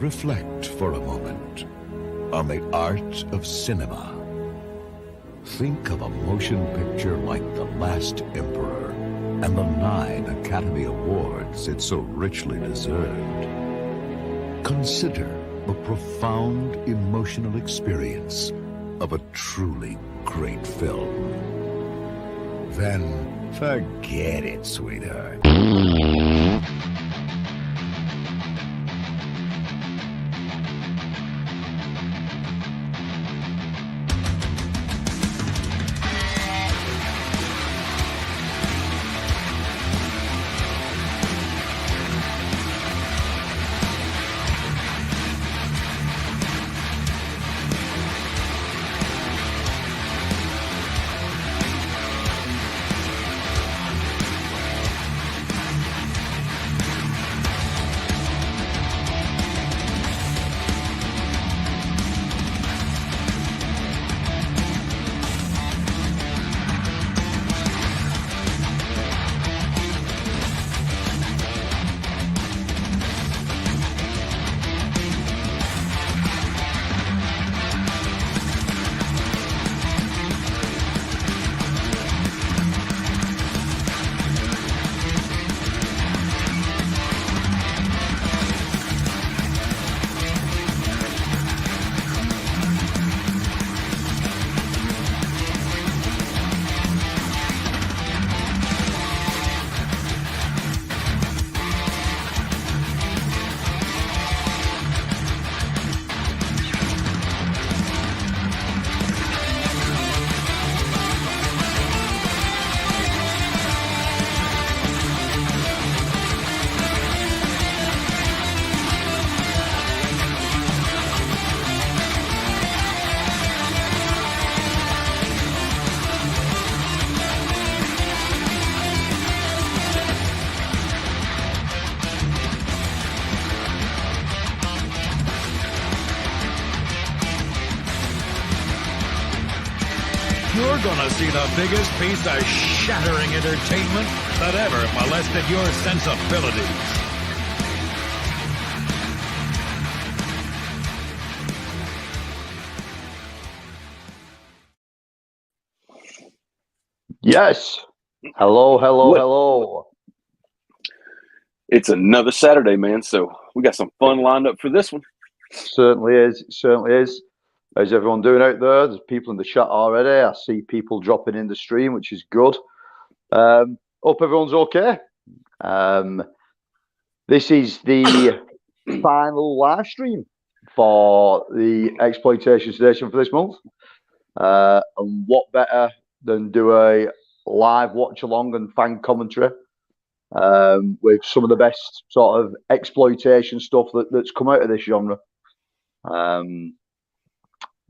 Reflect for a moment on the art of cinema. Think of a motion picture like The Last Emperor and the 9 Academy Awards it so richly deserved. Consider the profound emotional experience of a truly great film. Then forget it, sweetheart. You're gonna see the biggest piece of shattering entertainment that ever molested your sensibilities. Yes. Hello, hello, hello. It's another Saturday, man, so we got some fun lined up for this one. Certainly is. Certainly is. How's everyone doing out there? There's people in the chat already. I see people dropping in the stream, which is good. Hope everyone's okay. This is the final live stream for the Exploitation Station for this month. And what better than do a live watch along and fan commentary with some of the best sort of exploitation stuff that's come out of this genre.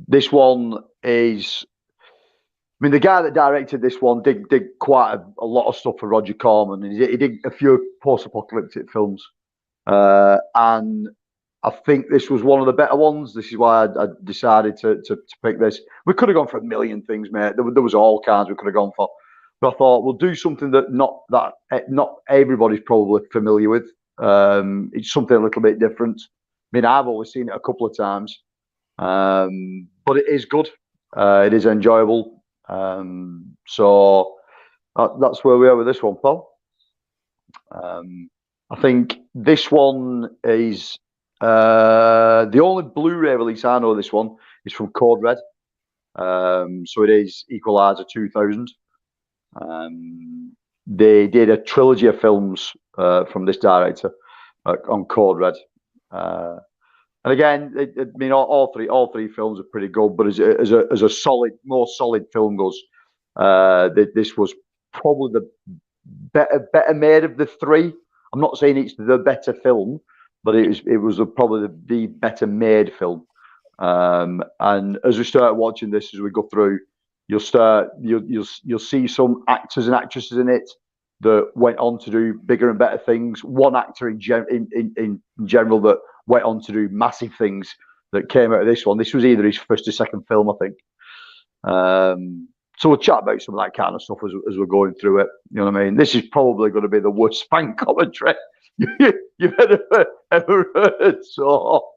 This one is, I mean, the guy that directed this one did quite a lot of stuff for Roger Corman. He did a few post-apocalyptic films, and I think this was one of the better ones. This is why I decided to pick this. We could have gone for a million things, mate. There was all kinds we could have gone for, but I thought we'll do something that not everybody's probably familiar with. It's something a little bit different. I mean, I've always seen it a couple of times. But it is good. It is enjoyable. So that's where we are with this one, Paul. I think this one is the only Blu-ray release I know of this one is from Code Red. So it is Equalizer 2000. They did a trilogy of films from this director on Code Red. And again, I mean, all three films are pretty good. But as a solid, more solid film goes, this was probably the better made of the three. I'm not saying it's the better film, but it was probably the better made film. And as we start watching this, as we go through, you'll see some actors and actresses in it that went on to do bigger and better things. One actor in general that went on to do massive things that came out of this one. This was either his first or second film, I think. So we'll chat about some of that kind of stuff as we're going through it. You know what I mean? This is probably going to be the worst fan commentary you've ever heard. So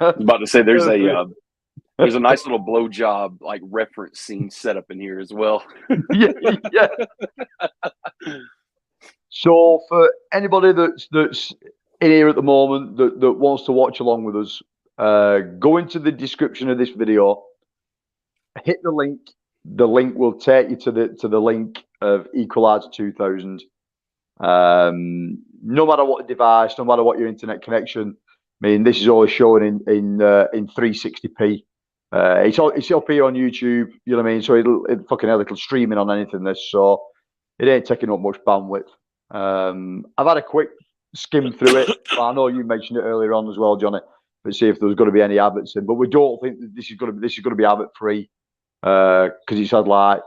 I was about to say there's a nice little blowjob like reference scene set up in here as well. yeah. So for anybody that's in here at the moment that wants to watch along with us, go into the description of this video, hit the link. The link will take you to the link of Equalizer 2000. No matter what device, no matter what your internet connection. I mean, this is always showing in 360p. It's up here on YouTube. You know what I mean? So it'll streaming on anything. So it ain't taking up much bandwidth. I've had a quick skim through it. I know you mentioned it earlier on as well, Johnny. But see if there's going to be any adverts in. But we don't think that this is going to be advert free because it's had like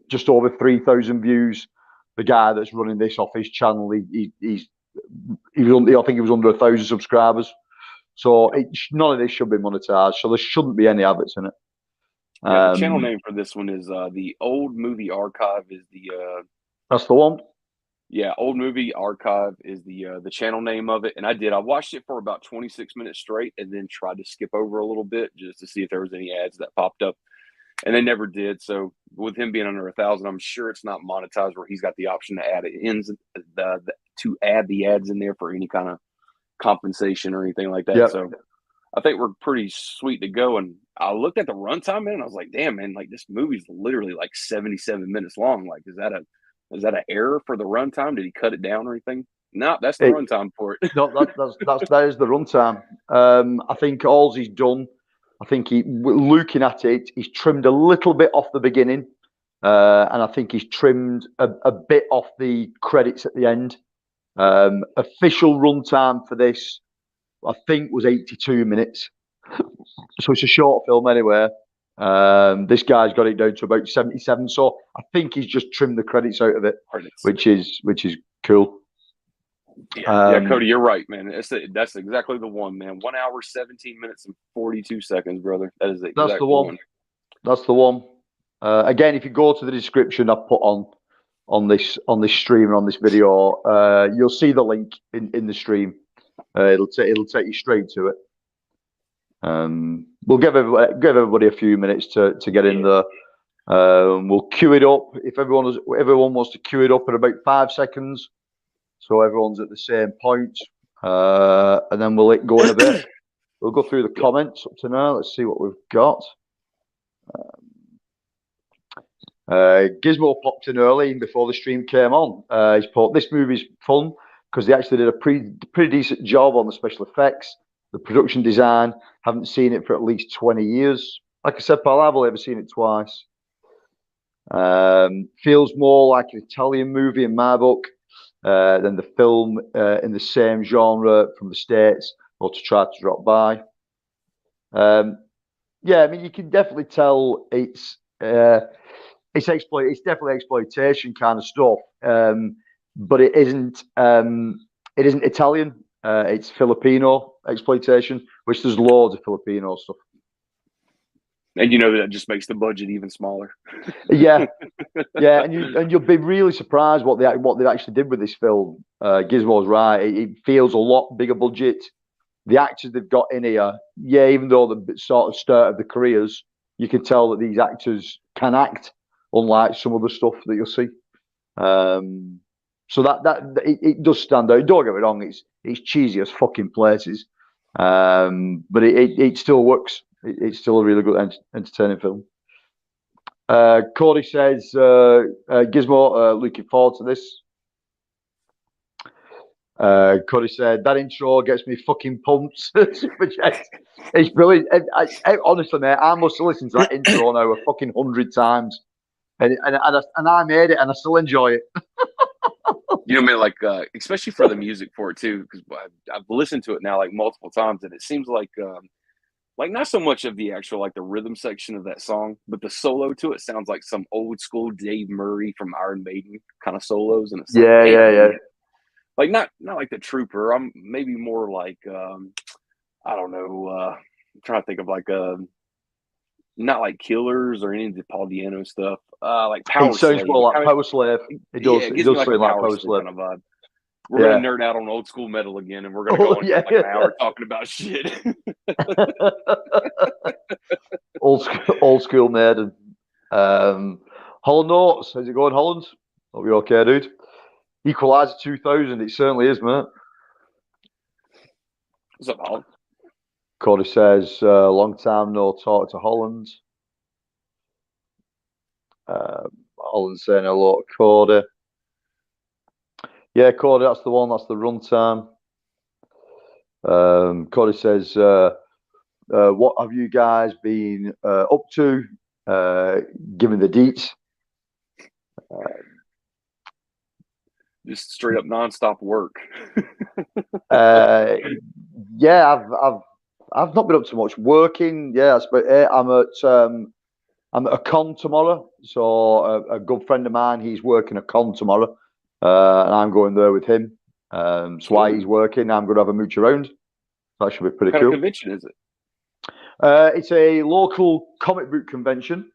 just over 3,000 views. The guy that's running this off his channel, I think he was under 1,000 subscribers. So none of this should be monetized. So there shouldn't be any adverts in it. The channel name for this one is the Old Movie Archive. Is the that's the one. Yeah, Old Movie Archive is the channel name of it. And I watched it for about 26 minutes straight, and then tried to skip over a little bit just to see if there was any ads that popped up. And they never did. So with him being under 1,000, I'm sure it's not monetized where he's got the option to add to add the ads in there for any kind of compensation or anything like that. Yep. So I think we're pretty sweet to go. And I looked at the runtime, man. I was like, damn, man, like this movie's literally like 77 minutes long. Like, is that an error for the runtime? Did he cut it down or anything? No, that's the runtime for it. No, that is the runtime. I think all he's done. I think looking at it, he's trimmed a little bit off the beginning, and I think he's trimmed a bit off the credits at the end. Official runtime for this, I think, was 82 minutes. So it's a short film anyway. This guy's got it down to about 77. So I think he's just trimmed the credits out of it, which is cool. Yeah, Cody, you're right, man. That's exactly the one, man. 1 hour, 17 minutes, and 42 seconds, brother. That's the one. That's the one. Again, if you go to the description I've put on this stream and on this video, you'll see the link in the stream. It'll take you straight to it. We'll give everybody a few minutes to get in there. We'll queue it up. If everyone wants to queue it up in about 5 seconds. So everyone's at the same point, and then we'll go in a bit. We'll go through the comments up to now. Let's see what we've got. Gizmo popped in early before the stream came on. He's put, this movie's fun because they actually did a pretty decent job on the special effects, the production design. Haven't seen it for at least 20 years. Like I said, pal, I've only ever seen it twice. Feels more like an Italian movie in my book. Than the film in the same genre from the States or to try to drop by. Yeah, I mean, you can definitely tell it's definitely exploitation kind of stuff, but it isn't Italian. It's Filipino exploitation, which there's loads of Filipino stuff. And that just makes the budget even smaller. Yeah, and you'll be really surprised what they actually did with this film. Gizmo's right; it feels a lot bigger budget. The actors they've got in here, yeah, even though the sort of start of the careers, you can tell that these actors can act, unlike some of the stuff that you'll see. So that it does stand out. Don't get me wrong; it's cheesy as fucking places, but it still works. It's still a really good, entertaining film. Cody says, Gizmo, looking forward to this. Cody said, that intro gets me fucking pumped. It's brilliant. Honestly, mate, I must have listened to that intro now a fucking 100 times. And I made it and I still enjoy it. Man, like, especially for the music for it, too, because I've listened to it now, like, multiple times, and it seems like not so much of the actual, like, the rhythm section of that song, but the solo to it sounds like some old school Dave Murray from Iron Maiden kind of solos. And it's yeah. Like, not like the Trooper. I'm maybe more like, I don't know. I'm trying to think of like, not like Killers or any of the Paul Diano stuff. Like Power Slave. It sounds more like Power Slave. It does sound like Power Slave. Kind of vibe. We're going to nerd out on old school metal again, and we're going to go on like an hour talking about shit. old school maiden. Holland Notes, how's it going, Holland? Hope you're okay, dude. Equalizer 2000, it certainly is, mate. What's up, Holland? Cody says, long time no talk to Holland. Holland saying hello to Cody. Yeah, Cody, that's the one. That's the runtime. Cody says, what have you guys been up to, given the deets? Just straight up nonstop work. Yeah, I've not been up to much working. Yeah, but I'm at a con tomorrow. So a good friend of mine, he's working a con tomorrow, and I'm going there with him. So while he's working, I'm going to have a mooch around. That should be pretty What cool. kind of convention is it? It's a local comic book convention.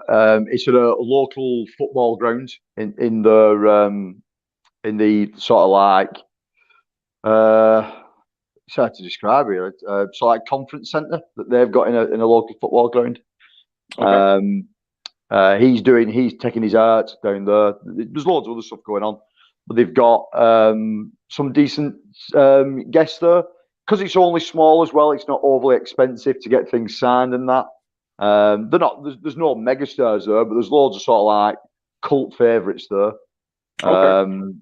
It's at a local football ground in the sort of like it's hard to describe it. So like conference centre that they've got in a local football ground. Okay. He's taking his art down there. There's loads of other stuff going on, but they've got some decent guests there because it's only small as well. It's not overly expensive to get things signed and that. They're not. There's no megastars there, but there's loads of sort of like cult favourites there. Okay.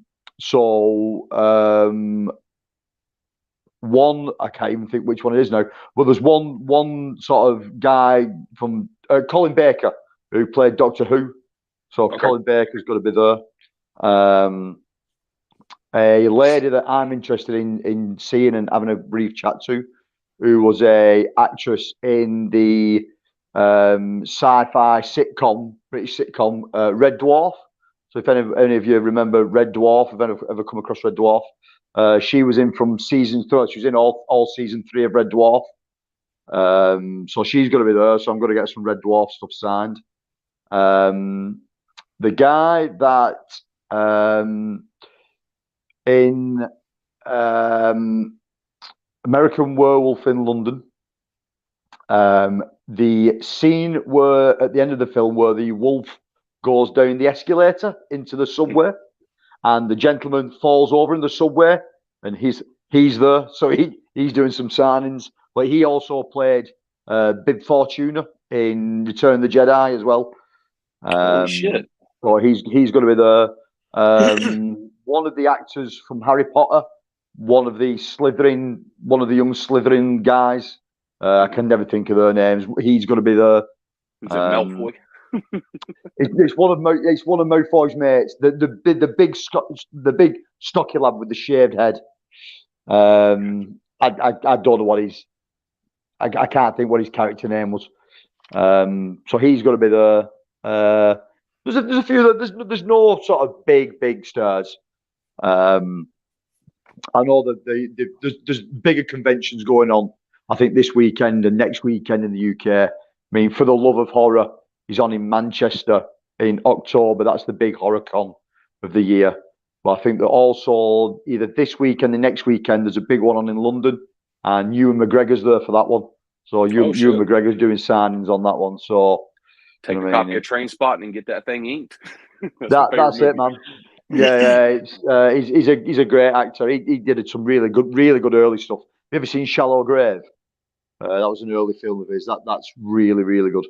One, I can't even think which one it is now, but there's one sort of guy from Colin Baker who played Doctor Who. So Okay. Colin Baker's got to be there. A lady that I'm interested in seeing and having a brief chat to, who was a actress in the sci-fi sitcom, British sitcom, Red Dwarf. So if any of you remember Red Dwarf, if any ever come across Red Dwarf, she was in from season 3. She was in all season 3 of Red Dwarf. So she's going to be there. So I'm going to get some Red Dwarf stuff signed. The guy that in American Werewolf in London, the scene where at the end of the film where the wolf goes down the escalator into the subway, and the gentleman falls over in the subway, and he's there, so he's doing some signings. But he also played Bib Fortuna in Return of the Jedi as well. Holy shit! So he's going to be there. One of the actors from Harry Potter, one of the young Slytherin guys. I can never think of their names. He's going to be there. Is it Malfoy? It's one of Malfoy's mates. The big stocky lad with the shaved head. I don't know what I can't think what his character name was. So he's going to be there. There's a few. There's no sort of big stars. I know that there's bigger conventions going on. I think this weekend and next weekend in the UK. I mean, For the Love of Horror is on in Manchester in October. That's the big horror con of the year. But I think that also either this weekend and the next weekend there's a big one on in London, and Ewan McGregor's there for that one. So Ewan McGregor's doing signings on that one. So take a copy of Train Spotting and get that thing inked. That's it, man. Yeah. He's a great actor. He did some really good early stuff. Have you ever seen Shallow Grave? That was an early film of his. That's really good.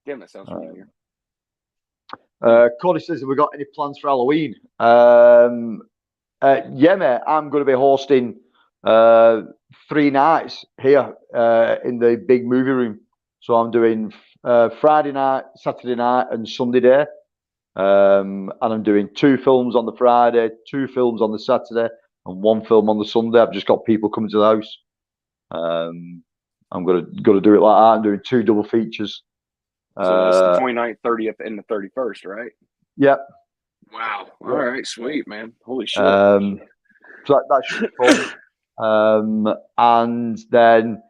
Damn, that sounds familiar. Cody says, have we got any plans for Halloween? Yeah, mate. I'm going to be hosting 3 nights here in the big movie room. So I'm doing Friday night, Saturday night, and Sunday day. And I'm doing 2 films on the Friday, 2 films on the Saturday, and 1 film on the Sunday. I've just got people coming to the house. I'm gonna do it like that. I'm doing 2 double features. So that's the 29th, 30th, and the 31st, right? Yep. Wow. All right, sweet, man. Holy shit. So that should be fun. And then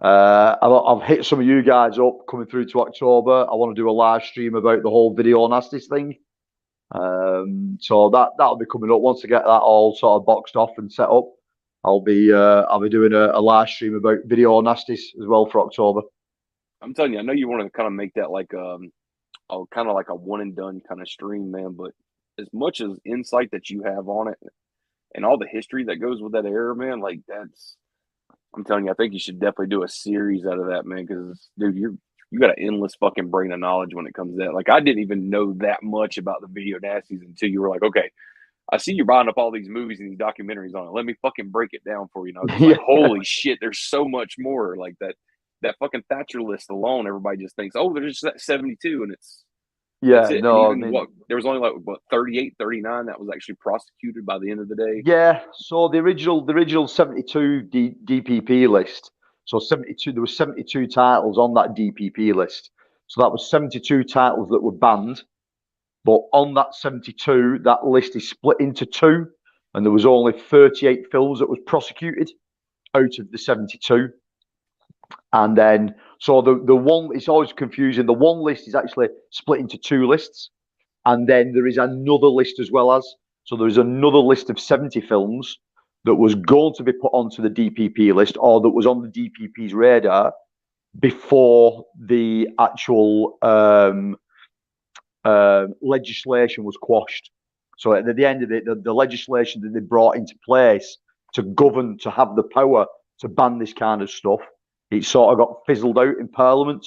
I've hit some of you guys up coming through to October. I want to do a live stream about the whole Video Nasties thing. So that'll be coming up once I get that all sort of boxed off and set up. I'll be doing a live stream about video nasties as well for October. I'm telling you, I know you want to kind of make that like kind of like a one and done kind of stream, man. But as much as insight that you have on it and all the history that goes with that era, man, like I'm telling you, I think you should definitely do a series out of that, man. Because dude, you got an endless fucking brain of knowledge when it comes to that. Like I didn't even know that much about the video nasties until you were like, okay, I see you're buying up all these movies and these documentaries on it. Let me fucking break it down for you. And I was just like, holy shit, there's so much more. Like that fucking Thatcher list alone, everybody just thinks, oh, there's just that 72, and that's it. No, and even there was only like 38, 39 that was actually prosecuted by the end of the day. Yeah, so the original 72 DPP list. So 72, there were 72 titles on that DPP list. So that was 72 titles that were banned. But on that 72, that list is split into two, and there was only 38 films that was prosecuted out of the 72. And then, so the one, it's always confusing. The one list is actually split into two lists. And then there is another list as well as. So there is another list of 70 films that was going to be put onto the DPP list, or that was on the DPP's radar before the actual legislation was quashed. So at the end of it, the legislation that they brought into place to govern, to have the power to ban this kind of stuff, it sort of got fizzled out in Parliament.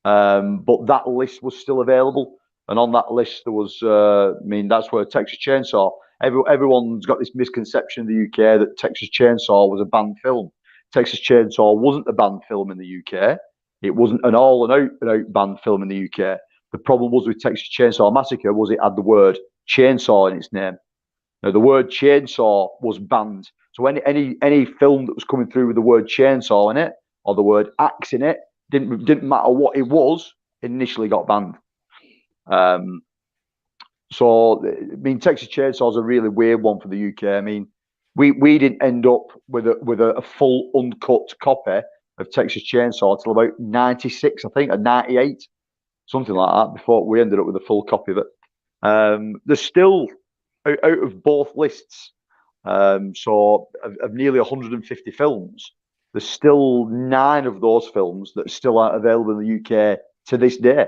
But that list was still available. And on that list, there was, that's where Texas Chainsaw, everyone's got this misconception in the UK that Texas Chainsaw was a banned film. Texas Chainsaw wasn't a banned film in the UK. It wasn't an all-and-out banned film in the UK. The problem was with Texas Chainsaw Massacre was it had the word chainsaw in its name. Now, the word chainsaw was banned. So any film that was coming through with the word chainsaw in it or the word axe in it, didn't matter what it was, initially got banned. Texas Chainsaw is a really weird one for the UK. I mean, we didn't end up with a full uncut copy of Texas Chainsaw till about 96, I think, or 98, something like that, before we ended up with a full copy of it. There's still, out of both lists, so of nearly 150 films, there's still 9 of those films that still aren't available in the UK to this day.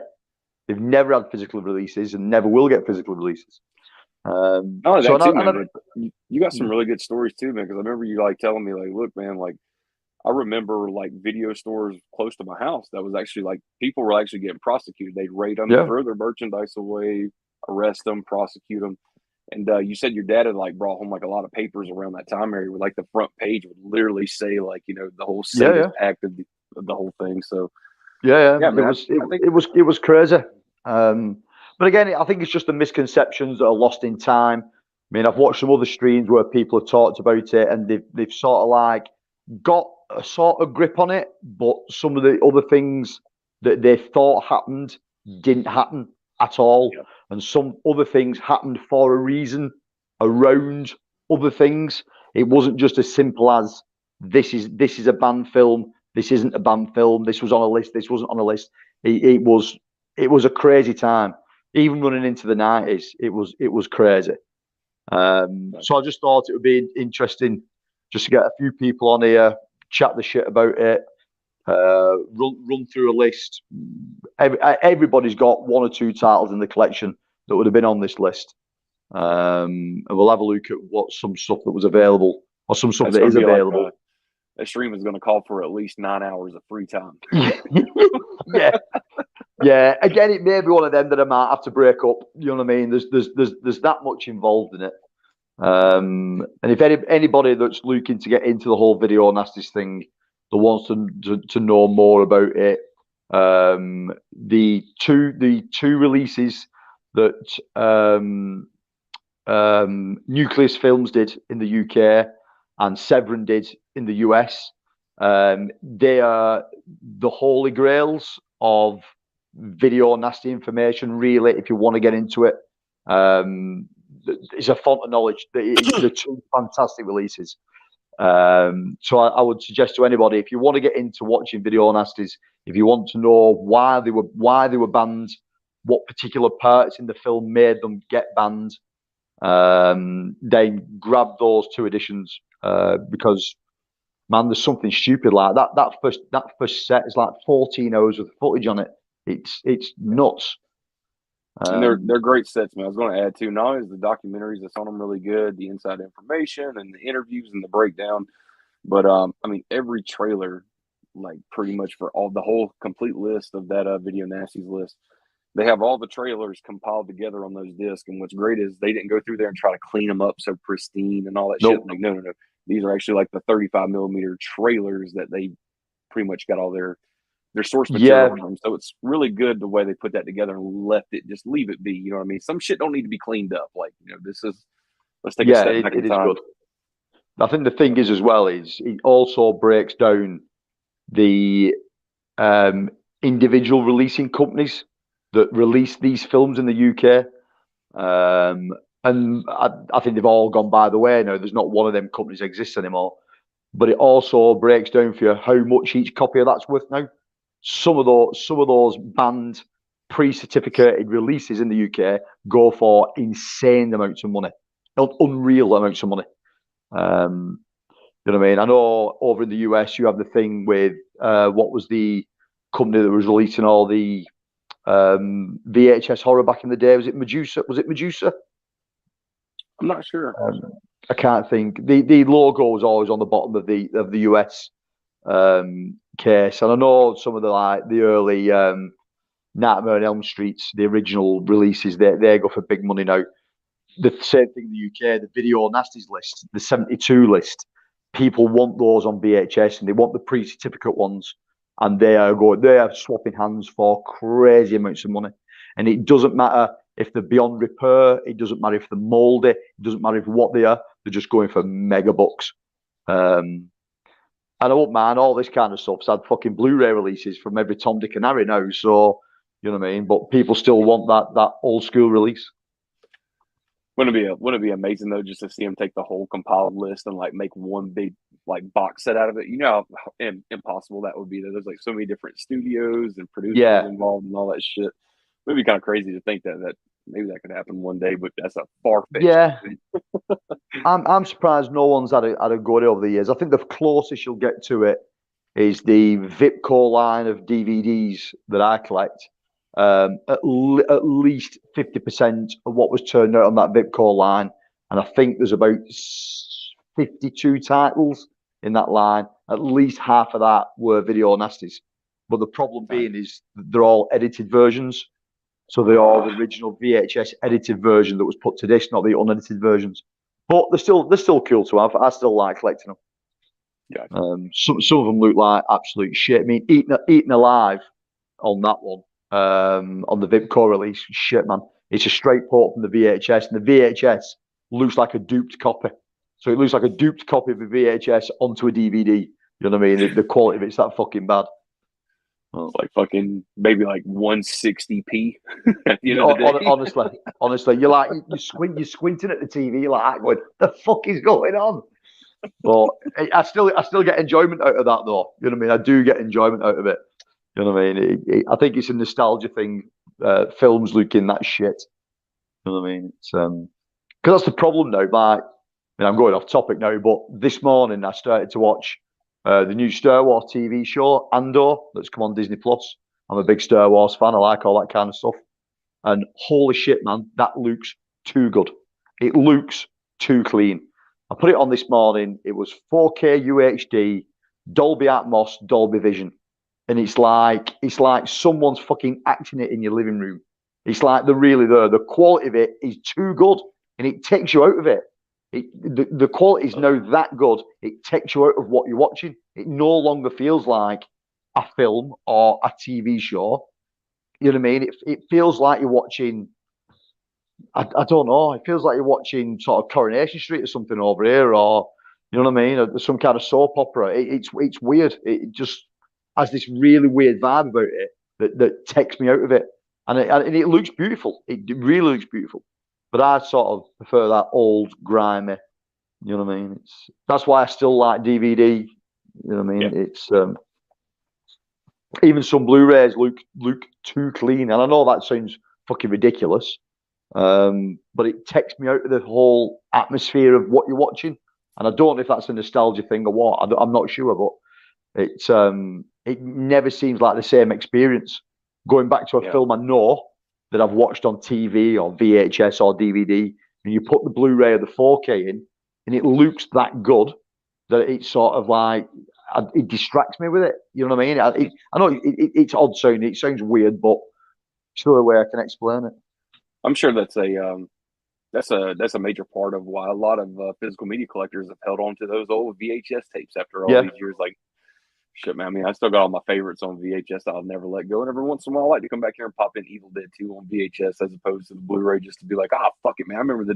They've never had physical releases and never will get physical releases. You got some really good stories too, man. Because I remember you like telling me, like, look, man, like I remember like video stores close to my house that was actually like people were actually getting prosecuted. They'd raid them, throw their merchandise away, arrest them, prosecute them. And you said your dad had like brought home like a lot of papers around that time area where like the front page would literally say like, you know, the whole act of the whole thing. So man, it was crazy. But again, I think it's just the misconceptions that are lost in time. I mean, I've watched some other streams where people have talked about it and they've sort of like got a sort of grip on it, but some of the other things that they thought happened didn't happen at all. Yeah. And some other things happened for a reason around other things. It wasn't just as simple as this is a banned film, this isn't a banned film, this was on a list, this wasn't on a list. It was a crazy time. Even running into the 90s, it was crazy. So I just thought it would be interesting just to get a few people on here, chat the shit about it, run through a list. Everybody's got 1 or 2 titles in the collection that would have been on this list. And we'll have a look at what some stuff that was available or some stuff that is available. That stream is going to call for at least 9 hours of free time. Yeah. Again, it may be one of them that I might have to break up. You know what I mean? There's that much involved in it. And if anybody that's looking to get into the whole video nasties thing, that wants to know more about it, the two releases that Nucleus Films did in the UK and Severin did in the US, they are the holy grails of video nasty information, really, if you want to get into it. It's a font of knowledge. They're 2 fantastic releases. So I would suggest to anybody, if you want to get into watching video nasties, if you want to know why they were banned, what particular parts in the film made them get banned, then grab those 2 editions because, man, there's something stupid like that. That first set is like 14 hours of footage on it. It's nuts. And they're great sets, man. I was going to add too. Not only is the documentaries that's on them really good, the inside information and the interviews and the breakdown, but I mean, every trailer, like pretty much for the whole complete list of that Video Nasties list, they have all the trailers compiled together on those discs. And what's great is they didn't go through there and try to clean them up so pristine and all that shit. Like, no. These are actually like the 35 millimeter trailers that they pretty much got all their source material on them. So it's really good the way they put that together and just leave it be. You know what I mean? Some shit don't need to be cleaned up. Like, let's take a step back in time. Good. I think the thing is as well is it also breaks down the individual releasing companies that release these films in the UK. And I think they've all gone by the way now. There's not one of them companies exists anymore. But it also breaks down for you how much each copy of that's worth now. Some of those banned pre-certificated releases in the UK go for insane amounts of money, unreal amounts of money. You know what I mean? I know over in the US you have the thing with what was the company that was releasing all the VHS horror back in the day? Was it Medusa? I'm not sure. I can't think. The logo was always on the bottom of the US case, and I know some of the early Nightmare on Elm Streets, the original releases, they go for big money now. The same thing in the UK, the Video Nasties list, the 72 list. People want those on VHS, and they want the pre-certificate ones, and they are swapping hands for crazy amounts of money. And it doesn't matter if they're beyond repair, it doesn't matter if they're mouldy, it doesn't matter if what they are. They're just going for mega bucks. And I don't mind all this kind of stuff's had fucking Blu-ray releases from every Tom, Dick, and Harry now. So you know what I mean. But people still want that old school release. Wouldn't it be amazing though, just to see them take the whole compiled list and like make one big like box set out of it? You know how impossible that would be. There's like so many different studios and producers involved and all that shit. It would be kind of crazy to think that maybe that could happen one day, but that's a far-fetched. Yeah, I'm surprised no one's had a go at it over the years. I think the closest you'll get to it is the Vipco line of DVDs that I collect. At least 50% of what was turned out on that Vipco line, and I think there's about 52 titles in that line. At least half of that were Video Nasties. But the problem being is they're all edited versions. So they are the original VHS edited version that was put to disc, not the unedited versions. But they're still cool to have. I still like collecting them. Yeah. Some of them look like absolute shit. I mean, Eaten Alive on that one, on the Vipco release, shit, man. It's a straight port from the VHS, and the VHS looks like a duped copy. So it looks like a duped copy of a VHS onto a DVD. You know what I mean? The quality of it's that fucking bad. It's like fucking maybe like 160p at the end of the day. Honestly, you're squinting at the TV like going, the fuck is going on? But I still get enjoyment out of that though. You know what I mean? I do get enjoyment out of it. You know what I mean? I think it's a nostalgia thing. Films looking that shit. You know what I mean? It's because that's the problem now. Like, I mean, I'm going off topic now, but this morning I started to watch the new Star Wars TV show, Andor, that's come on Disney Plus. I'm a big Star Wars fan. I like all that kind of stuff. And holy shit, man, that looks too good. It looks too clean. I put it on this morning. It was 4K UHD, Dolby Atmos, Dolby Vision. And it's like someone's fucking acting it in your living room. It's like they're really there. The quality of it is too good, and it takes you out of it. The quality is now that good, it takes you out of what you're watching. It no longer feels like a film or a TV show. You know what I mean? It feels like you're watching, I don't know, it feels like you're watching sort of Coronation Street or something over here, or, you know what I mean, or some kind of soap opera. It's weird. It just has this really weird vibe about it that takes me out of it. And it looks beautiful. It really looks beautiful. But I sort of prefer that old, grimy, you know what I mean? That's why I still like DVD, you know what I mean? Yeah. It's even some Blu-rays look too clean. And I know that sounds fucking ridiculous. but it takes me out of the whole atmosphere of what you're watching. And I don't know if that's a nostalgia thing or what. I'm not sure, but it never seems like the same experience. Going back to a film I know that I've watched on TV or VHS or DVD, and you put the Blu-ray or the 4K in, and it looks that good that it's sort of like it distracts me with it. You know what I mean? I know it's odd sounding. It sounds weird, but it's the only way I can explain it. I'm sure that's a major part of why a lot of physical media collectors have held on to those old VHS tapes after all these years. Like, shit, man. I mean, I still got all my favorites on VHS that I'll never let go. And every once in a while, I like to come back here and pop in Evil Dead 2 on VHS as opposed to the Blu-ray, just to be like, fuck it, man. I remember the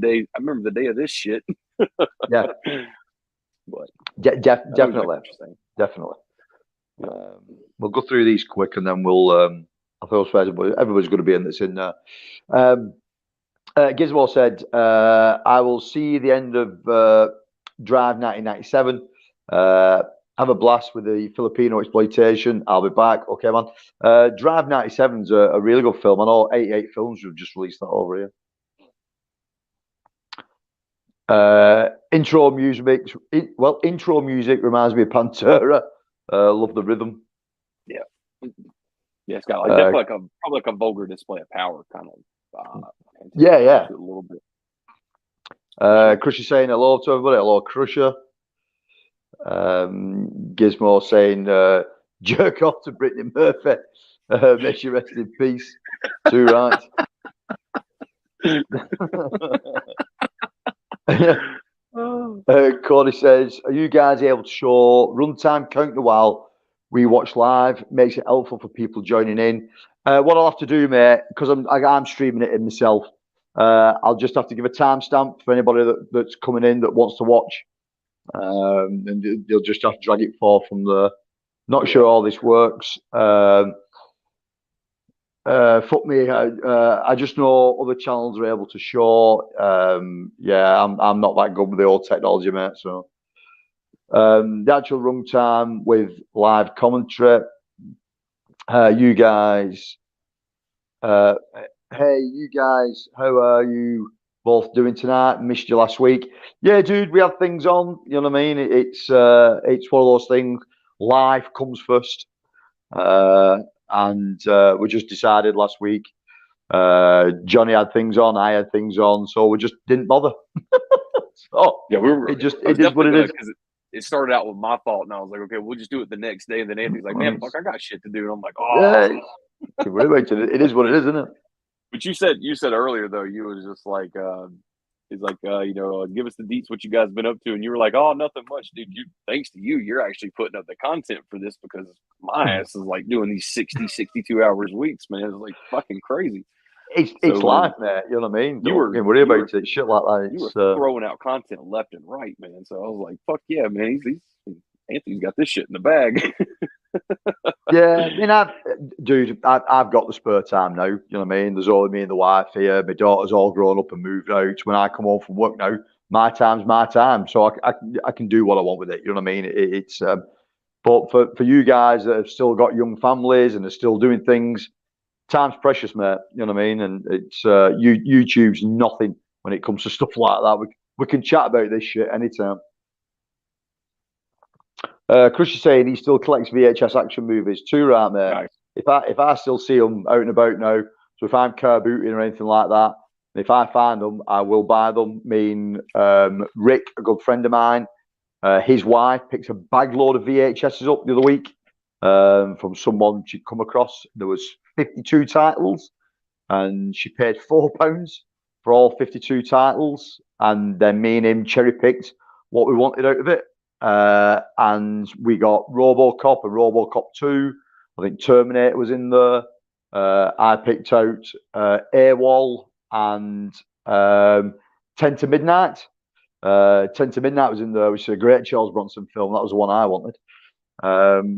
day of this shit. Yeah. But definitely. We'll go through these quick, and then we'll. I thought everybody's going to be in that's in there. Gizmo said, "I will see the end of Drive 1997. Have a blast with the Filipino exploitation. I'll be back. Okay, man. Drive 97 is a really good film. I know 88 Films have just released that over here. Intro music reminds me of Pantera. Love the rhythm. Yeah, it's got like definitely probably like a vulgar display of power, kind of. Yeah. A little bit. Crusher saying hello to everybody. Hello, Crusher. Gizmo saying jerk off to Brittany Murphy. May she rest in peace. Too right. Cody says, are you guys able to show runtime count while we watch live? Makes it helpful for people joining in. What I'll have to do, mate, because I'm streaming it in myself, I'll just have to give a timestamp for anybody that's coming in that wants to watch. And you'll just have to drag it forward from there. Not sure all this works. Fuck me. I just know other channels are able to show. I'm not that good with the old technology, mate. So the actual runtime with live commentary. You guys. Hey, you guys. How are you both doing tonight? Missed you last week. Yeah, dude. We have things on. You know what I mean? It's one of those things. Life comes first. And we just decided last week. Johnny had things on, I had things on, so we just didn't bother. So yeah, it is what it is. It started out with my fault, and I was like, okay, we'll just do it the next day. And then Anthony's like, man, fuck, I got shit to do. And I'm like, it is what it is, isn't it? But you said earlier though, you was just like, he's like, give us the deets what you guys been up to, and you were like, oh, nothing much, dude. Thanks to you, you're actually putting up the content for this, because my ass is like doing these 60, 62 hours weeks, man. It's like fucking crazy. It's life, man. You know what I mean? You were worried about it, shit like that. You were throwing out content left and right, man. So I was like, fuck yeah, man. Anthony's got this shit in the bag. Yeah, I mean, I've got the spare time now. You know what I mean? There's only me and the wife here. My daughter's all grown up and moved out. When I come home from work now, my time's my time, so I can do what I want with it. You know what I mean? It's but for you guys that have still got young families and are still doing things, time's precious, mate. You know what I mean? And it's YouTube's nothing when it comes to stuff like that. We can chat about this shit anytime. Chris is saying he still collects VHS action movies too, right, mate? Right. If I still see them out and about now, so if I'm car booting or anything like that, if I find them, I will buy them. Rick, a good friend of mine, his wife picked a bag load of VHSs up the other week from someone she'd come across. There was 52 titles, and she paid £4 for all 52 titles, and then me and him cherry picked what we wanted out of it. And we got RoboCop and RoboCop 2. I think Terminator was in there. I picked out AWOL and 10 to Midnight. 10 to Midnight was in there, which is a great Charles Bronson film. That was the one I wanted.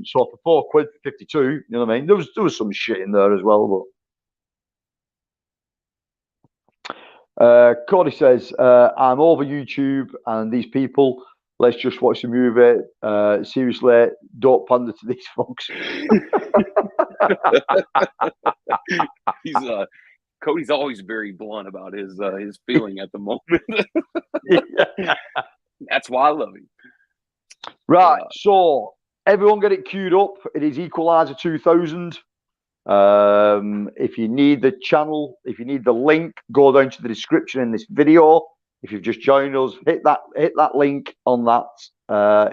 So for £4 for 52, you know what I mean? There was some shit in there as well. But Cody says, I'm over YouTube and these people. Let's just watch the movie. Seriously, don't pander to these folks. Cody's always very blunt about his feeling at the moment. That's why I love him. Right, so everyone get it queued up. It is Equalizer 2000. If you need the channel, if you need the link, go down to the description in this video. If you've just joined us, hit that link on that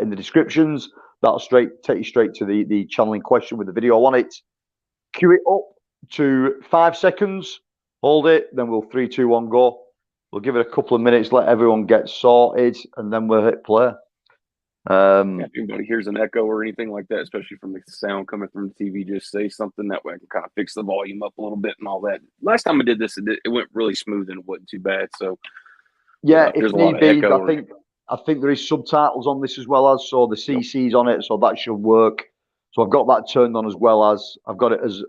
in the descriptions. That'll take you straight to the channel in question with the video on it. Queue it up to 5 seconds. Hold it, then we'll 3, 2, 1, go. We'll give it a couple of minutes, let everyone get sorted, and then we'll hit play. If anybody hears an echo or anything like that, especially from the sound coming from the TV, just say something. That way I can kind of fix the volume up a little bit and all that. Last time I did this, it went really smooth and it wasn't too bad. So yeah, if there's a lot need of be, echo. I think there is subtitles on this as well, as so the CC's on it, so that should work. So I've got that turned on, as well as I've got it as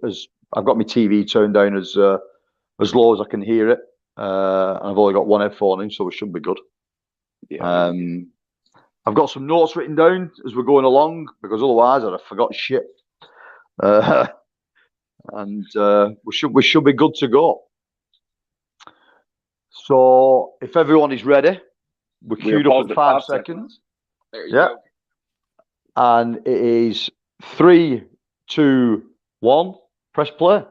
I've got my TV turned down as low as I can hear it. And I've only got one headphone in, so it should be good. Yeah. I've got some notes written down as we're going along, because otherwise I'd have forgot shit. And we should be good to go. So if everyone is ready, we're queued up at 5 seconds. There you go. And it is 3, 2, 1. Press play.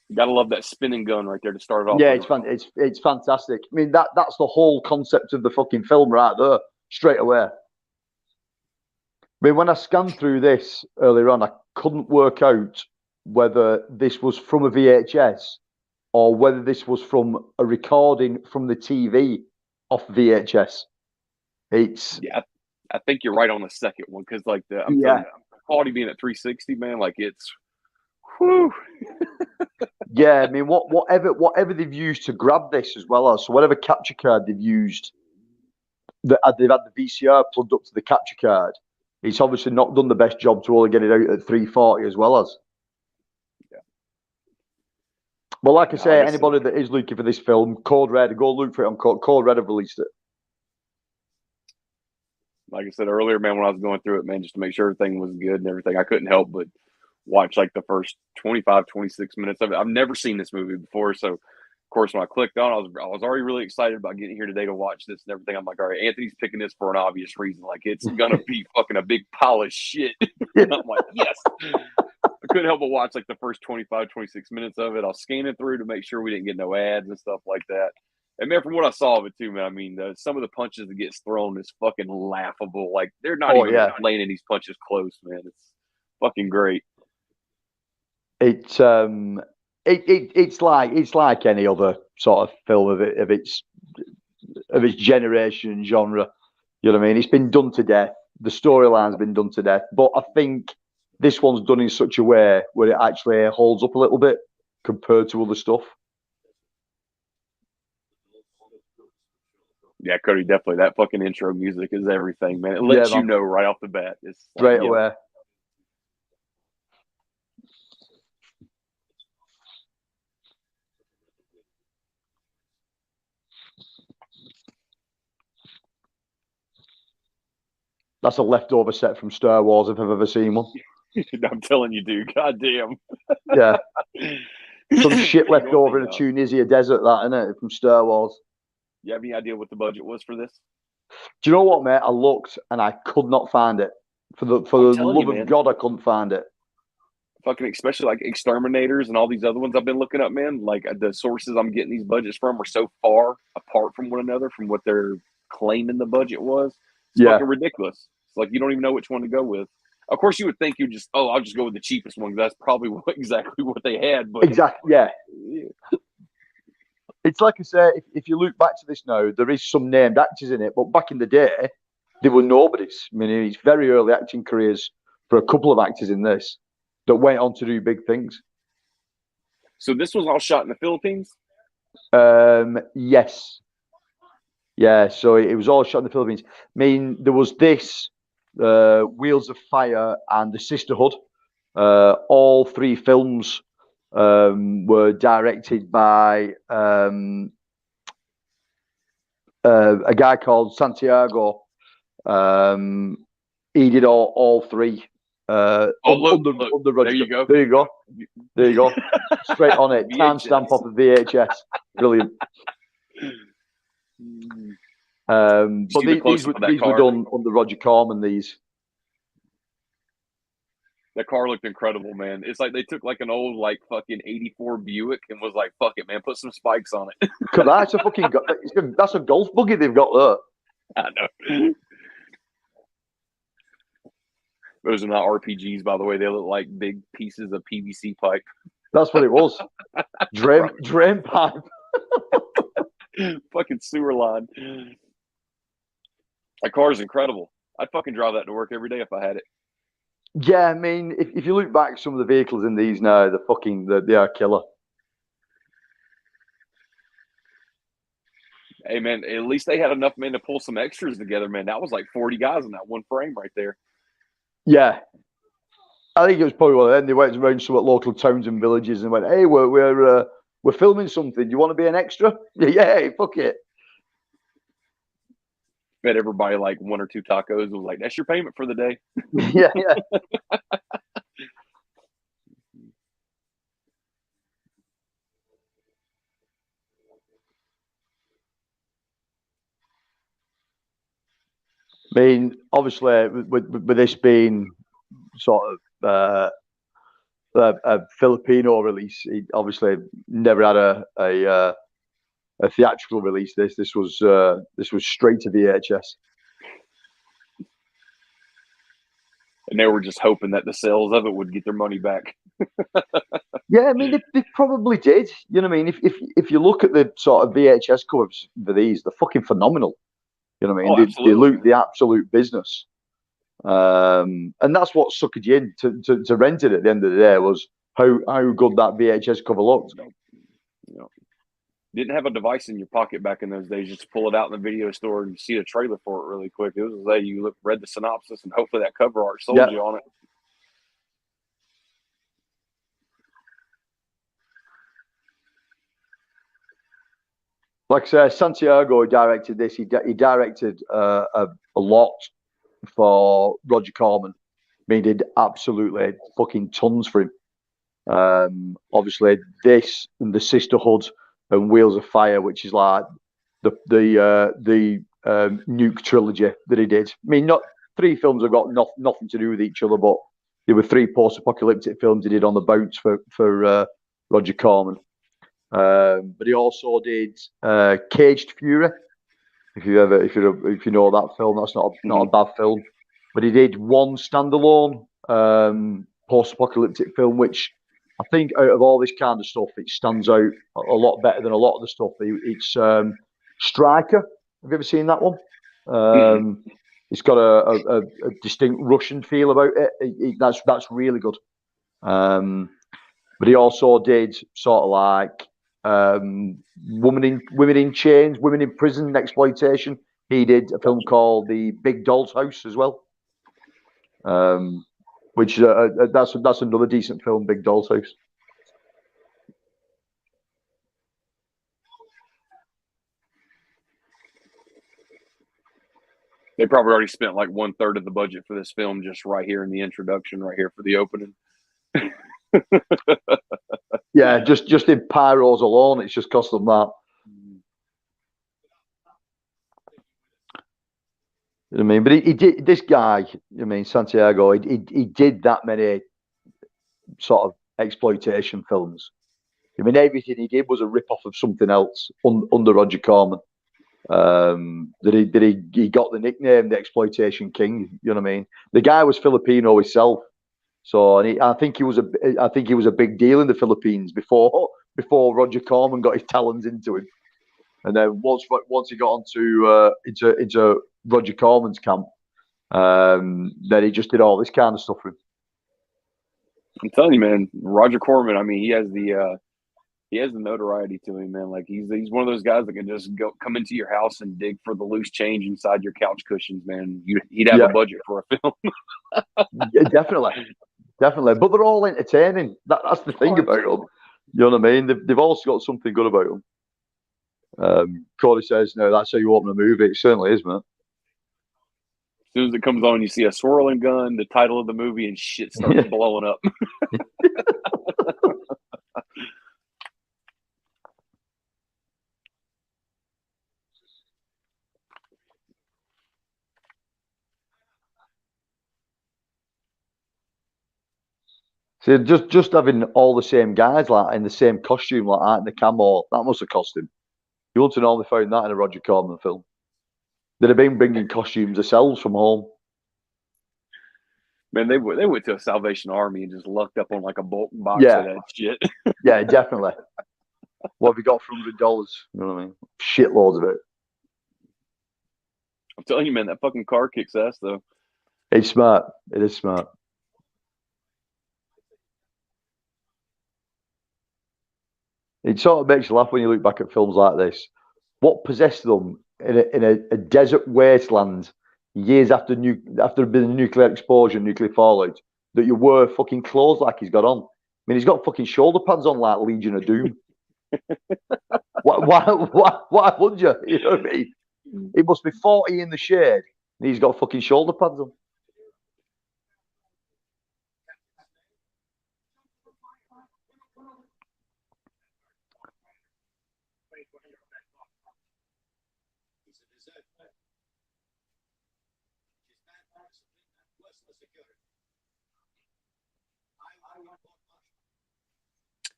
You gotta love that spinning gun right there to start it off. Yeah, it's fantastic. I mean, that's the whole concept of the fucking film right there, straight away. I mean, when I scanned through this earlier on, I couldn't work out whether this was from a VHS or whether this was from a recording from the TV off VHS. Yeah, I think you're right on the second one, because like I'm telling you, quality being at 360, man, like it's whew. Yeah, I mean, whatever they've used to grab this, as well as, so whatever capture card they've used, they've had the VCR plugged up to the capture card. It's obviously not done the best job to only get it out at 340, as well as. Yeah. Well, like I say, anybody that is looking for this film, Code Red, go look for it on Code Red. Have released it. Like I said earlier, man, when I was going through it, man, just to make sure everything was good and everything, I couldn't help but watch like the first 25, 26 minutes of it. I've never seen this movie before, so of course when I clicked on, I was already really excited about getting here today to watch this and everything. I'm like, all right, Anthony's picking this for an obvious reason. Like, it's gonna be fucking a big pile of shit. And I'm like, yes. I couldn't help but watch like the first 25, 26 minutes of it. I was scanning through to make sure we didn't get no ads and stuff like that. And man, from what I saw of it too, man, I mean, some of the punches that gets thrown is fucking laughable. Like, they're not even landing these punches close, man. It's fucking great. It's like any other sort of film of its generation and genre. You know what I mean? It's been done to death. The storyline's been done to death. But I think this one's done in such a way where it actually holds up a little bit compared to other stuff. Yeah, Cody, definitely. That fucking intro music is everything, man. It lets you know right off the bat. It's straight away. That's a leftover set from Star Wars if I've ever seen one. I'm telling you, dude. Goddamn. Yeah. Some shit left over in a Tunisia desert, that, innit, from Star Wars. You have any idea what the budget was for this? Do you know what, mate? I looked and I could not find it. For the love of God, I couldn't find it. Fucking, especially like Exterminators and all these other ones I've been looking up, man. Like, the sources I'm getting these budgets from are so far apart from one another from what they're claiming the budget was. It's fucking ridiculous. It's like you don't even know which one to go with. Of course, you would think you just, I'll just go with the cheapest one. That's probably exactly what they had. But exactly, yeah. It's like I say, if you look back to this now, there is some named actors in it, but back in the day, they were nobodies. I mean, it's very early acting careers for a couple of actors in this that went on to do big things. So this was all shot in the Philippines? Yes. Yeah, so it was all shot in the Philippines. I mean, there was this, Wheels of Fire, and The Sisterhood. All three films were directed by a guy called Santiago. He did all three. look, under Roger. there you go. There you go. There you go. Straight on it. Timestamp off of VHS. Brilliant. But these were done under Roger Corman. These. That car looked incredible, man. It's like they took like an old like fucking '84 Buick and was like, "Fuck it, man, put some spikes on it." That's a fucking. That's a golf buggy they've got there. I know. Those are not RPGs, by the way. They look like big pieces of PVC pipe. That's what it was. Drain pipe. Fucking sewer line. That car is incredible. I'd fucking drive that to work every day if I had it. Yeah, I mean, if you look back at some of the vehicles in these now, they are killer. Hey, man, at least they had enough men to pull some extras together, man. That was like 40 guys in that one frame right there. Yeah. I think it was probably one of them. They went around some local towns and villages and went, "Hey, we're filming something. Do you want to be an extra?" Yeah, fuck it. Fed everybody like 1 or 2 tacos. It was like, that's your payment for the day. Yeah. I mean, obviously, with this being sort of a Filipino release, he obviously never had a theatrical release. This was straight to VHS. And they were just hoping that the sales of it would get their money back. Yeah, I mean, they probably did. You know what I mean? If you look at the sort of VHS covers for these, they're fucking phenomenal. You know what I mean? They look the absolute business. And that's what suckered you in to rent it at the end of the day, was how good that VHS cover looked. You know, didn't have a device in your pocket back in those days. Just pull it out in the video store and see a trailer for it really quick. It was like you read the synopsis and hopefully that cover art sold you on it. Like I say, Santiago directed this. He directed a lot for Roger Corman. I mean, he did absolutely fucking tons for him. Obviously, this and The Sisterhood and Wheels of Fire, which is like the Nuke trilogy that he did. I mean, not 3 films have got nothing to do with each other, but there were 3 post-apocalyptic films he did on the boats for Roger Corman. But he also did Caged Fury. If you know that film, that's not a bad film. But he did one standalone post-apocalyptic film, which I think out of all this kind of stuff, it stands out a lot better than a lot of the stuff. It's Striker. Have you ever seen that one? It's got a distinct Russian feel about it. That's really good. But he also did sort of like women in chains, women in prison, exploitation. He did a film called The Big Doll's House as well, which that's another decent film, Big Doll's House. They probably already spent like 1/3 of the budget for this film just right here in the introduction, right here for the opening. Yeah, just in pyros alone, it's just cost them that. You know what I mean? But he did, this guy, I mean, Santiago, he did that many sort of exploitation films. I mean, everything he did was a rip-off of something else under Roger Corman. That he got the nickname, the Exploitation King. You know what I mean? The guy was Filipino himself. So, and I think he was a big deal in the Philippines before Roger Corman got his talons into him. And then once he got into Roger Corman's camp, then he just did all this kind of stuff for him. I'm telling you, man, Roger Corman. I mean, he has the notoriety to him, man. Like he's one of those guys that can just come into your house and dig for the loose change inside your couch cushions, man. He'd have a budget for a film. Yeah, definitely. But they're all entertaining. That's the thing about them. You know what I mean? They've also got something good about them. Cody says, "No, that's how you open a movie." It certainly is, man. soon as it comes on, you see a swirling gun, the title of the movie, and shit starts blowing up. See, just having all the same guys like in the same costume like that in the camo, that must have cost him. You wouldn't have normally found that in a Roger Corman film. They'd have been bringing costumes themselves from home. Man, they went to a Salvation Army and just lucked up on like a bulk box Yeah. of that shit. Yeah, definitely. What have you got for $100? You know what I mean? Shitloads of it. I'm telling you, man, that fucking car kicks ass though. It's smart. It is smart. It sort of makes you laugh when you look back at films like this. What possessed them in a desert wasteland years after after been a nuclear explosion, nuclear fallout, that you wear fucking clothes like he's got on? I mean, he's got fucking shoulder pads on like Legion of Doom. Why would you? You know what I mean? It must be 40 in the shade, and he's got fucking shoulder pads on.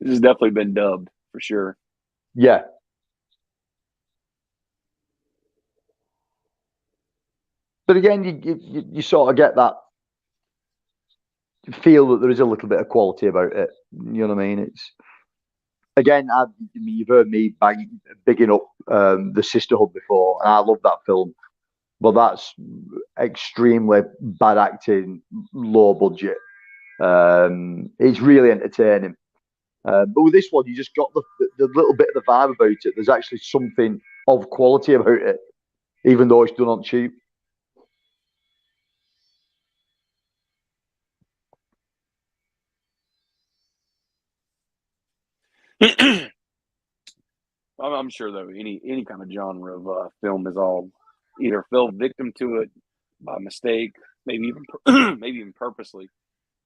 This has definitely been dubbed for sure. Yeah. But again, you sort of get that feel that there is a little bit of quality about it. You know what I mean? It's again, I mean, you've heard me bigging up the Sisterhood before, and I love that film. But that's extremely bad acting, low budget. It's really entertaining. But with this one, you just got the little bit of the vibe about it. There's actually something of quality about it, even though it's done on cheap. I'm sure though any kind of genre of film is all either fell victim to it by mistake, maybe even purposely.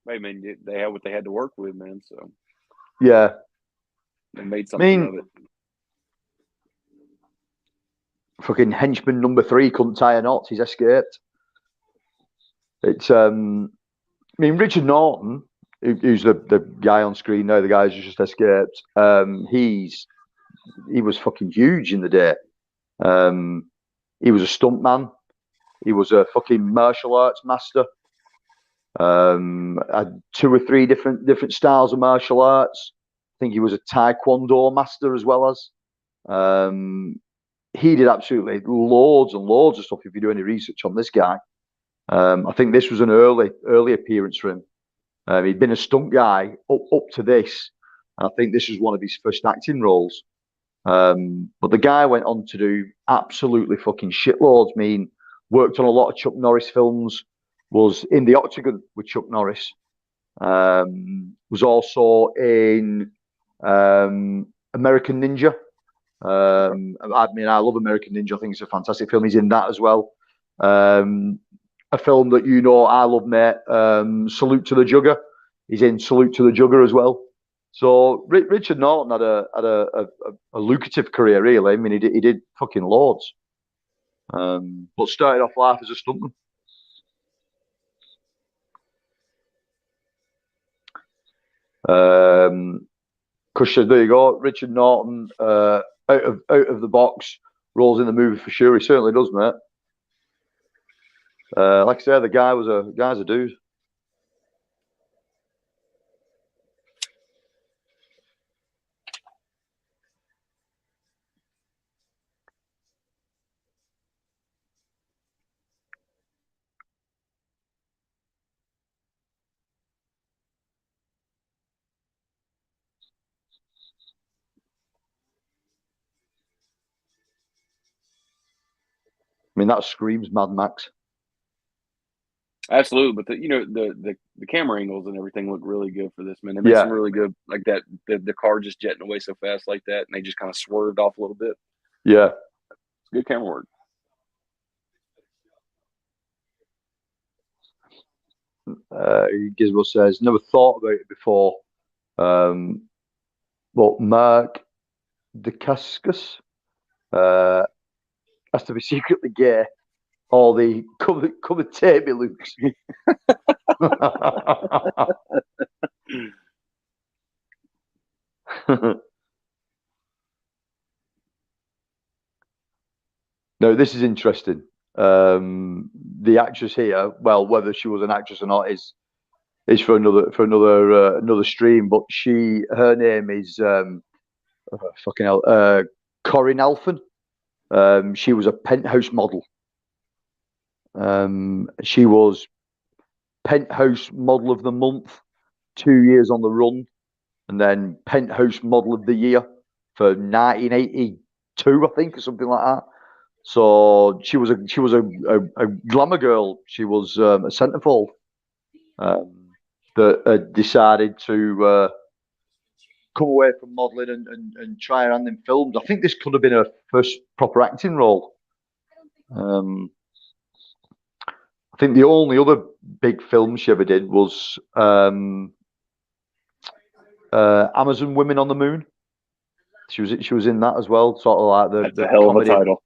I mean, they had what they had to work with, man. So Yeah, they made something of it. Fucking henchman number 3 couldn't tie a knot. He's escaped. It's I mean, Richard Norton, who's the guy on screen now, the guy who's just escaped. He was fucking huge in the day. He was a stuntman. He was a fucking martial arts master. Had 2 or 3 different styles of martial arts. I think he was a taekwondo master as well as. He did absolutely loads and loads of stuff. If you do any research on this guy, I think this was an early appearance for him. He'd been a stunt guy up to this, and I think this was one of his first acting roles. But the guy went on to do absolutely fucking shitloads. I mean, worked on a lot of Chuck Norris films, was in the Octagon with Chuck Norris, was also in American Ninja. I mean, I love American Ninja. I think it's a fantastic film. He's in that as well. A film that you know I love, mate. Salute to the Jugger. He's in Salute to the Jugger as well. So Richard Norton had a lucrative career, really. I mean, he did fucking loads. But started off life as a stuntman. Because there you go, Richard Norton, out of the box, roles in the movie for sure. He certainly does, mate. Like I said, the guy's a dude. I mean, that screams Mad Max. Absolutely, but the camera angles and everything look really good for this, man. They made some really good, like that the car just jetting away so fast like that, and they just kind of swerved off a little bit. Yeah, good camera work. Gizmo says, never thought about it before. But Mark Dacascus has to be secretly gay, or the come and take me looks. No, this is interesting. The actress here, well, whether she was an actress or not is for another stream. But her name is fucking hell, Corinne Alphen. She was a Penthouse model. She was Penthouse Model of the Month 2 years on the run, and then Penthouse Model of the Year for 1982, I think, or something like that. So she was a glamour girl. She was a centerfold that decided to come away from modelling and try her hand in films. I think this could have been her first proper acting role. I think the only other big film she ever did was Amazon Women on the Moon. She was in that as well, sort of like That's a hell comedy. of a title.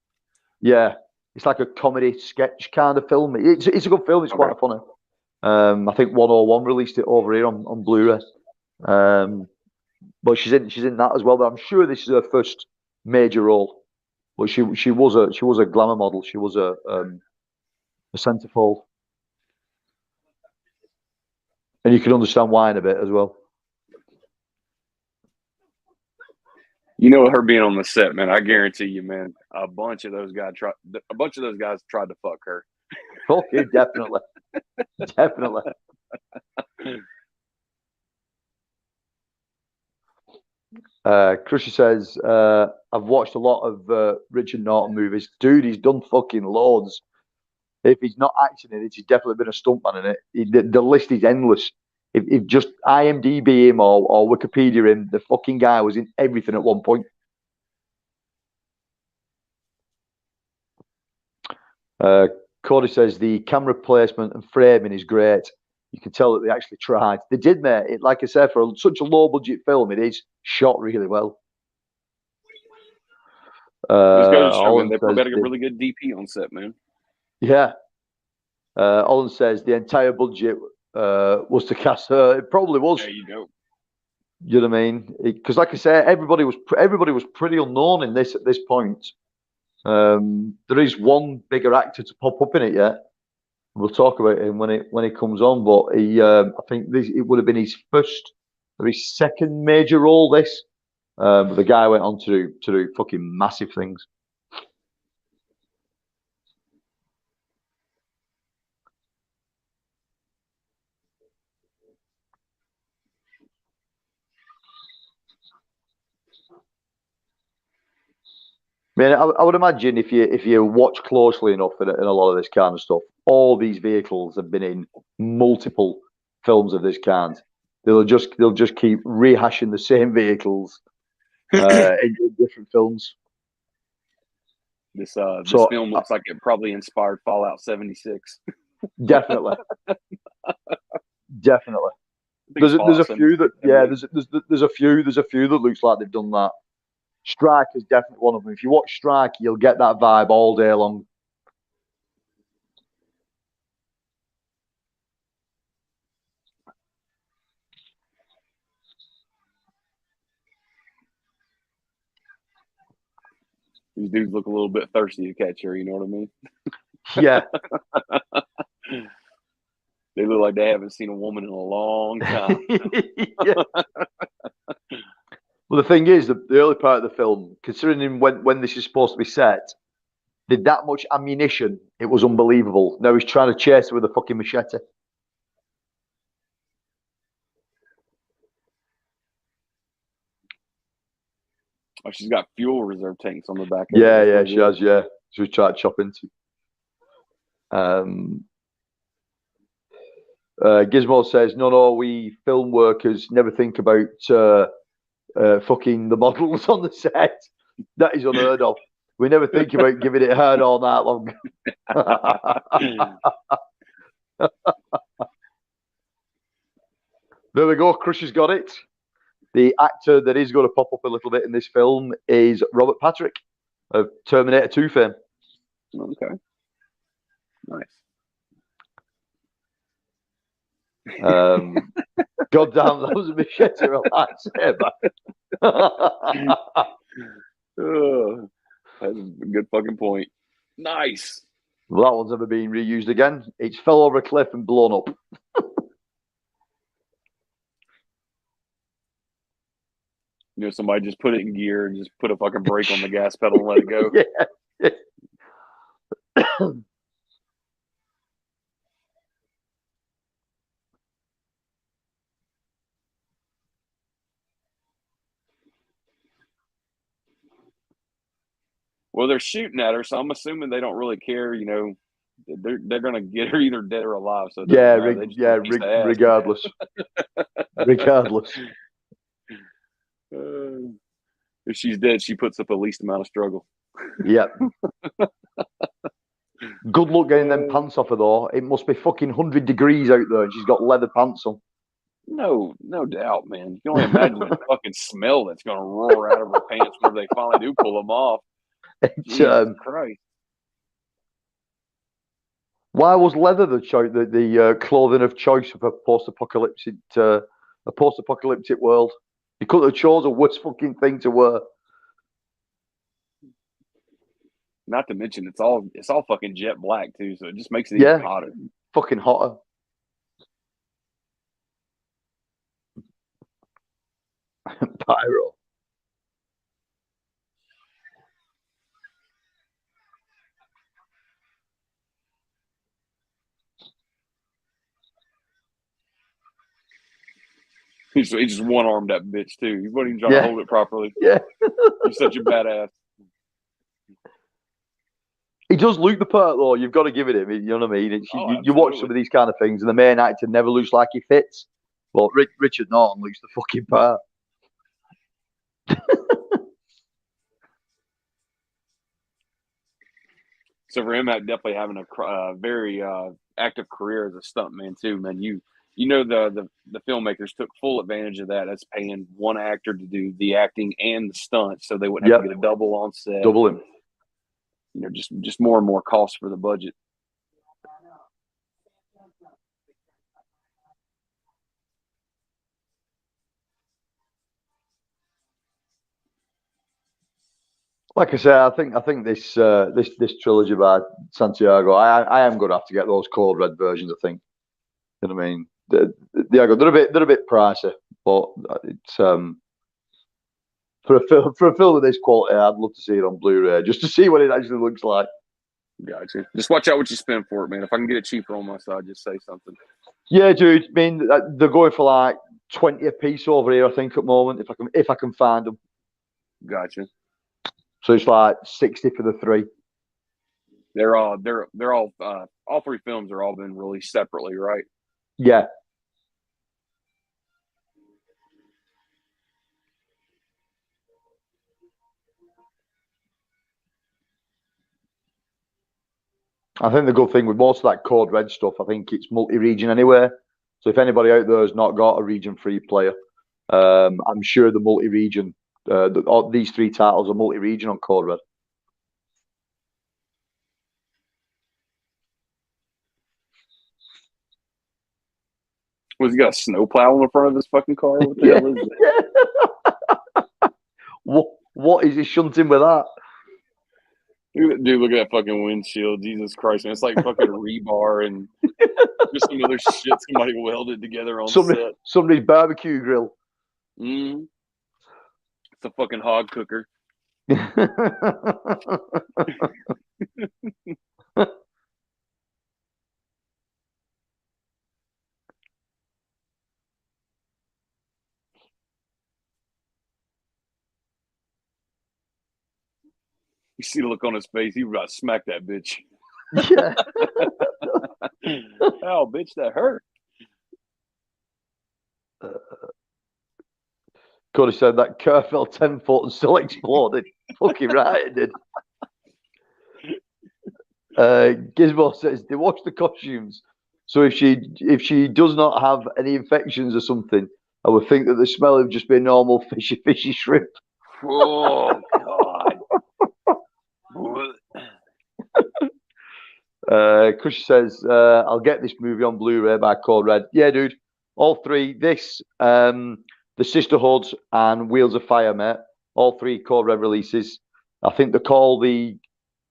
Yeah, it's like a comedy sketch kind of film. It's a good film. It's quite funny. I think 101 released it over here on Blu-ray. But she's in that as well. But I'm sure this is her first major role. But she was a glamour model. She was a centerfold, and you can understand why in a bit as well. You know, her being on the set, man, I guarantee you, man, a bunch of those guys tried to fuck her. Okay, definitely. Definitely. Crusher says, I've watched a lot of Richard Norton movies. Dude, he's done fucking loads. If he's not acting in it, he's definitely been a stuntman in it. The list is endless. If just IMDb him or Wikipedia him, the fucking guy was in everything at one point. Cody says the camera placement and framing is great. You can tell that they actually tried. They did, mate. It, like I said, for such a low budget film, it is shot really well. Just goes to show, man, they probably got a really good DP on set, man. Yeah. Olin says the entire budget was to cast her. It probably was. There you go. You know what I mean? Because, like I said, everybody was pretty unknown in this at this point. There is one bigger actor to pop up in it yet. We'll talk about him when he comes on. But I think it would have been his first or his second major role. This, but the guy went on to do fucking massive things. I mean, I would imagine if you watch closely enough in a lot of this kind of stuff, all these vehicles have been in multiple films of this kind. They'll just keep rehashing the same vehicles in different films. This film looks like it probably inspired Fallout 76. Definitely, definitely. There's a few that there's a few that looks like they've done that. Strike is definitely one of them. If you watch Strike, you'll get that vibe all day long. These dudes look a little bit thirsty to catch her, you know what I mean? Yeah. They look like they haven't seen a woman in a long time. Well, the thing is, the early part of the film, considering when this is supposed to be set, did that much ammunition, it was unbelievable. Now he's trying to chase her with a fucking machete. Oh, she's got fuel reserve tanks on the back. Yeah, she has. Yeah, she was trying to chop into. Gizmo says, no, we film workers never think about fucking the models on the set. That is unheard of. We never think about giving it hard all night long. There we go. Crusher's got it. The actor that is going to pop up a little bit in this film is Robert Patrick of Terminator 2 fame. Okay. Nice. God damn, that was a machete or a lightsaber. That's a good fucking point. Nice. Well, that one's never been reused again. It's fell over a cliff and blown up. Somebody just put it in gear and just put a fucking brake on the gas pedal and let it go. Yeah. Well, they're shooting at her, so I'm assuming they don't really care. They're gonna get her either dead or alive. So regardless. Regardless. If she's dead, she puts up the least amount of struggle. Yep. Good luck getting them pants off her, though. It must be fucking 100 degrees out there, and she's got leather pants on. No doubt, man. You can only imagine the fucking smell that's gonna roar out of her pants when they finally do pull them off. Jesus Christ. Why was leather the clothing of choice of a post-apocalyptic world? You couldn't have chose a worse fucking thing to wear. Not to mention it's all fucking jet black too, so it just makes it even hotter. Fucking hotter. Pyro. He just one-armed that bitch too. He wasn't even trying to hold it properly. Yeah. He's such a badass. He does look the part, though. You've got to give it him. You know what I mean? You watch some of these kind of things, and the main actor never looks like he fits. Well, Richard Norton looks the fucking part. So for him, definitely having a very active career as a stuntman too, man. The filmmakers took full advantage of that. That's paying one actor to do the acting and the stunts, so they wouldn't have to get a double on set. Double him. Just more and more cost for the budget. Like I say, I think this trilogy by Santiago, I am going to have to get those Code Red versions. I think. You know what I mean? They're a bit pricey, but it's for a film of this quality, I'd love to see it on Blu-ray just to see what it actually looks like. Gotcha. Just watch out what you spend for it, man. If I can get it cheaper on my side, just say something. Yeah, dude. I mean, they're going for like 20 a piece over here, I think, at the moment. If I can find them. Gotcha. So it's like 60 for the three. They're all three films are all been released separately, right? Yeah. I think the good thing with most of that Code Red stuff, I think it's multi-region anyway. So if anybody out there has not got a region-free player, I'm sure the multi-region, these three titles are multi-region on Code Red. Was he got a snowplow in the front of his fucking car? What the hell is that? What is he shunting with that? Dude, look at that fucking windshield. Jesus Christ, man. It's like fucking rebar and just some other shit somebody welded together on set. Somebody's barbecue grill. It's a fucking hog cooker. You see the look on his face. He was about to smack that bitch. Yeah. Oh, bitch, that hurt. Could have said that car fell 10 foot and still exploded. Fucking right, it did. Gizmo says they watch the costumes. So if she does not have any infections or something, I would think that the smell would just be normal fishy shrimp. Oh God. Kush says, I'll get this movie on Blu-ray by Code Red. Yeah, dude. All three, this, The Sisterhoods and Wheels of Fire, mate. All three Code Red releases. I think they're called the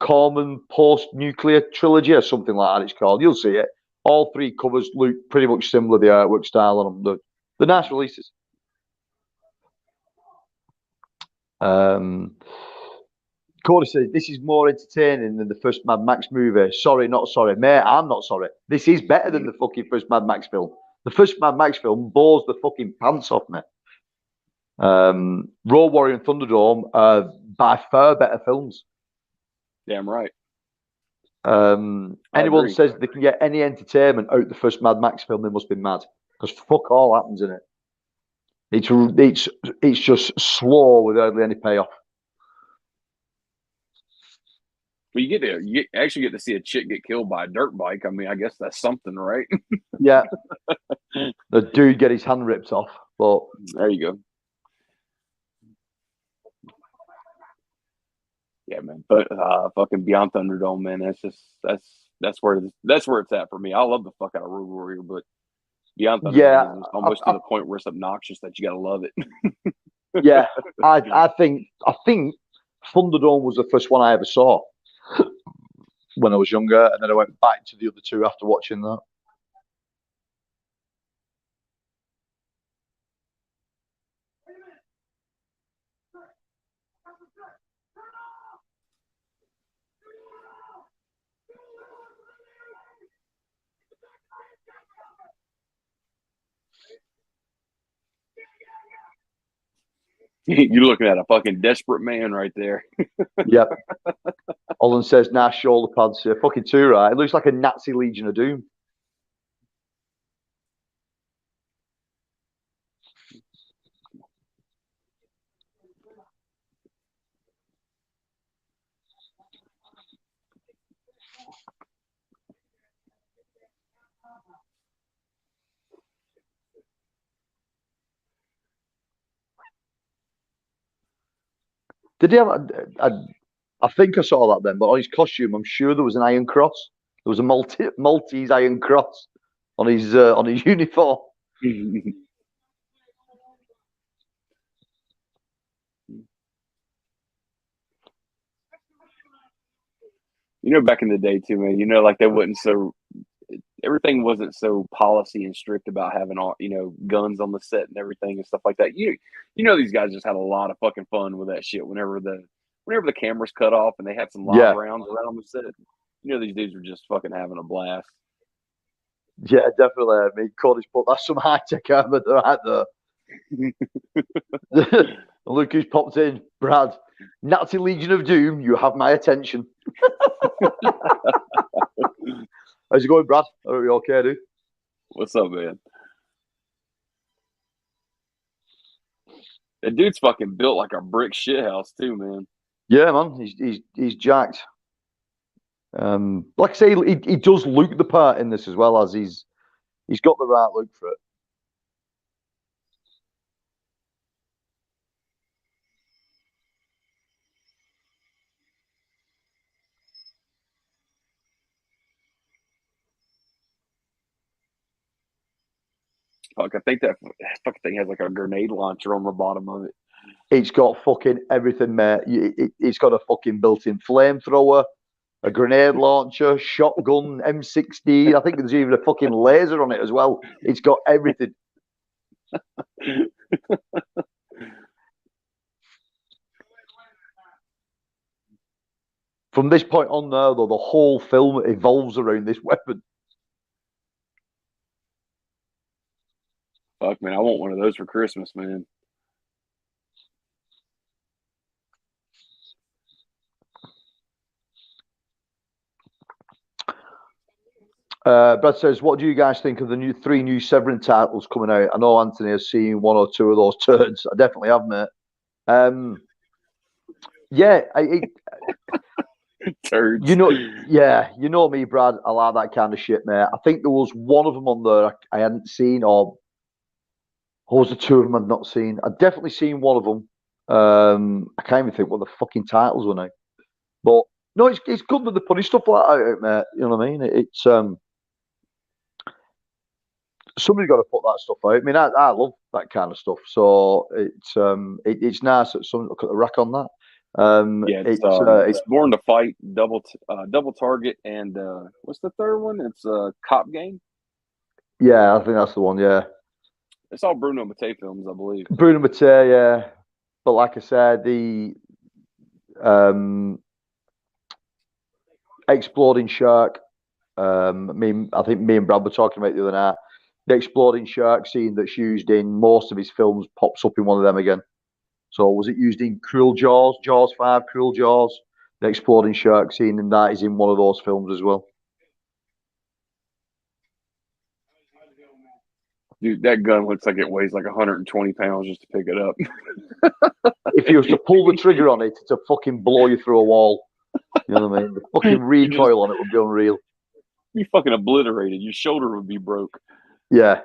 Corman Post-Nuclear Trilogy or something like that it's called. You'll see it. All three covers look pretty much similar, the artwork style on them. They're nice releases. Cody says, this is more entertaining than the first Mad Max movie. Sorry, not sorry. Mate, I'm not sorry. This is better than the fucking first Mad Max film. The first Mad Max film bores the fucking pants off me. Road Warrior and Thunderdome are by far better films. Damn right. Anyone says they can get any entertainment out the first Mad Max film, they must be mad. Because fuck all happens in it. It's just slow with hardly any payoff. Well, you actually get to see a chick get killed by a dirt bike. I mean, I guess that's something, right? Yeah. The dude get his hand ripped off, but there you go. Yeah, man. But fucking Beyond Thunderdome, man. That's where it's at for me. I love the fuck out of Road Warrior, but Beyond Thunderdome is almost to the point where it's obnoxious that you gotta love it. Yeah, I think Thunderdome was the first one I ever saw when I was younger, and then I went back to the other two after watching that. You're looking at a fucking desperate man right there. Yep. Olin says, "Nah, shoulder pads. Yeah, fucking too right. It looks like a Nazi Legion of Doom." Did he have? I think I saw that then, but on his costume, I'm sure there was an iron cross. There was a Maltese iron cross on his uniform. Back in the day too, man. Like they wasn't so. Everything wasn't so policy and strict about having all guns on the set and everything and stuff like that. These guys just had a lot of fucking fun with that shit. Whenever the cameras cut off and they had some live rounds around the set, these dudes were just fucking having a blast. Yeah, definitely. I mean, Cody's put that's some high tech armor right there. Look who's popped in, Brad. Nazi Legion of Doom, you have my attention. How's it going, Brad? Are you okay, dude? What's up, man? That dude's fucking built like a brick shithouse too, man. Yeah, man. He's jacked. Like I say, he does look the part in this as well, as he's got the right look for it. Fuck, I think that fucking thing has like a grenade launcher on the bottom of it. It's got fucking everything, mate. It's got a fucking built-in flamethrower, a grenade launcher, shotgun, M60. I think there's even a fucking laser on it as well. It's got everything. From this point on now, though, the whole film evolves around this weapon. Fuck, man, I want one of those for Christmas, man. Brad says, what do you guys think of the three new Severin titles coming out? I know Anthony has seen one or two of those turns. I definitely have, mate. Yeah, Turds. You know me, Brad. I like that kind of shit, mate. I think there was one of them on there I hadn't seen, or was the two of them I'd not seen? I'd definitely seen one of them. I can't even think what the fucking titles were now. But no, it's good that they're putting stuff like that out, mate. You know what I mean? It's somebody's got to put that stuff out. I mean, I love that kind of stuff. So it's nice that someone took a rack on that. It's Born to Fight, Double Target, and what's the third one? It's Cop Game. Yeah, I think that's the one. Yeah, it's all Bruno Mattei films, I believe. Bruno Mattei, yeah. But like I said, the Exploding Shark. I think me and Brad were talking about it the other night. The Exploding Shark scene that's used in most of his films pops up in one of them again. So was it used in Cruel Jaws, Jaws 5, Cruel Jaws? The Exploding Shark scene, and that is in one of those films as well. Dude, that gun looks like it weighs like 120 pounds just to pick it up. If you was to pull the trigger on it, to fucking blow you through a wall. You know what I mean? The fucking recoil on it would be unreal. You'd be fucking obliterated. Your shoulder would be broke. Yeah.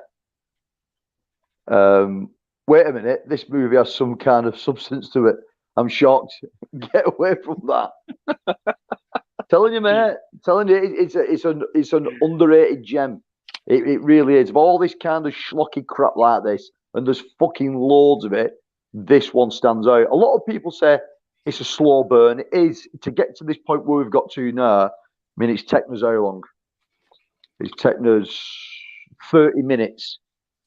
Wait a minute. This movie has some kind of substance to it. I'm shocked. Get away from that. Telling you, mate. Telling you, it's an underrated gem. It really is. Of all this kind of schlocky crap like this, and there's fucking loads of it, this one stands out. A lot of people say it's a slow burn. It is. To get to this point where we've got to now, I mean, it's taken us how long? It's taken us 30 minutes.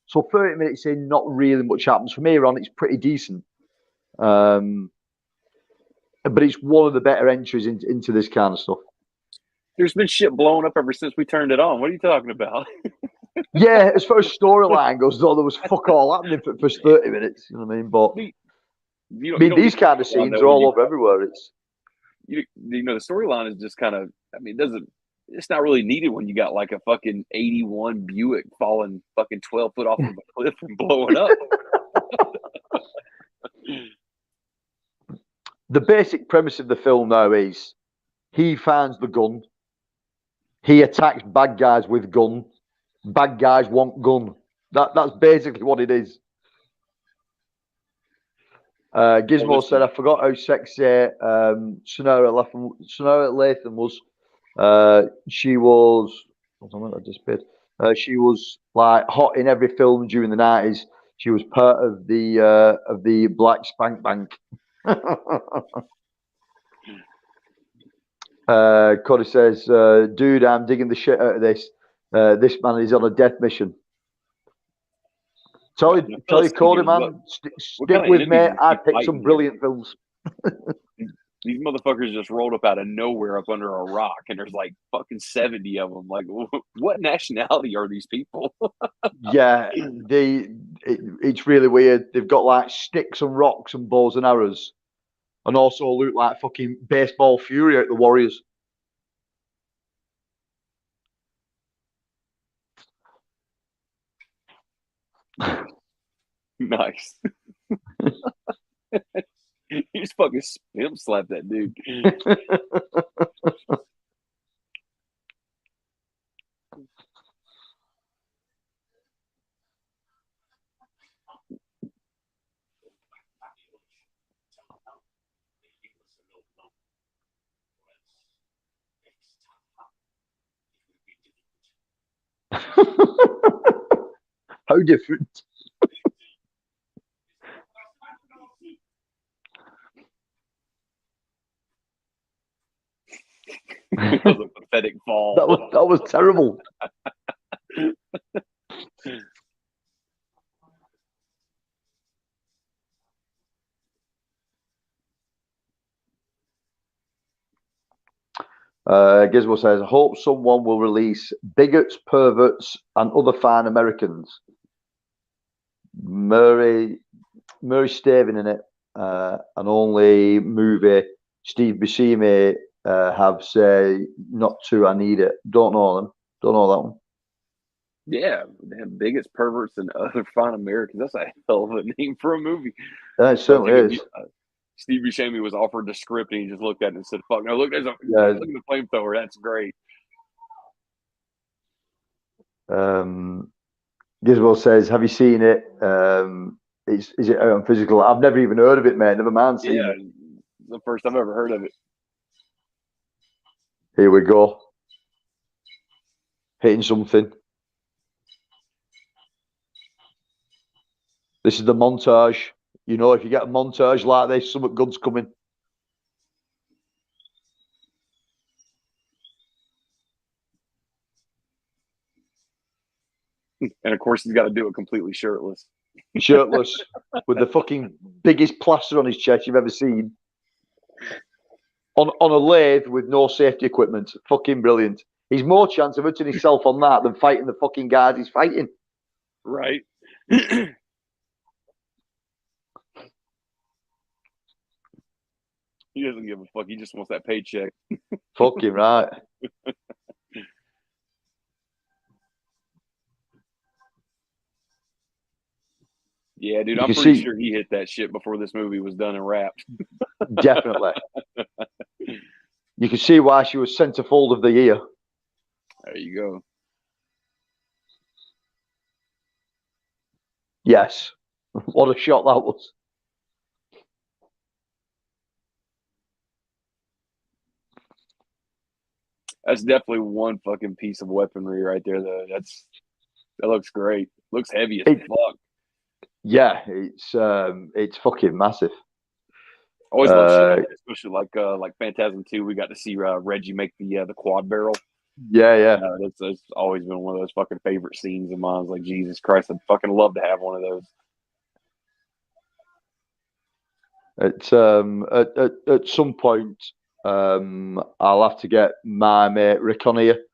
So 30 minutes in, not really much happens. From here on, it's pretty decent. But it's one of the better entries into this kind of stuff. There's been shit blowing up ever since we turned it on. What are you talking about? Yeah, as far as storyline goes, though, there was fuck all happening for the first 30 minutes. You know what I mean? But these kind of scenes are all over everywhere. It's the storyline is just kind of. I mean, it's not really needed when you got like a fucking 81 Buick falling fucking 12 foot off of a cliff and blowing up. The basic premise of the film now is he finds the gun. He attacks bad guys with gun. Bad guys want gun. That's basically what it is. Gizmo said, I forgot how sexy Sonora Lathan was. She was, she was like hot in every film during the 90s. She was part of the Black Spank Bank. Cody says, dude, I'm digging the shit out of this. This man is on a death mission. Tell you, Cody, man, stick with me. I picked some brilliant films. These motherfuckers just rolled up out of nowhere up under a rock, and there's like fucking 70 of them. Like, what nationality are these people? Yeah, it's really weird. They've got like sticks and rocks and bows and arrows, and also look like fucking baseball fury out the Warriors. Nice. You just fucking pimp slap that dude. How different? That was a pathetic fall. That was terrible. Gizmo says, I hope someone will release Bigots, Perverts, and Other Fine Americans. Murray Stavin in it, and only movie Steve Buscemi have say not to. I need it. Don't know them. Don't know that one. Yeah, damn Bigots, Perverts, and Other Fine Americans. That's a hell of a name for a movie. Yeah, it certainly is. Steve Buscemi was offered the script and he just looked at it and said, "Fuck no! Look, look at the flamethrower. That's great." Gizmo says, "Have you seen it? Is it out on physical? I've never even heard of it, mate. Never mind seeing it. The first I've ever heard of it. Here we go. Hitting something. This is the montage. You know, if you get a montage like this, something good's coming." And of course, he's got to do it completely shirtless. Shirtless, with the fucking biggest plaster on his chest you've ever seen. On a lathe with no safety equipment. Fucking brilliant. He's more chance of hurting himself on that than fighting the fucking guys he's fighting. Right. He doesn't give a fuck. He just wants that paycheck. Fucking right. Yeah, dude, I'm pretty sure he hit that shit before this movie was done and wrapped. Definitely. You can see why she was centerfold of the year. There you go. Yes. What a shot that was. That's definitely one fucking piece of weaponry right there, though. That looks great. Looks heavy as fuck. Yeah, it's fucking massive. Always love shit like that, especially like Phantasm 2. We got to see Reggie make the quad barrel. Yeah. That's always been one of those fucking favorite scenes of mine. It's like, Jesus Christ, I'd fucking love to have one of those. At some point, I'll have to get my mate Rick on here.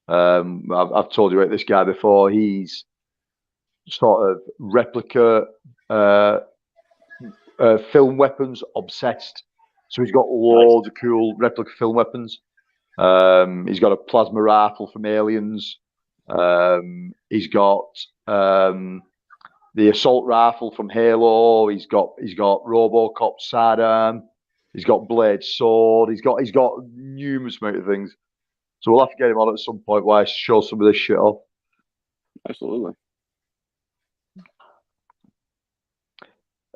I've told you about this guy before. He's sort of replica film weapons obsessed. So he's got loads of cool replica film weapons. He's got a plasma rifle from Aliens. He's got the assault rifle from Halo. He's got RoboCop sidearm. He's got Blade sword. He's got numerous amount of things. So we'll have to get him on at some point where I show some of this shit off. Absolutely.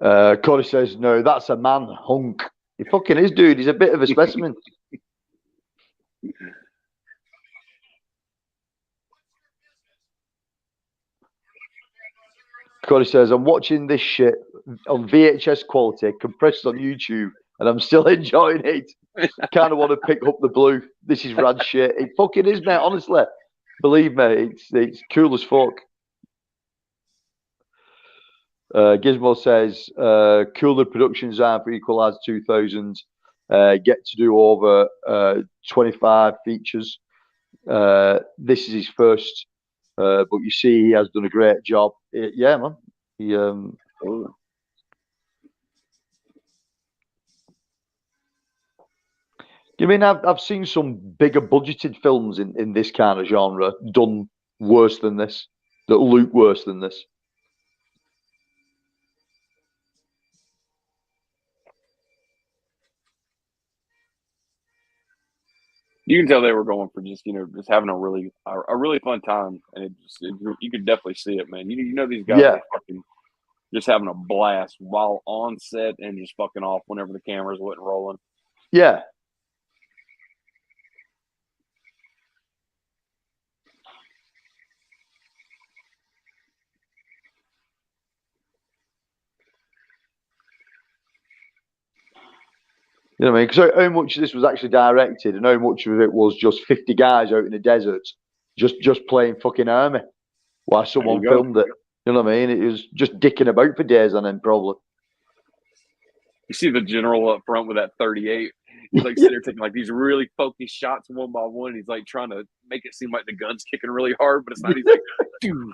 Cody says, "No, that's a man hunk." He fucking is, dude. He's a bit of a specimen. Cody says, "I'm watching this shit on VHS quality, compressed on YouTube, and I'm still enjoying it. Kind of want to pick up the blue. This is rad shit." It fucking is, mate. Honestly, believe me, it's cool as fuck. Gizmo says, "Cooler production design for Equalizer 2000. Get to do over 25 features. This is his first, but you see he has done a great job." Yeah, man. You mean I've seen some bigger budgeted films in this kind of genre done worse than this, that look worse than this? You can tell they were going for just having a really fun time, and you could definitely see it, man. You know these guys are fucking just having a blast while on set and just fucking off whenever the cameras wasn't rolling. Yeah. You know what I mean? Because how much of this was actually directed and how much of it was just 50 guys out in the desert just playing fucking army while someone filmed it. You know what I mean? It was just dicking about for days on end, probably. You see the general up front with that 38. He's like sitting there taking like these really focused shots one by one. He's like trying to make it seem like the gun's kicking really hard, but it's not. He's like, doo,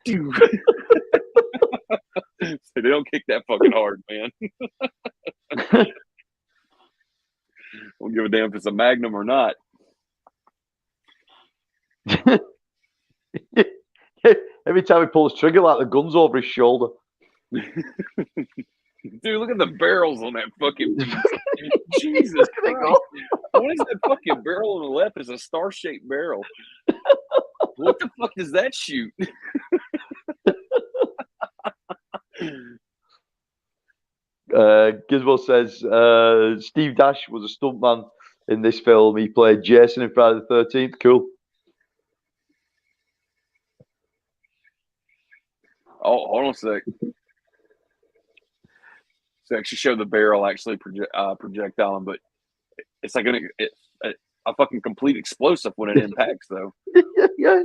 doo. So they don't kick that fucking hard, man. Don't give a damn if it's a Magnum or not. Every time he pulls trigger, like the gun's over his shoulder. Dude, look at the barrels on that fucking beast. Jesus Christ. What is that fucking barrel on the left? Is a star-shaped barrel. What the fuck does that shoot? Gizmo says Steve Dash was a stuntman in this film. He played Jason in Friday the 13th. Cool. Oh, hold on a sec. So actually show the barrel actually projectile, but it's like a fucking complete explosive when it impacts, though. Yeah.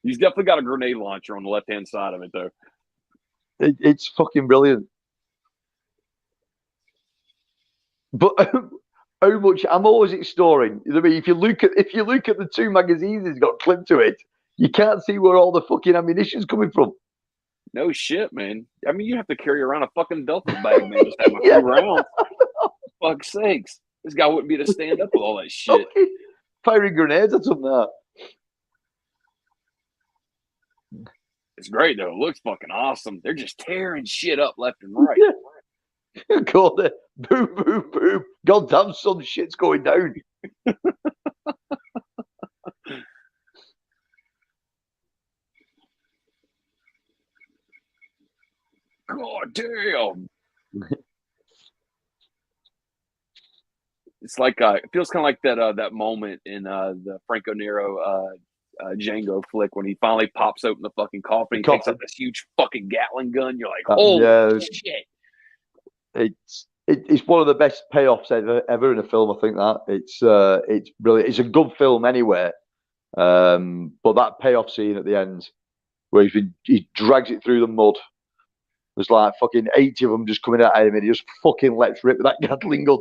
He's definitely got a grenade launcher on the left-hand side of it, though. It's fucking brilliant. But how much ammo is it storing? I mean, if you look at the two magazines it's got clipped to it, you can't see where all the fucking ammunition's coming from. No shit, man. I mean, you have to carry around a fucking duffel bag, man, just to have a few rounds. Fuck's sakes. This guy wouldn't be able to stand up with all that shit. Firing grenades at something there. It's great, though. It looks fucking awesome. They're just tearing shit up left and right. Yeah. God, boom, boom, boom. Goddamn, some shit's going down. God damn. It's like it feels kind of like that moment in the Franco Nero Django flick when he finally pops open the fucking coffin. He takes out this huge fucking Gatling gun. You're like, holy shit! It's one of the best payoffs ever in a film. I think that it's brilliant. It's a good film anyway, but that payoff scene at the end where he drags it through the mud. There's like fucking 80 of them just coming out at him, and he just fucking lets rip with that Gatling gun.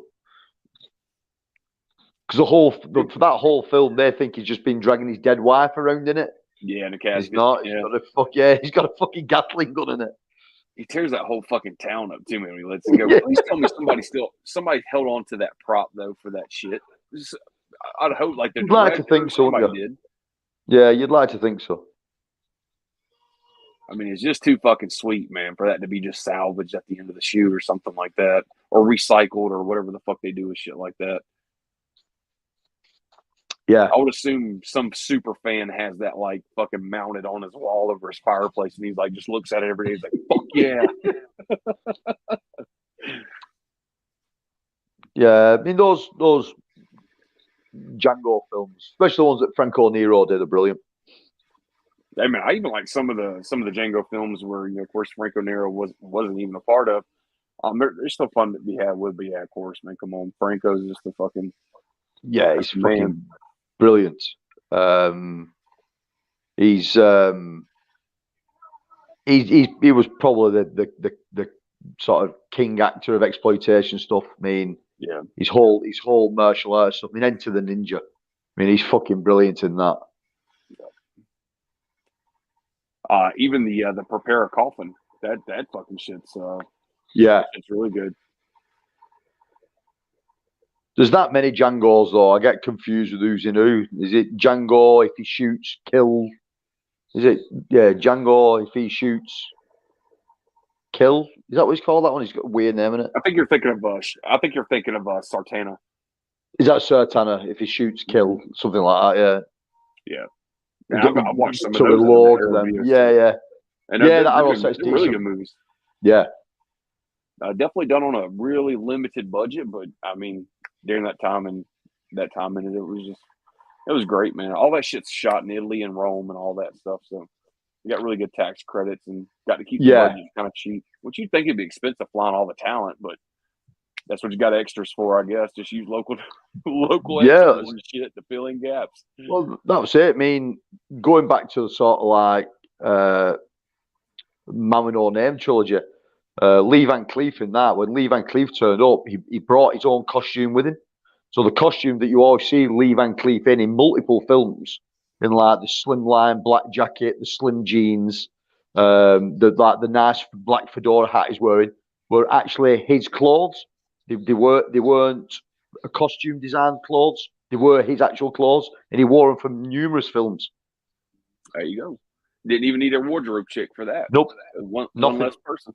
Because for that whole film, they think he's just been dragging his dead wife around in it. Yeah, in a casket. He's not. Yeah. He's got a fucking Gatling gun in it. He tears that whole fucking town up too, man. When he lets it go. Please tell me somebody held on to that prop though for that shit. I'd hope like the you'd like to think so. Did. Yeah, you'd like to think so. I mean, it's just too fucking sweet, man, for that to be just salvaged at the end of the shoot or something like that, or recycled or whatever the fuck they do with shit like that. Yeah, I would assume some super fan has that like fucking mounted on his wall over his fireplace, and he's like just looks at it every day. He's like, "Fuck yeah!" Yeah. I mean, those Django films, especially the ones that Franco Nero did, are brilliant. I mean, I even like some of the Django films where, you know, of course, Franco Nero wasn't even a part of. They're still fun to be had with, but yeah, of course, man, come on, Franco's just a fucking he's fucking brilliant. He was probably the sort of king actor of exploitation stuff. I mean, yeah, his whole martial arts stuff. I mean, Enter the Ninja. I mean, he's fucking brilliant in that. Even the Prepare a Coffin, that fucking shit's it's really good. There's that many Django's though. I get confused with who's in who. Is it Django if he shoots, kill? Is it Django if he shoots, kill? Is that what he's called? That one? He's got a weird name in it. I think you're thinking of Sartana. Is that Sartana if he shoots, kill? Something like that. Yeah. Yeah, I've watched some of those. Loads of them. Yeah. And they're really good movies. Yeah. Definitely done on a really limited budget, but I mean, during that time and it was great, man. All that shit's shot in Italy and Rome and all that stuff. So you got really good tax credits and got to keep the budget kind of cheap. Which you'd think it'd be expensive flying all the talent, but that's what you got extras for, I guess. Just use local extras and shit to fill in gaps. Well, that was it. I mean, going back to the sort of like Man with No Name trilogy, Lee Van Cleef in that, when Lee Van Cleef turned up, he brought his own costume with him. So the costume that you always see Lee Van Cleef in multiple films, in like the slimline black jacket, the slim jeans, the nice black fedora hat he's wearing, were actually his clothes. They weren't a costume designed clothes. They were his actual clothes, and he wore them for numerous films. There you go. Didn't even need a wardrobe chick for that. Nope. One less person.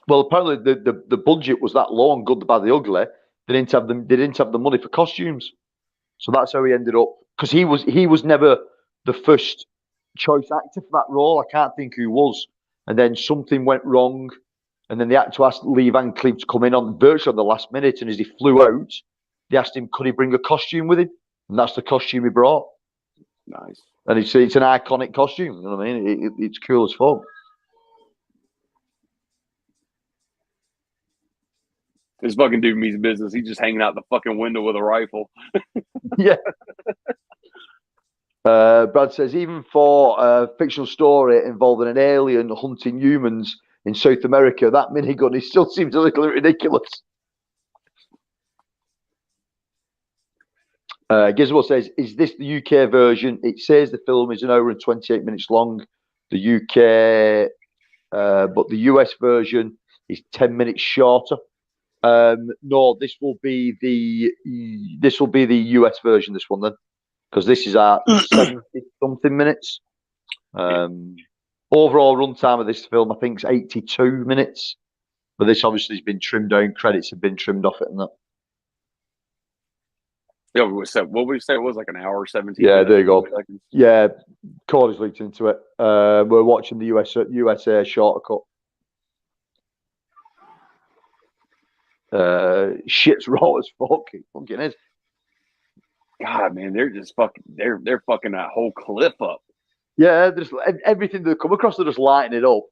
Well, apparently the budget was that low on Good, the Bad, the Ugly. They didn't have them. They didn't have the money for costumes, so that's how he ended up. Because he was never the first choice actor for that role. I can't think who was. And then something went wrong, and then they had to ask Lee Van Cleef to come in on virtually on the last minute. And as he flew out, they asked him, could he bring a costume with him? And that's the costume he brought. Nice. And it's an iconic costume. You know what I mean? It's cool as fuck. This fucking dude means business. He's just hanging out the fucking window with a rifle. Yeah. Brad says, even for a fictional story involving an alien hunting humans in South America, that minigun it still seems a little ridiculous. Gizmo says, is this the UK version? It says the film is an hour and 28 minutes long. The UK, but the US version is 10 minutes shorter. No, this will be the US version. This one then, because this is at 70 something minutes. Overall runtime of this film, I think, is 82 minutes. But this obviously has been trimmed down. Credits have been trimmed off it and that. Yeah, what we say it was like an hour 17. Yeah, there you go. Seconds. Yeah, Corey's leaked into it. We're watching the USA shorter cut. Shit's raw as fuck. It fucking is. God, man, they're just fucking. They're fucking that whole cliff up. Yeah, just everything they come across, they're just lighting it up.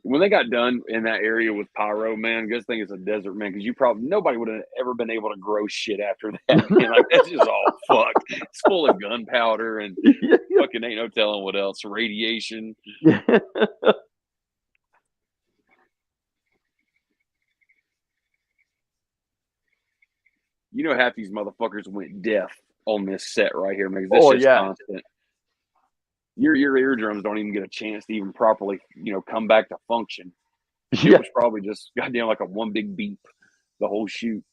When they got done in that area with pyro, man, good thing it's a desert, man, because nobody would have ever been able to grow shit after that. Man. Like that's just all fucked. It's full of gunpowder and fucking ain't no telling what else. Radiation. You know, half these motherfuckers went deaf on this set right here, man. This shit's constant. Your eardrums don't even get a chance to even properly, come back to function. It was probably just goddamn like a one big beep the whole shoot.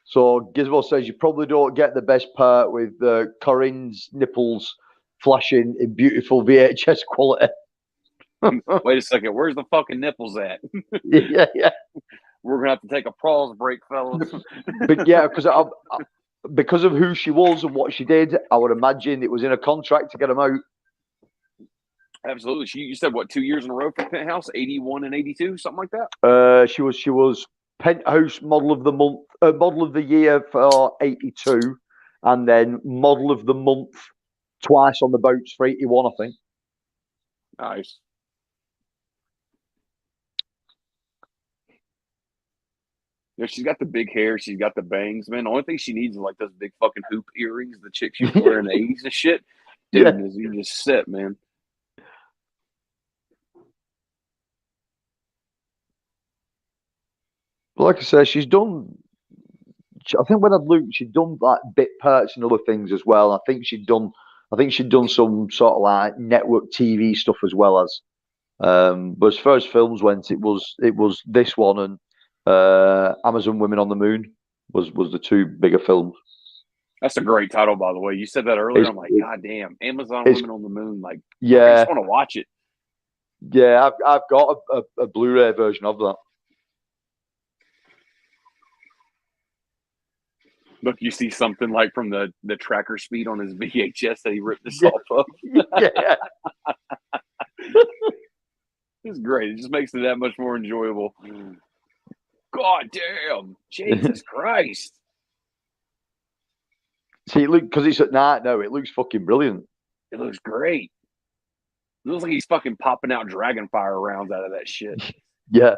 So Gizmo says you probably don't get the best part with Corinne's nipples flashing in beautiful VHS quality. Wait a second, where's the fucking nipples at? Yeah. We're gonna have to take a pause break, fellas. But yeah, because of who she was and what she did, I would imagine it was in a contract to get them out. Absolutely. You said what, 2 years in a row for Penthouse, 81 and 82, something like that. She was Penthouse Model of the Month, Model of the Year for 82, and then Model of the Month twice on the boats for 81, I think. Nice. Yeah, she's got the big hair. She's got the bangs, man. The only thing she needs is like those big fucking hoop earrings the chick she was wearing in the 80s and shit. Dude, you just set, man. Like I said, she's done. I think when I'd looked, she'd done like bit parts and other things as well. I think she'd done some sort of like network TV stuff as well as. But as far as films went, it was this one and Amazon Women on the Moon was the two bigger films. That's a great title, by the way. You said that earlier. I'm like, God damn, Amazon Women on the Moon. Like, yeah, I just want to watch it. Yeah, I've got a Blu-ray version of that. Look, you see something like from the tracker speed on his VHS that he ripped this off of. Yeah. It's great. It just makes it that much more enjoyable. God damn. Jesus Christ. See, because it's at night now, it looks fucking brilliant. It looks great. It looks like he's fucking popping out dragon fire rounds out of that shit. Yeah.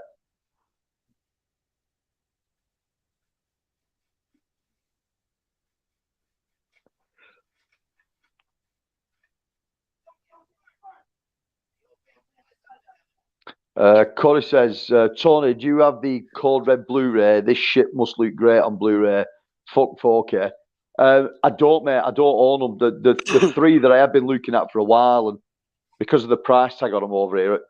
Corey says, Tony, do you have the Code Red Blu-ray? This shit must look great on Blu-ray. Fuck 4K. I don't, mate. I don't own them. The three that I have been looking at for a while, and because of the price tag on them over here at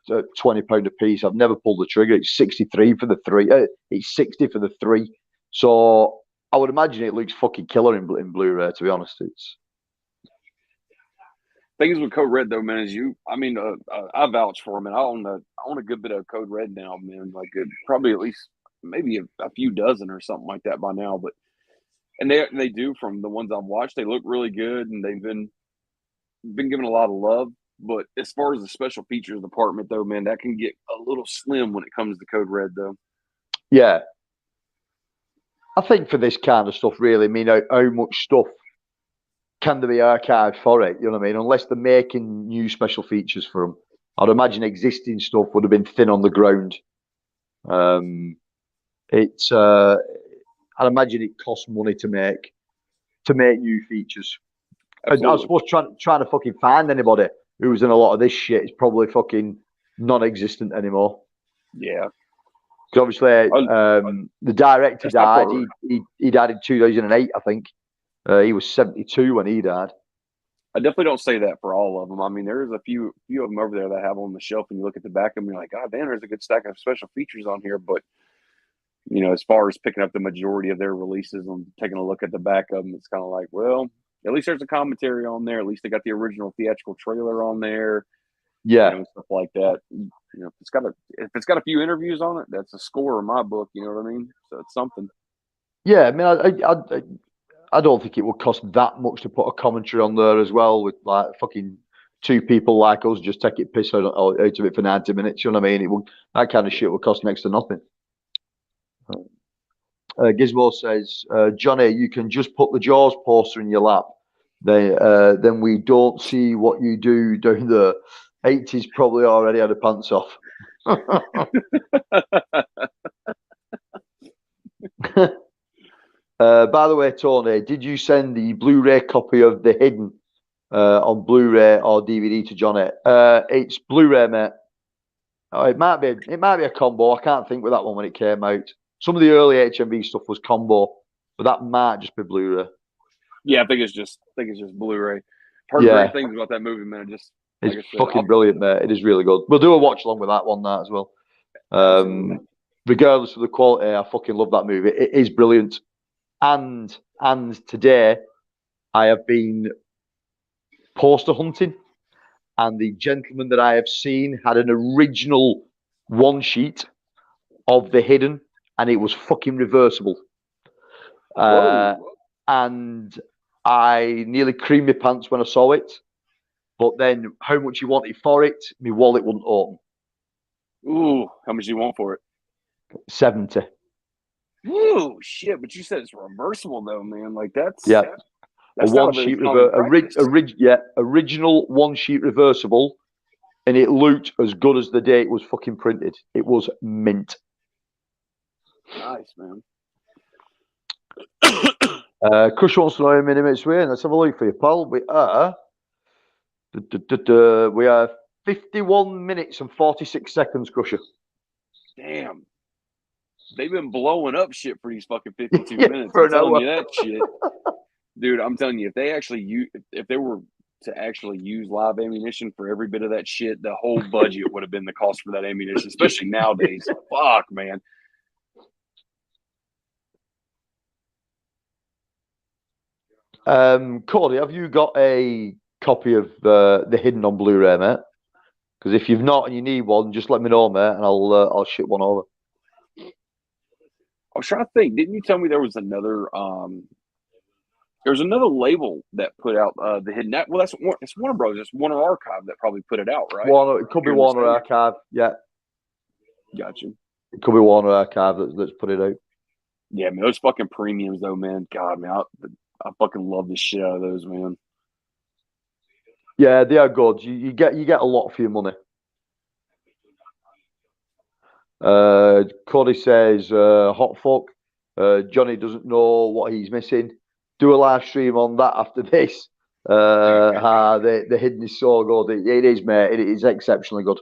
£20 a piece, I've never pulled the trigger. It's 63 for the three. It's 60 for the three. So I would imagine it looks fucking killer in Blu-ray. To be honest, it's. Thing is with Code Red though, man, is I vouch for him, and I own a good bit of Code Red now, man. Like probably at least maybe a few dozen or something like that by now. But and they do, from the ones I've watched, they look really good, and they've been given a lot of love. But as far as the special features department, though, man, that can get a little slim when it comes to Code Red, though. Yeah. I think for this kind of stuff, really, I mean, how much stuff can there be archived for it? You know what I mean? Unless they're making new special features for them. I'd imagine existing stuff would have been thin on the ground. I'd imagine it costs money to make new features. I suppose trying to fucking find anybody who's in a lot of this shit is probably fucking non-existent anymore. Yeah. Because obviously, the director died. He died in 2008, I think. He was 72 when he died. I definitely don't say that for all of them. I mean, there's a few of them over there that I have on the shelf, and you look at the back of them, you're like, God damn, there's a good stack of special features on here. But, as far as picking up the majority of their releases and taking a look at the back of them, it's kind of like, well, at least there's a commentary on there. At least they got the original theatrical trailer on there. Yeah. Stuff like that. If it's got a few interviews on it, that's a score in my book. You know what I mean? So it's something. Yeah, I mean, I don't think it would cost that much to put a commentary on there as well, with like fucking two people like us just take it piss out of it for 90 minutes. You know what I mean? That kind of shit would cost next to nothing. Gizmo says, Johnny, you can just put the Jaws poster in your lap. Then we don't see what you do down the 80s. Probably already had the pants off. By the way, Tony, did you send the Blu-ray copy of The Hidden on Blu-ray or DVD to Johnny? It's Blu-ray, mate. Oh, it might be a combo. I can't think with that one when it came out. Some of the early HMV stuff was combo, but that might just be Blu-ray. Yeah, I think it's just Blu-ray. Heard great things about that movie, man. It's fucking brilliant, mate. It is really good. We'll do a watch along with that one as well. Regardless of the quality, I fucking love that movie. It is brilliant. And today I have been poster hunting, and the gentleman that I have seen had an original one sheet of The Hidden, and it was fucking reversible. And I nearly creamed my pants when I saw it. But then how much he wanted for it, my wallet wouldn't open. Ooh, how much do you want for it? 70. Ooh, shit! But you said it's reversible though, man. Like that's a one sheet original one sheet reversible, and it looked as good as the day it was fucking printed. It was mint. Nice, man. Crush wants to know how many minutes we're in. Let's have a look for you, pal. We are 51 minutes and 46 seconds, Crusher. Damn. They've been blowing up shit for these fucking 52 minutes. I'm telling you that shit. Dude, I'm telling you, if they were to actually use live ammunition for every bit of that shit, the whole budget would have been the cost for that ammunition, especially nowadays. Fuck, man. Cody, have you got a copy of The Hidden on Blu-ray, mate? Because if you've not and you need one, just let me know, mate, and I'll ship one over. I was trying to think. Didn't you tell me there was another label that put out The Hidden? It's Warner Bros. It's Warner Archive that probably put it out, right? It could be Warner Archive. Yeah. Gotcha. It could be Warner Archive that's put it out. Yeah, man, those fucking premiums though, man. God, man, I fucking love the shit out of those, man. Yeah, they are good. You get a lot for your money. Cody says, hot fuck. Johnny doesn't know what he's missing. Do a live stream on that after this. The Hidden is so good. It is, mate. It is exceptionally good.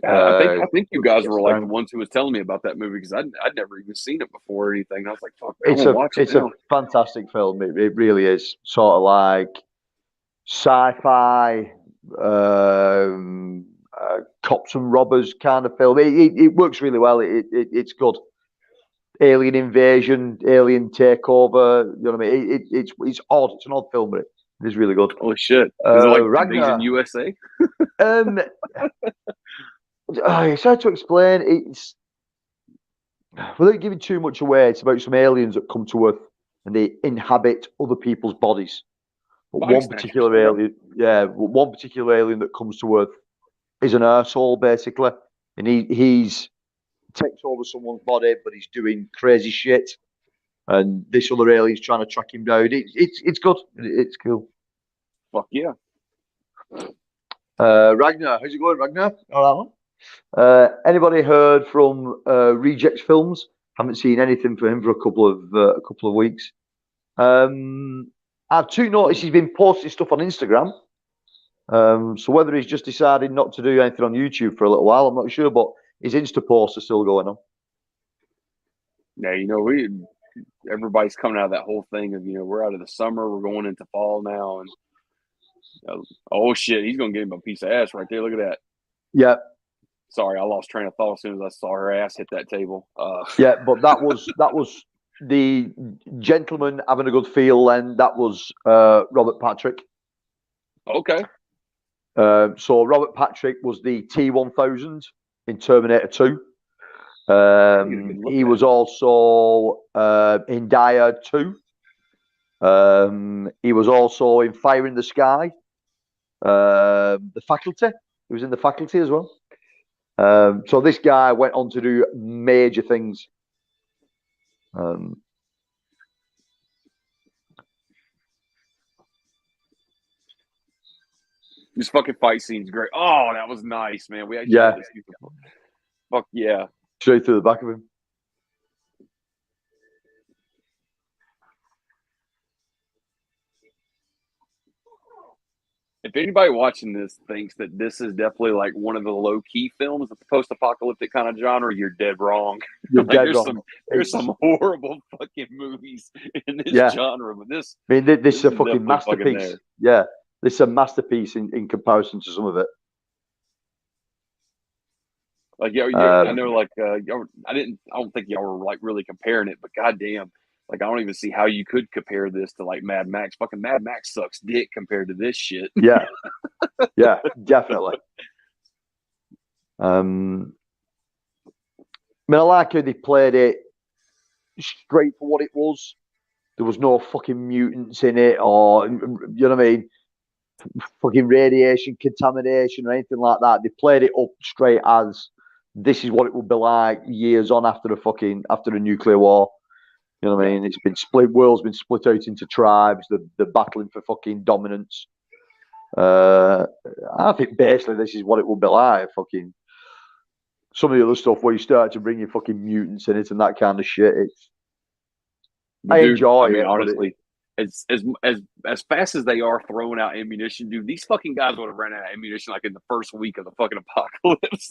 I think you guys were like the ones who was telling me about that movie, because I'd never even seen it before or anything. I was like, fuck, it's a fantastic film. It really is. Sort of like sci-fi, cops and robbers kind of film. It works really well. It's good. Alien invasion, alien takeover. You know what I mean? It's odd. It's an odd film, but it is really good. Oh shit! Is it like Ragnar, Invasion USA? It's hard to explain. It's without giving too much away. It's about some aliens that come to Earth and they inhabit other people's bodies. But one particular alien that comes to Earth is an arsehole, basically, and he's takes over someone's body, but he's doing crazy shit. And this other alien's trying to track him down. It's good. It's cool. Fuck yeah. Ragnar, how's it going, Ragnar? All right. Anybody heard from Rejects Films? Haven't seen anything from him for a couple of weeks. I've too noticed he's been posting stuff on Instagram. So whether he's just decided not to do anything on YouTube for a little while, I'm not sure. But his Insta posts are still going on. Yeah, everybody's coming out of that whole thing of we're out of the summer, we're going into fall now, and oh shit, he's gonna give him a piece of ass right there. Look at that. Yeah. Sorry, I lost train of thought as soon as I saw her ass hit that table. Yeah, but that was the gentleman having a good feel, and that was Robert Patrick. Okay. So Robert Patrick was the T-1000 in Terminator 2. He was also in Die Hard 2. He was also in Fire in the Sky. The Faculty. He was in The Faculty as well. So this guy went on to do major things. This fucking fight scene's great. Oh, that was nice, man. We actually had this. Fuck yeah. Straight through the back of him. If anybody watching this thinks that this is definitely like one of the low-key films of the post-apocalyptic kind of genre, you're dead wrong. You're dead wrong. There's some horrible fucking movies in this genre, but this is a fucking masterpiece. Yeah, this is a masterpiece in comparison to some of it. Like I know, like I don't think y'all were like really comparing it, but goddamn. Like, I don't even see how you could compare this to, like, Mad Max. Fucking Mad Max sucks dick compared to this shit. Yeah. Yeah, definitely. I mean, I like how they played it straight for what it was. There was no fucking mutants in it or, you know what I mean? Fucking radiation, contamination or anything like that. They played it up straight as this is what it will be like years on after a nuclear war. You know what I mean? It's been split. World's been split out into tribes. They're battling for fucking dominance. I think basically this is what it will be like. Fucking some of the other stuff where you start to bring your fucking mutants in it and that kind of shit. I enjoy it. Honestly, as fast as they are throwing out ammunition, dude, these fucking guys would have ran out of ammunition like in the first week of the fucking apocalypse.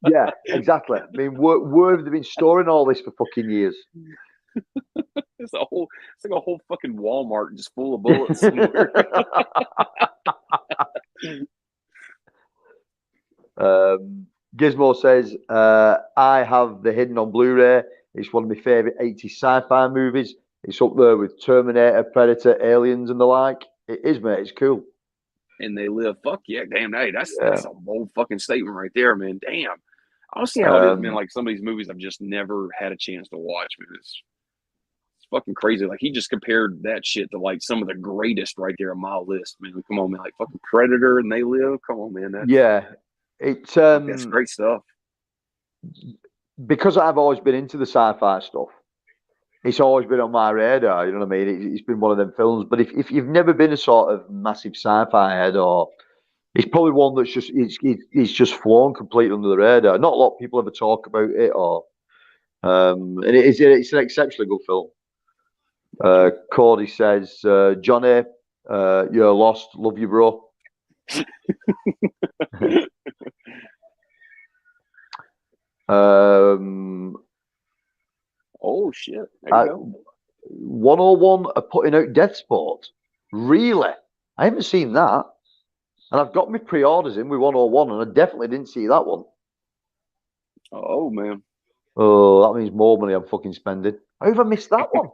Yeah, exactly. I mean, where have they been storing all this for fucking years? It's like a whole fucking Walmart just full of bullets somewhere. Gizmo says, I have The Hidden on Blu-ray. It's one of my favourite 80s sci-fi movies. It's up there with Terminator, Predator, Aliens and the like. It is, mate. It's cool. And they live. Fuck yeah. Damn, hey, that's a bold fucking statement right there, man. Damn. I don't see how it is, man. Like some of these movies I've just never had a chance to watch, man. It's fucking crazy. Like he just compared that shit to like some of the greatest right there on my list, man. Come on, man. Like fucking Predator and They Live. Come on, man. That's great stuff. Because I've always been into the sci-fi stuff, it's always been on my radar. You know what I mean? It's been one of them films. But if you've never been a sort of massive sci-fi head, or it's probably one that's just it's just flown completely under the radar. Not a lot of people ever talk about it, or and it's an exceptionally good film. Cody says, Johnny, you're lost. Love you, bro. Oh shit! There you go. 101 are putting out Death Sport. Really? I haven't seen that. And I've got my pre-orders in with 101, and I definitely didn't see that one. Oh, man. Oh, that means more money I'm fucking spending. How have I missed that one?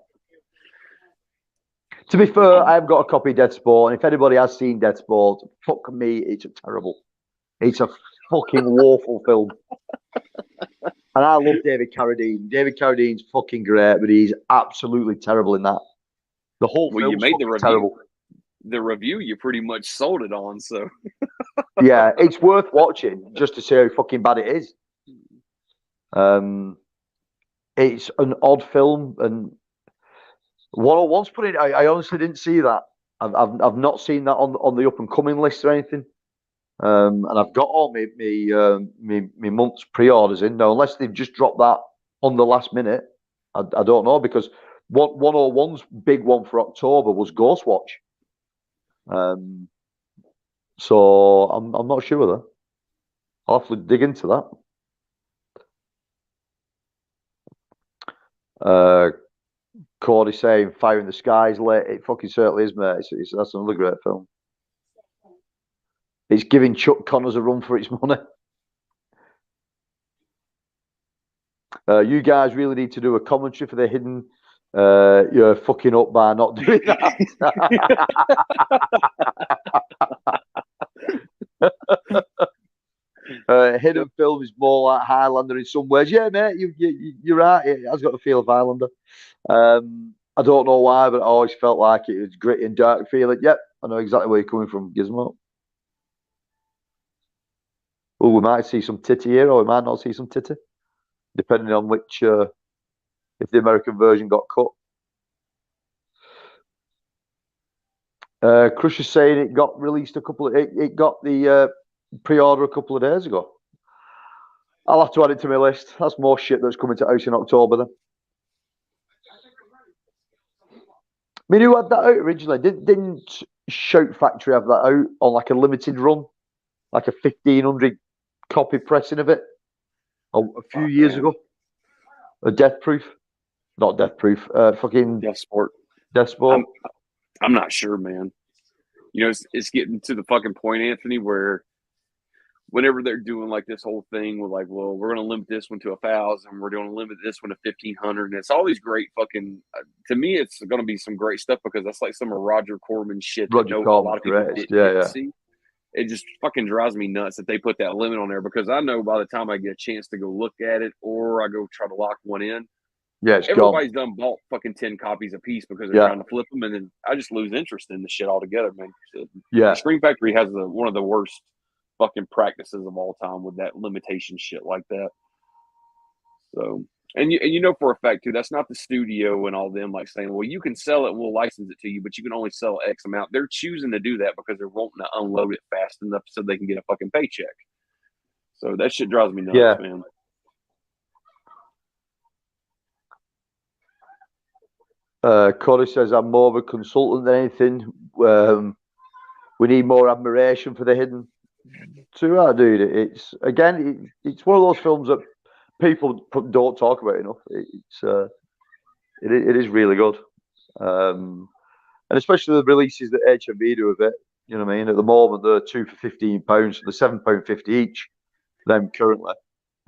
To be fair, I have got a copy of Dead Sport, and if anybody has seen Dead Sport, fuck me, it's terrible. It's a fucking woeful film. And I love David Carradine. David Carradine's fucking great, but he's absolutely terrible in that. The whole Well, you film's made the fucking review. terrible. The review you pretty much sold it on, so. Yeah, it's worth watching just to see how fucking bad it is. It's an odd film, and 101's put in. I honestly didn't see that. I've not seen that on the up and coming list or anything. And I've got all my month's pre-orders in now, unless they've just dropped that on the last minute. I don't know, because 101's big one for October was Ghostwatch. So I'm not sure though. I'll have to dig into that. Cody saying Fire in the Sky's late. It fucking certainly is, mate. That's another great film. It's giving Chuck Connors a run for its money. You guys really need to do a commentary for the hidden. You're fucking up by not doing that. Hidden film is more like Highlander in some ways. Yeah, mate, you're right. It has got the feel of Highlander. I don't know why, but I always felt like it was gritty and dark feeling. Yep, I know exactly where you're coming from, Gizmo. Oh, we might see some titty here, or we might not see some titty, depending on which, if the American version got cut. Crush is saying it got released it got the pre-order a couple of days ago. I'll have to add it to my list. That's more shit that's coming to house in October then. I mean, who had that out originally? Didn't Shout Factory have that out on like a limited run? Like a 1,500 copy pressing of it a few years ago? A Death Proof? Not Death Proof. Fucking Death Sport. Death Sport. I'm not sure, man. You know, it's getting to the fucking point, Anthony, where whenever they're doing like this whole thing with like, well, we're going to limit this one to 1,000, we're going to limit this one to 1,500, and it's all these great fucking. To me, it's going to be some great stuff because that's like some of Roger Corman shit that a lot of people didn't see. It just fucking drives me nuts that they put that limit on there because I know by the time I get a chance to go look at it or I go try to lock one in, everybody's done bought fucking 10 copies a piece because they're trying to flip them, and then I just lose interest in the shit altogether, man. Screen Factory has one of the worst fucking practices of all time with that limitation shit like that. So, and you know for a fact too, that's not the studio and all them like saying, well, you can sell it and we'll license it to you, but you can only sell X amount. They're choosing to do that because they're wanting to unload it fast enough so they can get a fucking paycheck. So that shit drives me nuts, man. Cody says I'm more of a consultant than anything. We need more admiration for the hidden. Too hard, dude. It's again, it's one of those films that people don't talk about enough. It is really good, and especially the releases that HMV do of it. You know what I mean? At the moment, they're 2 for £15, so they're £7.50 each. Them currently,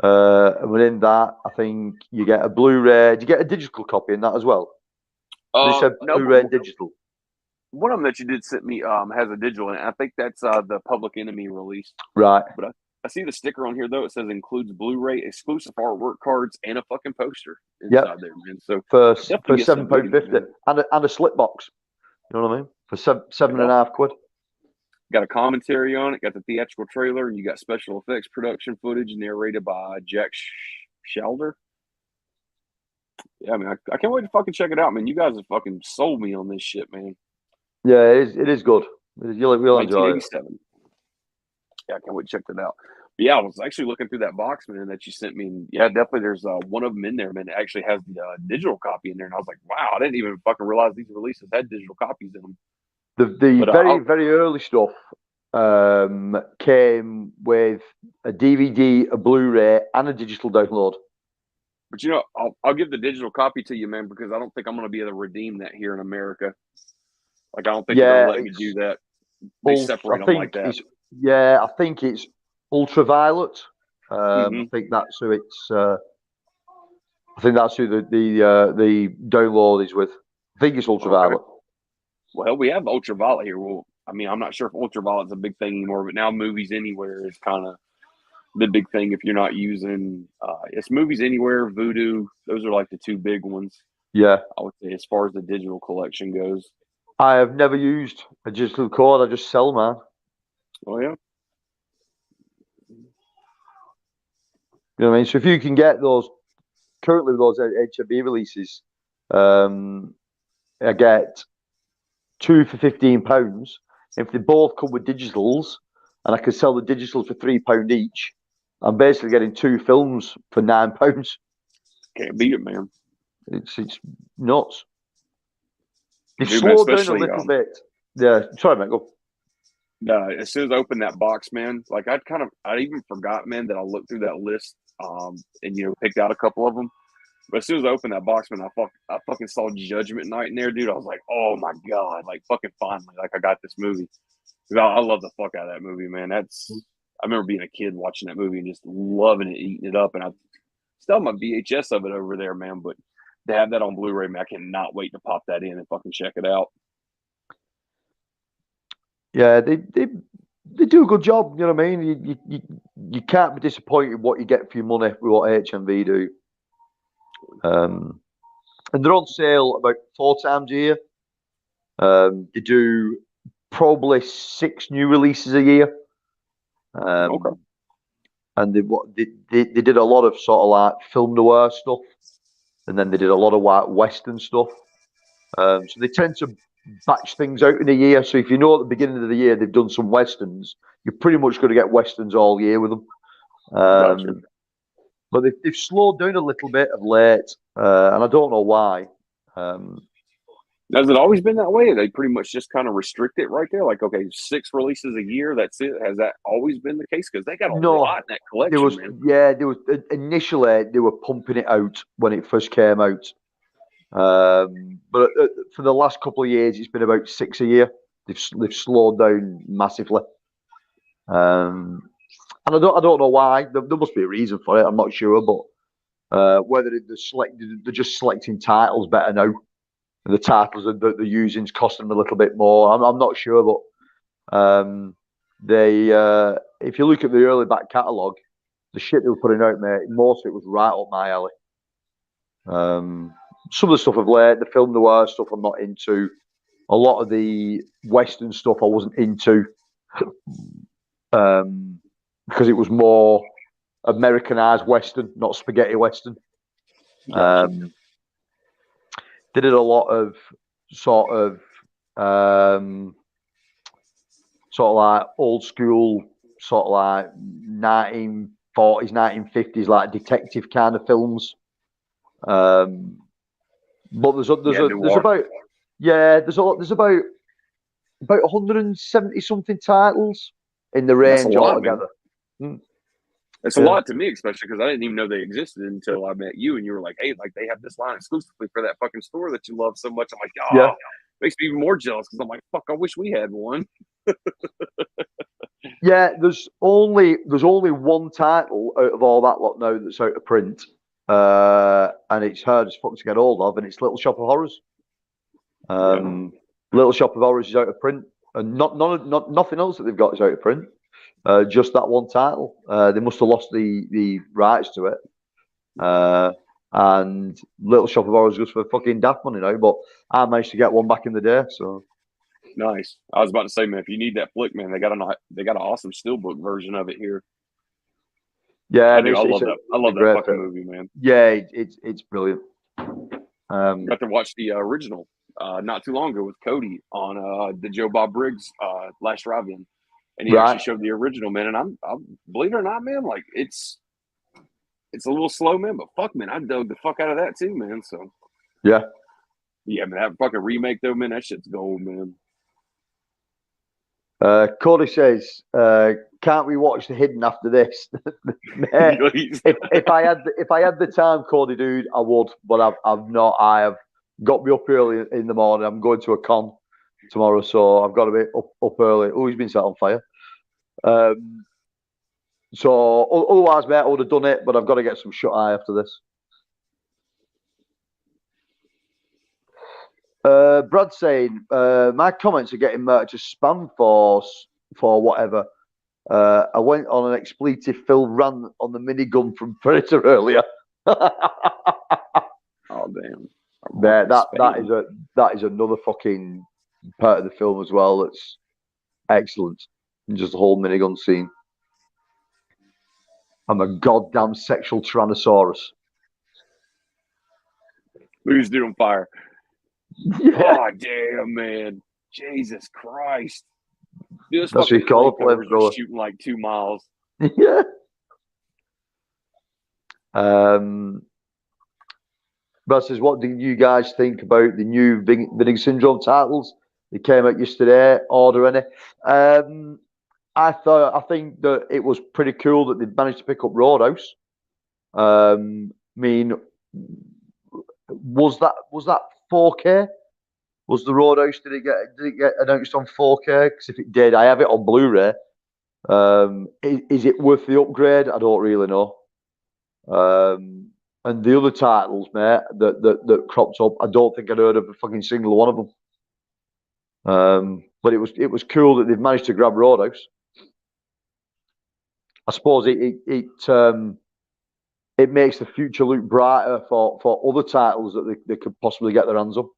and within that, I think you get a Blu-ray. Do you get a digital copy in that as well? They said Blu-ray and digital. One of them that you did send me has a digital in it. I think that's the Public Enemy release. Right. But I see the sticker on here, though. It says includes Blu-ray, exclusive artwork cards, and a fucking poster inside there, man. So for £7.50 and a slip box. You know what I mean? For £7.50. Got a commentary on it, got the theatrical trailer, and you got special effects production footage narrated by Jack Shelder. Yeah, I mean, I can't wait to fucking check it out, man. You guys have fucking sold me on this shit, man. Yeah, it is good. You'll enjoy it. Yeah, I can't wait to check that out. But yeah, I was actually looking through that box, man, that you sent me. And yeah, definitely there's one of them in there, man. It actually has the digital copy in there. And I was like, wow, I didn't even fucking realize these releases had digital copies in them. The very early stuff came with a DVD, a Blu-ray, and a digital download. But you know, I'll give the digital copy to you, man, because I don't think I'm going to be able to redeem that here in America. Like, I don't think they're going to let me do that. they separate them like that. I think it's ultraviolet. Mm-hmm. I think that's who it's. I think that's who the download is with. I think it's ultraviolet. Okay. Well, we have ultraviolet here. Well, I mean, I'm not sure if ultraviolet's a big thing anymore, but now Movies Anywhere is kind of the big thing. If you're not using, it's Movies Anywhere, Vudu. Those are like the two big ones. Yeah, I would say as far as the digital collection goes. I have never used a digital cord. I just sell, man. Oh yeah. You know what I mean? So if you can get those currently with those HMV releases, I get 2 for £15. If they both come with digitals, and I can sell the digitals for £3 each, I'm basically getting 2 films for £9. Can't beat it, man. It's nuts. They've Dude, slowed man, down a little bit. Yeah, sorry, mate. Go. As soon as I opened that box, man, like I even forgot, man, that I looked through that list, and picked out a couple of them. But as soon as I opened that box, man, I fucking saw Judgment Night in there, dude. I was like, oh my god, like fucking finally, like I got this movie. I love the fuck out of that movie, man. I remember being a kid watching that movie and just loving it, eating it up, and I still have my VHS of it over there, man. But to have that on Blu-ray, man, I cannot wait to pop that in and fucking check it out. Yeah, they do a good job. You know what I mean? You can't be disappointed what you get for your money with what HMV do. And they're on sale about 4 times a year. They do probably 6 new releases a year. Okay. And they did a lot of sort of like film noir stuff, and then they did a lot of like Western stuff. So they tend to batch things out in a year. So if you know at the beginning of the year they've done some Westerns, you're pretty much going to get Westerns all year with them. Gotcha. But they've slowed down a little bit of late, and I don't know why. Has it always been that way? They pretty much just kind of restrict it right there? Like, okay, 6 releases a year, that's it? Has that always been the case? Because they got a lot in that collection, man. Initially, they were pumping it out when it first came out. But for the last couple of years, it's been about 6 a year. They've slowed down massively. And I don't know why. There must be a reason for it. I'm not sure, but whether they're just selecting titles better now, and the titles that they're using is costing them a little bit more. I'm not sure, but if you look at the early back catalogue, the shit they were putting out, mate, most of it was right up my alley. Some of the stuff of late, the film noir stuff, I'm not into. A lot of the Western stuff I wasn't into. Because it was more Americanized Western, not spaghetti Western. They did a lot of sort of like old school, sort of like 1940s, 1950s, like detective kind of films. But there's about 170 something titles in the range altogether. It's a lot to me, especially because I didn't even know they existed until I met you, and you were like, "Hey, like they have this line exclusively for that fucking store that you love so much." I'm like, makes me even more jealous because I'm like, "Fuck, I wish we had one." Yeah, there's only one title out of all that lot now that's out of print, and it's hard as fuck to get hold of, and it's Little Shop of Horrors. Little Shop of Horrors is out of print, and nothing else that they've got is out of print. Just that one title. They must have lost the rights to it. And Little Shop of Horrors goes for fucking daft money now, but I managed to get one back in the day. So nice. I was about to say, man, if you need that flick, man, they got an awesome steelbook version of it here. Yeah, I love that fucking movie, man. Yeah, it's brilliant. Got to watch the original not too long ago with Cody on the Joe Bob Briggs Last Drive-In. And he actually showed the original, man. And I'm believe it or not, man, like it's a little slow, man, but fuck, man, I dug the fuck out of that too, man. So yeah, man, that fucking remake though, man, that shit's gold, man. Cody says, "Can't we watch The Hidden after this?" if I had the time, Cody, dude, I would, but I've not. I have got me up early in the morning. I'm going to a con, tomorrow, so I've got to be up early. Oh, he's been set on fire. So otherwise, mate, I would have done it, but I've got to get some shut eye after this. Brad saying my comments are getting marked as spam for whatever. I went on an expletive-filled rant on the minigun from Predator earlier. Oh damn! Yeah, that is another fucking part of the film as well. That's excellent. Just the whole minigun scene. I'm a goddamn sexual tyrannosaurus. Who's doing fire? Yeah. Oh damn, man! Jesus Christ! Dude, That's what you call a flamethrower. Shooting like 2 miles. Yeah. Brad says, what do you guys think about the new Vinegar Syndrome titles? They came out yesterday. Order any? I think that it was pretty cool that they managed to pick up Roadhouse. I mean, was that 4K? Was the Roadhouse? Did it get announced on 4K? Because if it did, I have it on Blu-ray. Is it worth the upgrade? I don't really know. And the other titles, mate, that cropped up, I don't think I'd heard of a fucking single one of them. But it was cool that they've managed to grab Roadhouse. I suppose it makes the future look brighter for other titles that they could possibly get their hands on.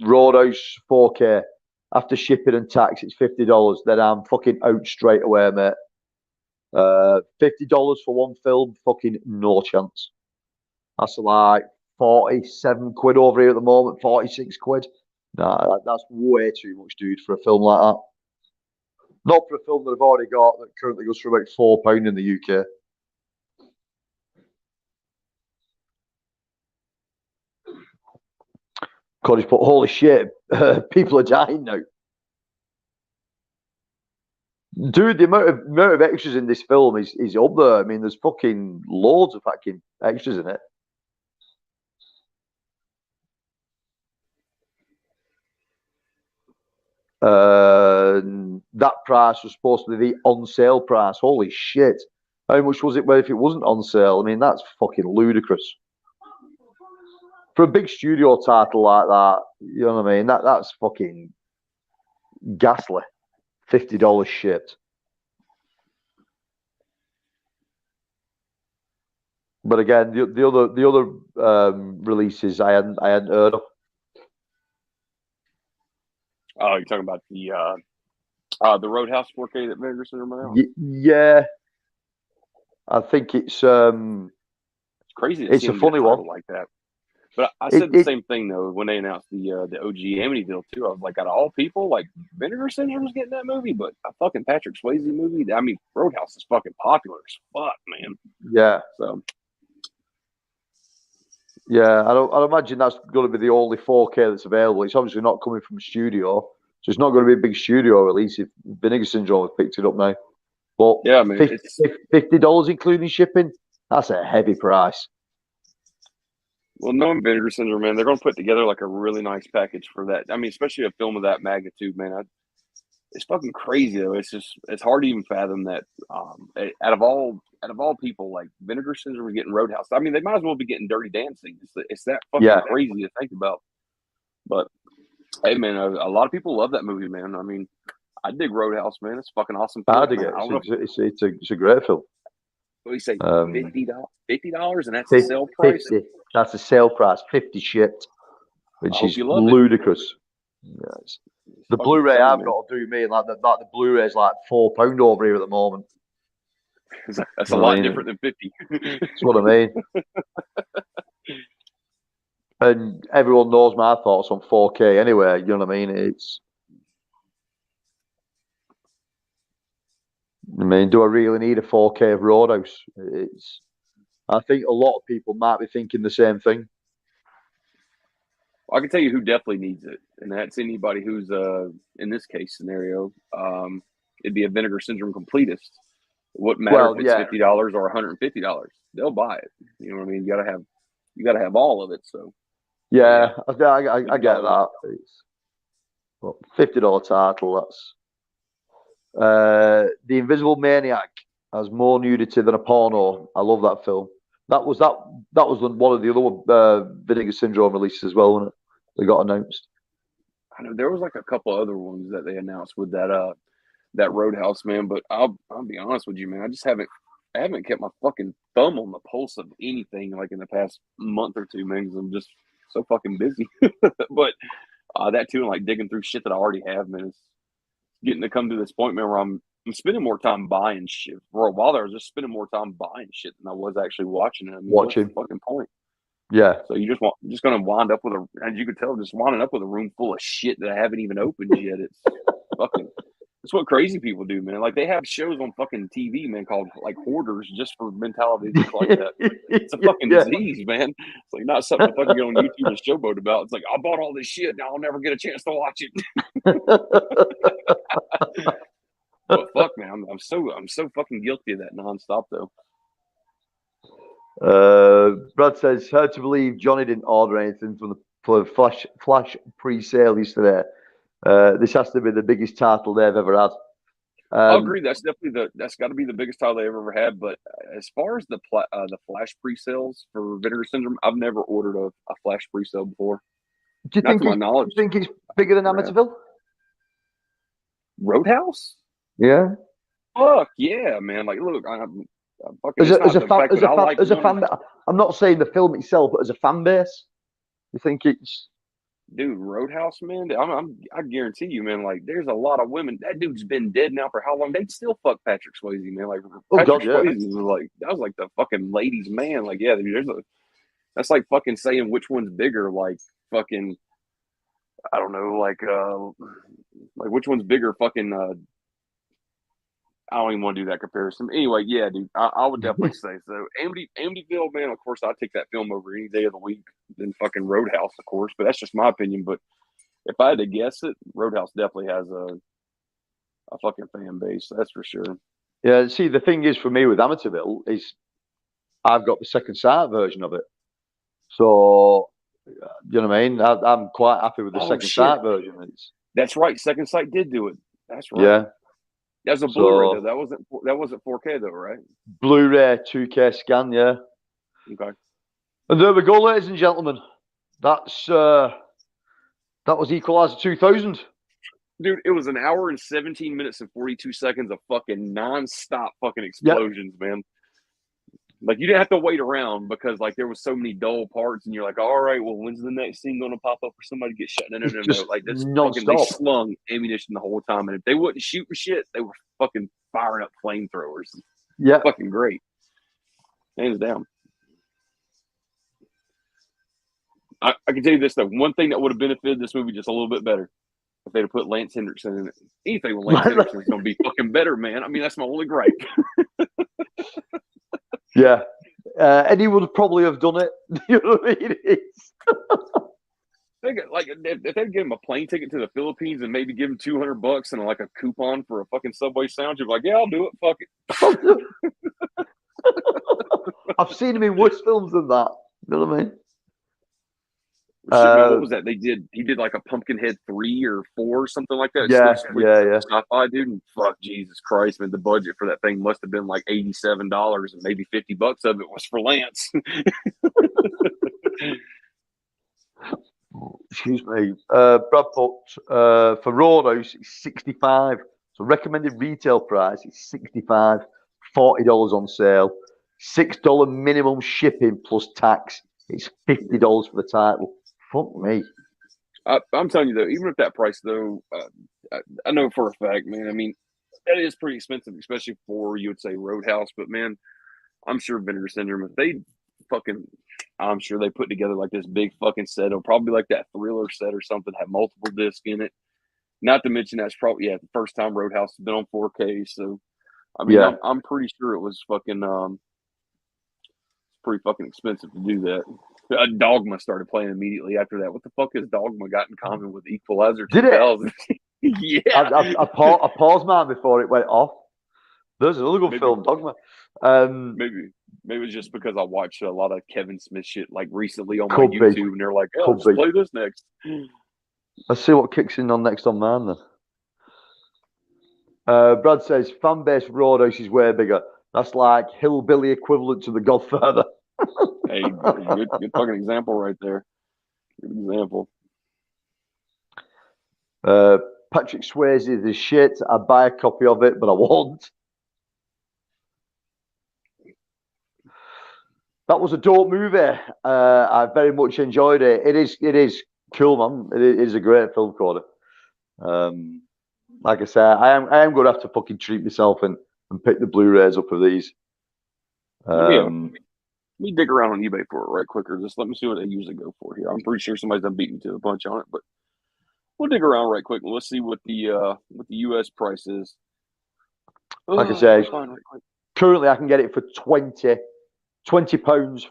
Roadhouse 4K after shipping and tax, it's $50. Then I'm fucking out straight away, mate. $50 for one film, fucking no chance. That's like 47 quid over here at the moment, 46 quid. Nah, that's way too much, dude, for a film like that. Not for a film that I've already got that currently goes for about £4 in the UK. Cody's put, holy shit, people are dying now. Dude, the amount of extras in this film is up there. I mean, there's fucking loads of fucking extras in it. That price was supposed to be the on sale price. Holy shit. How much was it if it wasn't on sale? I mean, that's fucking ludicrous. For a big studio title like that, you know what I mean? That's fucking ghastly. $50 shipped. But again, the other releases I hadn't heard of. Oh, you're talking about the Roadhouse 4K that Vinegar Syndrome out? Yeah, I think it's crazy. It's a funny one like that. But I said the same thing though when they announced the OG Amity deal too. I was like, out of all people, like Vinegar Syndrome's getting that movie, but a fucking Patrick Swayze movie. I mean, Roadhouse is fucking popular as fuck, man. Yeah. So. Yeah, I'd imagine that's going to be the only 4K that's available. It's obviously not coming from a studio, so it's not going to be a big studio release if Vinegar Syndrome has picked it up now. But yeah, I mean, $50 including shipping, that's a heavy price. Well, knowing Vinegar Syndrome, man, they're going to put together like a really nice package for that. I mean, especially a film of that magnitude, man. It's fucking crazy though. It's hard to even fathom that. Out of all people, like Vinegar Syndrome is getting Roadhouse. I mean, they might as well be getting Dirty Dancing. It's that fucking crazy to think about. But hey, man, a lot of people love that movie, man. I mean, I dig Roadhouse, man. It's fucking awesome. I dig it. It's a great film. What do you say? $50, and that's the sale price. 50. That's the sale price. 50 shipped, which is ludicrous. Yes. The Blu-ray I've got to do me like the Blu-ray is like £4 over here at the moment. That's a lot different than 50. That's what I mean. And everyone knows my thoughts on 4K anyway. You know what I mean? Do I really need a 4K of Roadhouse? I think a lot of people might be thinking the same thing. I can tell you who definitely needs it, and that's anybody who's in this case scenario. It'd be a Vinegar Syndrome completist. It wouldn't matter if it's $50 or $150. They'll buy it. You know what I mean? You you got to have all of it. So yeah, I get that. It's well, $50 title. That's The Invisible Maniac has more nudity than a porno. I love that film. That was one of the other Vinegar Syndrome releases as well, wasn't it? They got announced. I know there was like a couple other ones that they announced with that Roadhouse, man. But I'll be honest with you, man. I haven't kept my fucking thumb on the pulse of anything like in the past month or two, man. Because I'm just so fucking busy. But that too, and like digging through shit that I already have, man. It's getting to come to this point, man, where I'm spending more time buying shit. For a while there, I was just spending more time buying shit than I was actually watching it. I mean, what's the fucking point? Yeah. So you're just going to wind up with as you could tell, just winding up with a room full of shit that I haven't even opened yet. It's what crazy people do, man. Like they have shows on fucking TV, man, called like hoarders just for mentality like that. It's a fucking disease, man. It's like not something to fucking get on YouTube and showboat about. It's like I bought all this shit, now I'll never get a chance to watch it. But fuck, man, I'm so fucking guilty of that nonstop though. Brad says, hard to believe Johnny didn't order anything for the Flash pre-sale yesterday. This has to be the biggest title they've ever had. I agree. That's definitely that's got to be the biggest title they've ever had. But as far as the Flash pre-sales for Vinegar Syndrome, I've never ordered a Flash pre-sale before. Do you think it's bigger than Amityville? Roadhouse? Yeah. Fuck yeah, man! Like, look, I'm fucking as a fan. I'm not saying the film itself, but as a fan base, you think it's. Dude, Roadhouse, man. I guarantee you, man. Like, there's a lot of women. That dude's been dead now for how long? They'd still fuck Patrick Swayze, man. Like, Patrick Swayze was like the fucking ladies' man. Like, yeah, that's like fucking saying which one's bigger. Like, fucking, I don't know. Like which one's bigger? Fucking. I don't even want to do that comparison. Anyway, yeah, dude, I would definitely say so. Amityville, man, of course, I'd take that film over any day of the week than fucking Roadhouse, of course, but that's just my opinion. But if I had to guess it, Roadhouse definitely has a fucking fan base, that's for sure. Yeah, see, the thing is for me with Amityville is I've got the second sight version of it. So, you know what I mean? I'm quite happy with the second sight version. That's right. Second Sight did do it. That's right. Yeah. That was a Blu-ray, though. That wasn't 4K, though, right? Blu-ray 2K scan, yeah. Okay. And there we go, ladies and gentlemen. That was Equalizer 2000. Dude, it was an hour and 17 minutes and 42 seconds of fucking non-stop fucking explosions, man. Like, you didn't have to wait around because, like, there was so many dull parts, and you're like, all right, well, when's the next scene going to pop up for somebody to get shot? No. Like, this fucking, they slung ammunition the whole time, and if they wouldn't shoot shit, they were fucking firing up flamethrowers. Yeah. Fucking great. Hands down. I can tell you this, though. One thing that would have benefited this movie just a little bit better if they'd have put Lance Henriksen in it. Anything with Lance Henriksen is going to be fucking better, man. I mean, that's my only gripe. Yeah. Eddie would probably have done it. You know what I mean? If they'd give him a plane ticket to the Philippines and maybe give him $200 and like a coupon for a fucking Subway sandwich, you'd be like, yeah, I'll do it. Fuck it. I've seen him in worse films than that. You know what I mean? What was that? He did like a Pumpkinhead 3 or 4 or something like that. Yeah. Sci-fi, dude. And fuck, Jesus Christ, man. The budget for that thing must have been like $87 and maybe $50 of it was for Lance. Excuse me. Brad put for Roadhouse, it's 65. So recommended retail price is 65. $40 on sale. $6 minimum shipping plus tax. It's $50 for the title. Fuck me. I'm telling you though, even at that price though, I know for a fact, man. I mean, that is pretty expensive, especially for you would say Roadhouse. But man, I'm sure Vinegar Syndrome, if they I'm sure they put together like this big fucking set. It'll probably be like that Thriller set or something, have multiple discs in it. Not to mention that's probably the first time Roadhouse has been on 4K. So I mean, I'm pretty sure it was fucking pretty fucking expensive to do that. Dogma started playing immediately after that. What the fuck has Dogma got in common with Equalizer 2000? Yeah. I paused mine before it went off. There's another good film, Dogma. Maybe it's just because I watch a lot of Kevin Smith shit like recently on my Could be. YouTube, and they're like, "Oh, Could let's be. play this next." Let's see what kicks in on next on mine then. Brad says fan base Roadhouse is way bigger. That's like hillbilly equivalent to The Godfather. Hey, good fucking example right there. Good example. Patrick Swayze is shit. I'd buy a copy of it, but I won't. That was a dope movie. I very much enjoyed it. It is cool, man. It is a great film, Cody. Like I say, I am going to have to fucking treat myself and pick the Blu-rays up of these. Let me dig around on eBay for it right quick, or just let me see what they usually go for here. I'm pretty sure somebody's done beat me to the punch on it, but we'll dig around right quick and let's see what the US price is. Like I say, currently I can get it for £20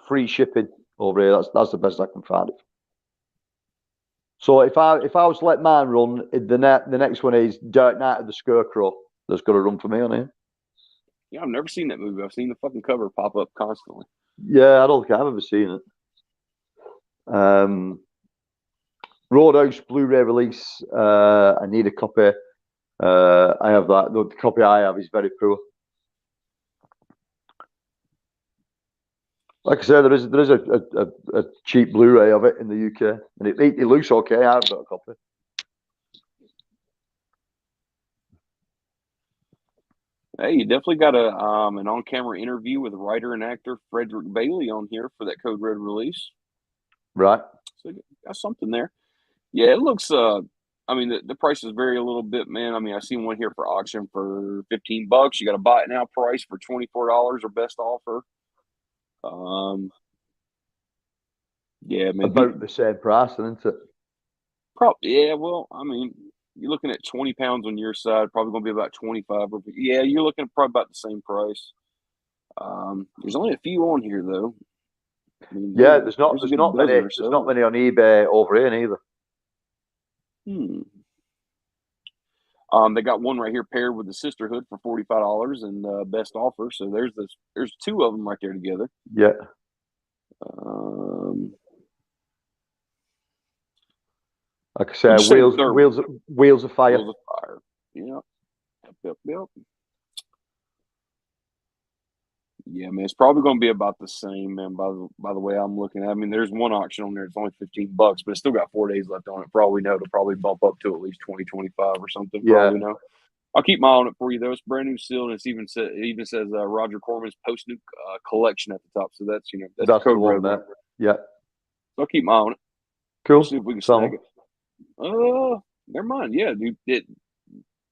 free shipping over here. That's the best I can find it. So if I was to let mine run, the next one is Dark Knight of the Scarecrow. That's got to run for me on here. Yeah, I've never seen that movie. I've seen the fucking cover pop up constantly. Yeah, I don't think I've ever seen it. Roadhouse Blu-ray release. I need a copy. I have that. The copy I have is very poor. Like I said, there is a cheap Blu-ray of it in the UK, and it looks okay. I've got a copy. Hey, you definitely got an on-camera interview with writer and actor Frederick Bailey on here for that Code Red release. Right. So got something there. Yeah, it looks. I mean, the prices vary a little bit, man. I mean, I seen one here for auction for $15. You got a buy it now price for $24 or best offer. Yeah, man. About the same price, isn't it? Yeah, well, I mean, you're looking at 20 pounds on your side, probably going to be about 25. Yeah, you're looking at probably about the same price. There's only a few on here, though. I mean, yeah, there's not many on eBay over here neither. They got one right here paired with the Sisterhood for $45 and best offer. So there's two of them right there together. Yeah. Like I said, wheels of fire. Wheels of fire. Yep. Yeah, man, it's probably going to be about the same, man. By the way I'm looking at it. I mean, there's one auction on there. It's only $15, but it's still got 4 days left on it. For all we know, it'll probably bump up to at least 20, 25 or something. For all we know. I'll keep my eye on it for you, though. It's brand new seal, and it even says Roger Corman's post-nuke collection at the top. So that's that's Code Red. That. Yeah. So I'll keep my eye on it. Cool. See if we can snag it. Never mind. Yeah, dude.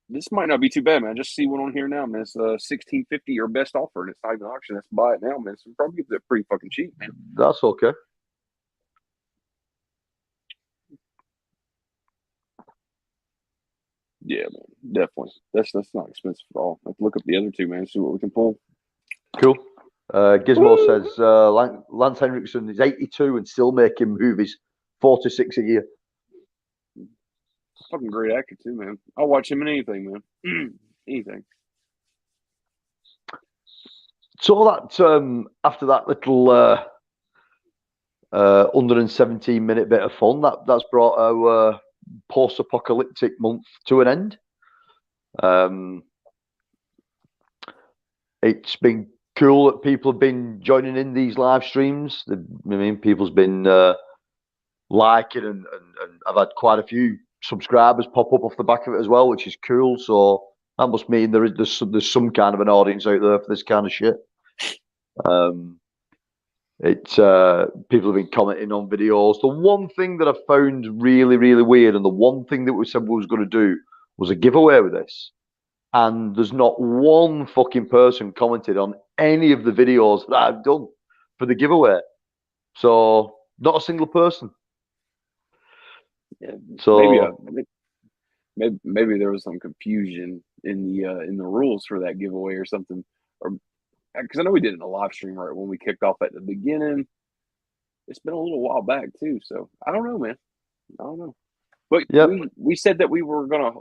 This might not be too bad, man. I just see one on here now, man. It's $16.50 or best offer, and it's not even auction. That's buy it now, man. So probably get that pretty fucking cheap, man. That's okay. Yeah, man. Definitely. That's not expensive at all. Let's look up the other two, man. See what we can pull. Cool. Gizmo says Lance Henriksen is 82 and still making movies. 46 a year. Fucking great actor too, man. I'll watch him in anything, man. Anything. So that after that little 117-minute bit of fun, that's brought our post-apocalyptic month to an end. It's been cool that people have been joining in these live streams. I mean, people's been liking and I've had quite a few subscribers pop up off the back of it as well, which is cool. So that must mean there's some kind of an audience out there for this kind of shit. People have been commenting on videos. The one thing that I found really, really weird, and the one thing that we said we was going to do was a giveaway with this, and there's not one fucking person commented on any of the videos that I've done for the giveaway. So not a single person. Yeah, so maybe there was some confusion in the rules for that giveaway or something, or because I know we did it in a live stream right when we kicked off at the beginning. It's been a little while back too, so I don't know, man. I don't know, but we said that we were gonna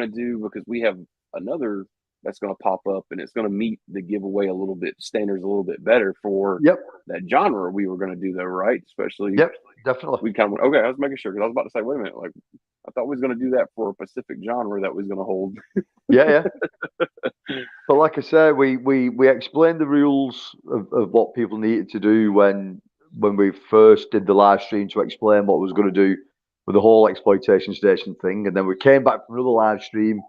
do, because we have another that's going to pop up, and it's going to meet the giveaway a little bit standards a little bit better for that genre we were going to do, though, right? Especially, definitely. We kind of went, okay. I was making sure because I was about to say, wait a minute, like I thought we was going to do that for a specific genre that was going to hold. Yeah. But like I said, we explained the rules of what people needed to do when we first did the live stream to explain what we was going to do with the whole exploitation station thing, and then we came back for another live stream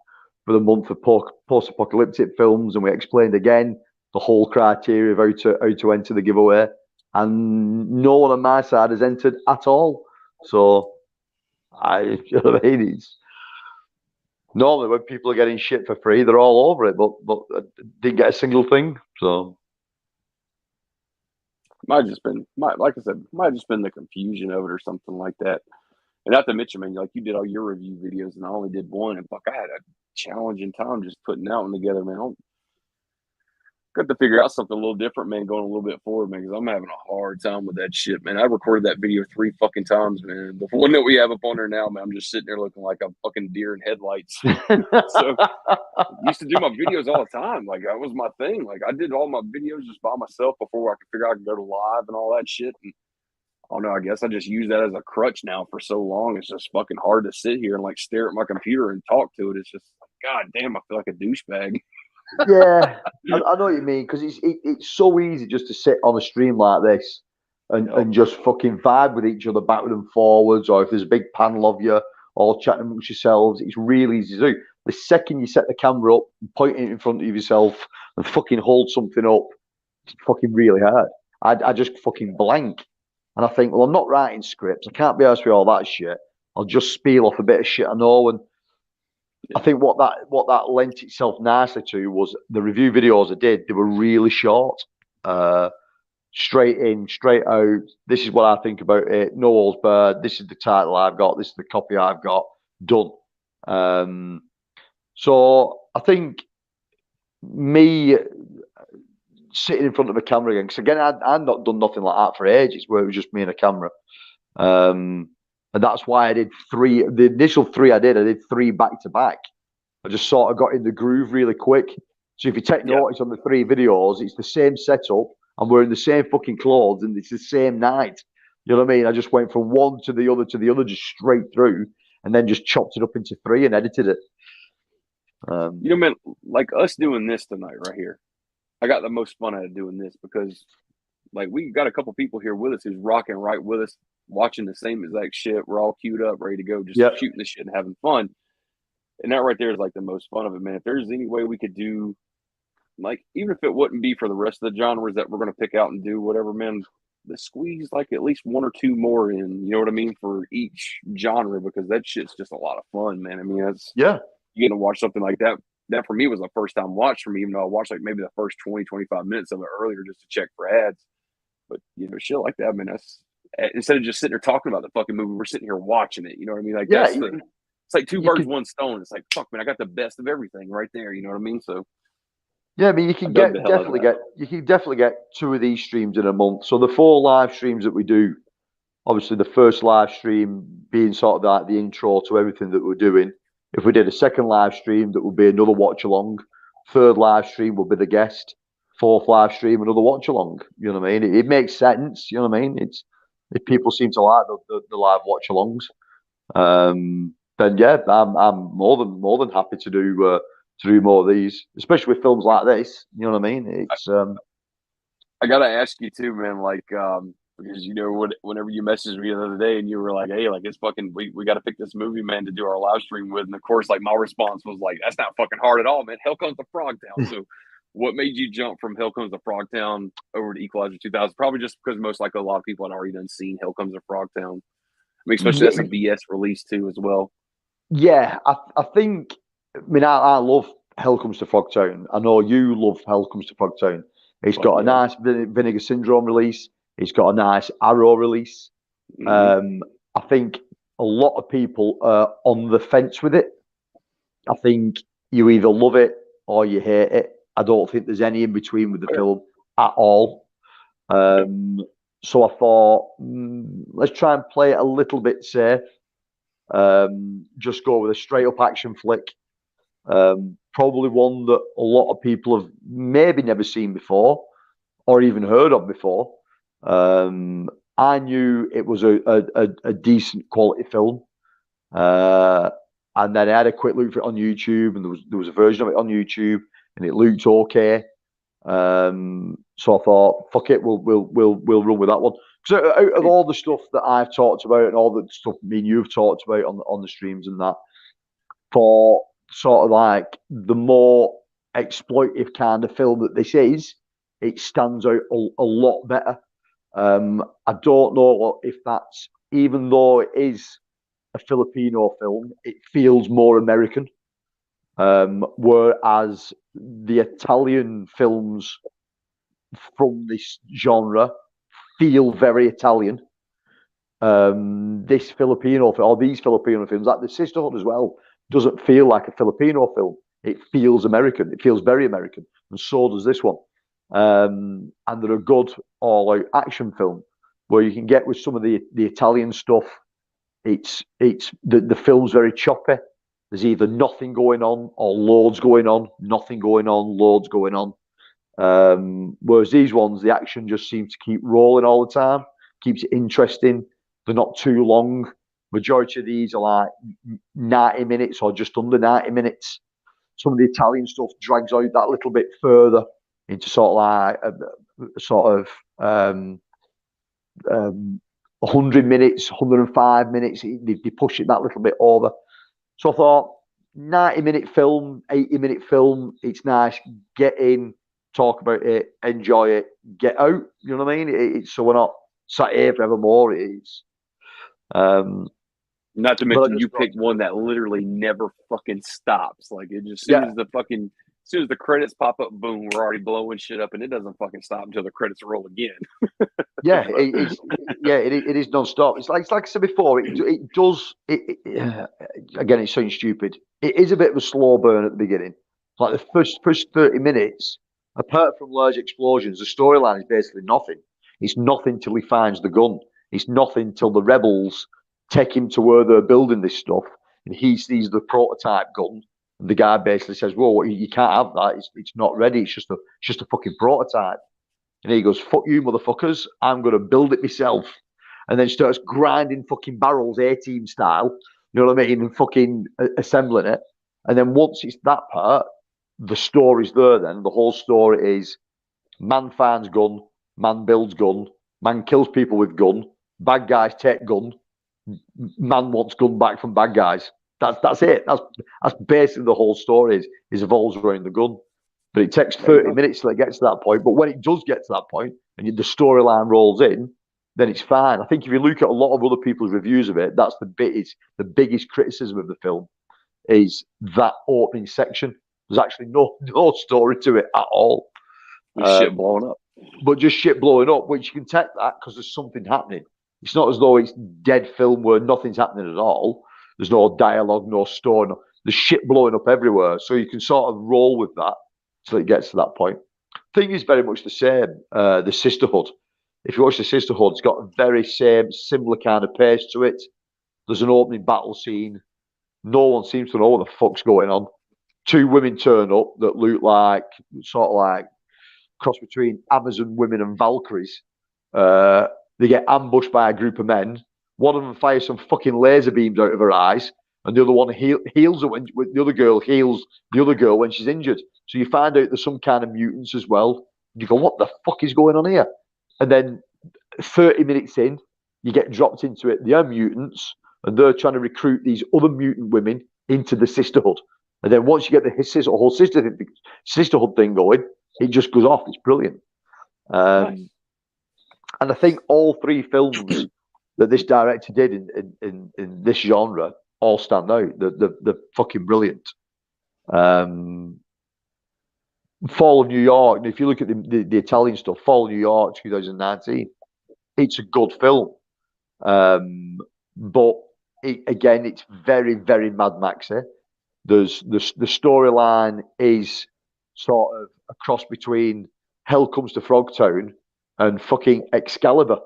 for the month of post-apocalyptic films, and we explained again the whole criteria of how to enter the giveaway, and no one on my side has entered at all. So you know what I mean? It's normally when people are getting shit for free, they're all over it, but I didn't get a single thing. So like I said, might have just been the confusion of it or something like that. And not to mention, man, like you did all your review videos, and I only did one, and fuck, I had a challenging time just putting that one together, man. Got to figure out something a little different, man, going a little bit forward, man, because I'm having a hard time with that shit, man. I recorded that video 3 fucking times, man. The one that we have up on there now, man, I'm just sitting there looking like a fucking deer in headlights. So I used to do my videos all the time. Like, that was my thing. Like, I did all my videos just by myself before I could figure out I could go to live and all that shit. And I don't know, I guess I just use that as a crutch now for so long. It's just fucking hard to sit here and like stare at my computer and talk to it. It's just like, God damn, I feel like a douchebag. Yeah, I know what you mean, because it's so easy just to sit on a stream like this and just fucking vibe with each other backwards and forwards, or if there's a big panel of you all chatting amongst yourselves, it's really easy to do. The second you set the camera up, point it in front of yourself, and fucking hold something up, it's fucking really hard. I just fucking blank. And I think, well, I'm not writing scripts. I can't be asked with all that shit. I'll just spiel off a bit of shit I know. And I think what that lent itself nicely to was the review videos I did. They were really short, straight in, straight out. This is what I think about it. No holds barred. This is the title I've got. This is the copy I've got. Done. So I think me sitting in front of a camera again, because again, I'd not done nothing like that for ages, where it was just me and a camera. And that's why I did 3. The initial 3 I did 3 back to back. I just sort of got in the groove really quick. So if you take notice on the 3 videos, it's the same setup. I'm wearing the same fucking clothes, and it's the same night. You know what I mean? I just went from one to the other, just straight through, and then just chopped it up into 3 and edited it. You know, man, like us doing this tonight right here, I got the most fun out of doing this because, like, we got a couple people here with us who's rocking right with us, watching the same exact shit. We're all queued up, ready to go, just shooting this shit and having fun. And that right there is like the most fun of it, man. If there's any way we could do, like, even if it wouldn't be for the rest of the genres that we're going to pick out and do whatever, man, the squeeze like at least 1 or 2 more in, you know what I mean, for each genre, because that shit's just a lot of fun, man. I mean, that's you get to watch something like that. That for me was a first time watch for me, even though I watched like maybe the first 20, 25 minutes of it earlier just to check for ads. But, you know, shit like that, man, that's instead of just sitting there talking about the fucking movie, we're sitting here watching it. You know what I mean? Like, it's like 2 birds, 1 stone. It's like, fuck, man, I got the best of everything right there. You know what I mean? So, yeah, I mean, you can definitely get 2 of these streams in a month. So the 4 live streams that we do, obviously the first live stream being sort of like the intro to everything that we're doing. If we did a second live stream, that would be another watch along. 3rd live stream would be the guest. 4th live stream, another watch along. You know what I mean? It makes sense. You know what I mean? It's if people seem to like the live watch alongs, then yeah, I'm more than happy to do more of these, especially with films like this. You know what I mean? It's I gotta ask you too, man. Like, because you know, whenever you messaged me the other day and you were like, "Hey, like it's fucking, we got to pick this movie, man, to do our live stream with," and of course, like my response was like, "That's not fucking hard at all, man. Hell Comes to Frogtown." So, what made you jump from Hell Comes to Frogtown over to Equalizer 2000? Probably just because most likely a lot of people had already done seen Hell Comes to Frogtown. I mean, especially that's a BS release too, as well. Yeah, I think. I mean, I love Hell Comes to Frogtown. I know you love Hell Comes to Frogtown. It's got a nice Vinegar Syndrome release. It's got a nice Arrow release. I think a lot of people are on the fence with it. I think you either love it or you hate it. I don't think there's any in between with the film at all. So I thought, let's try and play it a little bit safe. Just go with a straight up action flick. probably one that a lot of people have maybe never seen before or even heard of before. I knew it was a decent quality film. And then I had a quick look for it on YouTube, and there was a version of it on YouTube, and it looked okay. So I thought, fuck it, we'll run with that one. Because out of all the stuff that I've talked about and all the stuff me and you've talked about on the streams and that, for sort of like the more exploitive kind of film that this is, it stands out a lot better. I don't know if that's, even though it is a Filipino film, it feels more American. Whereas the Italian films from this genre feel very Italian. This Filipino film, or these Filipino films, like The Sisterhood as well, doesn't feel like a Filipino film. It feels American. It feels very American, and so does this one. And they're a good all-out action film where you can get with some of the Italian stuff. It's the film's very choppy. There's either nothing going on or loads going on, nothing going on, loads going on. Whereas these ones, the action just seems to keep rolling all the time, keeps it interesting. They're not too long. Majority of these are like 90 minutes or just under 90 minutes. Some of the Italian stuff drags out that little bit further into sort of like 100 minutes, 105 minutes. They push it that little bit over. So I thought, 90-minute film, 80-minute film, it's nice. Get in, talk about it, enjoy it, get out. You know what I mean? So we're not sat here forevermore. It's not to mention you picked one that literally never fucking stops. Like it just as soon as the credits pop up, boom, we're already blowing shit up, and it doesn't fucking stop until the credits roll again. It is non-stop. It's like I said before. It does. Again, it sounds stupid. It is a bit of a slow burn at the beginning. Like the first 30 minutes, apart from large explosions, the storyline is basically nothing. It's nothing till he finds the gun. It's nothing till the rebels take him to where they're building this stuff, and he sees the prototype gun. And the guy basically says, "Whoa, you can't have that. It's not ready. It's just a fucking prototype." And he goes, "Fuck you, motherfuckers! I'm gonna build it myself." And then starts grinding fucking barrels, A-Team style. You know what I mean? And fucking assembling it. And then once it's that part, the story's there. Then the whole story is: man finds gun, man builds gun, man kills people with gun, bad guys take gun, man wants gun back from bad guys. That's it. That's basically the whole story is evolves around the gun. But it takes 30 minutes till it gets to that point. But when it does get to that point and the storyline rolls in, then it's fine. I think if you look at a lot of other people's reviews of it, that's the biggest criticism of the film is that opening section. There's actually no story to it at all. Shit blowing up. But just shit blowing up, which you can take that because there's something happening. It's not as though it's dead film where nothing's happening at all. There's no dialogue, no story. There's shit blowing up everywhere. So you can sort of roll with that till it gets to that point. Thing is very much the same. The Sisterhood. If you watch The Sisterhood, it's got a very similar kind of pace to it. There's an opening battle scene. No one seems to know what the fuck's going on. Two women turn up that look like sort of like cross between Amazon women and Valkyries. They get ambushed by a group of men. One of them fires some fucking laser beams out of her eyes, and the other one heals her when the other girl heals the other girl when she's injured. So you find out there's some kind of mutants as well. You go, what the fuck is going on here? And then 30 minutes in, you get dropped into it. They are mutants, and they're trying to recruit these other mutant women into the Sisterhood. And then once you get the whole sisterhood thing going, it just goes off. It's brilliant. Nice. And I think all three films that this director did in this genre all stand out. They're fucking brilliant. Fall of New York, and if you look at the Italian stuff, Fall of New York 2019, it's a good film. But again, it's very, very Mad Maxy. The storyline is sort of a cross between Hell Comes to Frogtown and fucking Excalibur.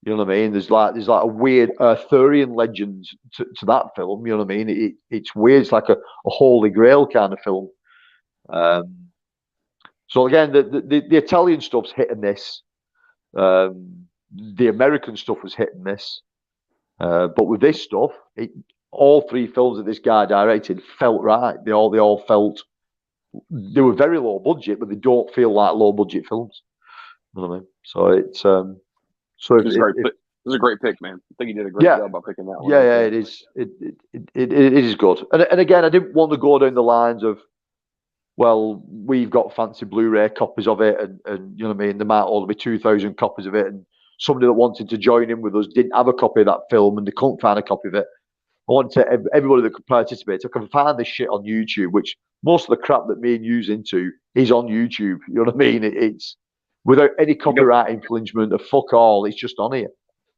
You know what I mean? There's like a weird Arthurian legend to that film. You know what I mean? It's weird. It's like a Holy Grail kind of film. So again, the Italian stuff's hit and miss. The American stuff was hit and miss. But with this stuff, all three films that this guy directed felt right. They all felt they were very low budget, but they don't feel like low budget films. You know what I mean? So it's It was a great pick, man. I think you did a great job by picking that one. Yeah, it is. It is good. And again, I didn't want to go down the lines of, well, we've got fancy Blu-ray copies of it, and you know what I mean. There might only be 2,000 copies of it, and somebody that wanted to join in with us didn't have a copy of that film, and they couldn't find a copy of it. I want to everybody that could participate. I can find this shit on YouTube, which most of the crap that me and you's into is on YouTube. You know what I mean? It's without any copyright infringement of fuck all. It's just on here.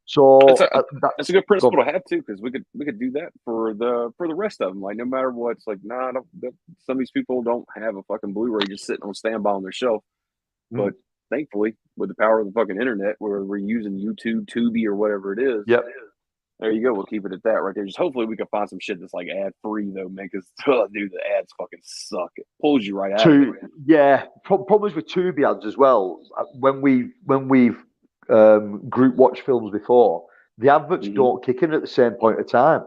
So that's a good principle to have too, because we could do that for the rest of them. Like no matter what, it's like some of these people don't have a fucking Blu-ray just sitting on standby on their shelf. But thankfully, with the power of the fucking internet, where we're using YouTube, Tubi, or whatever it is, there you go. We'll keep it at that right there. Just hopefully we can find some shit that's like ad free though, man. Because dude, the ads fucking suck. It pulls you right out of it. Yeah, problems with Tubi ads as well. When we've group watch films before, the adverts don't kick in at the same point of time.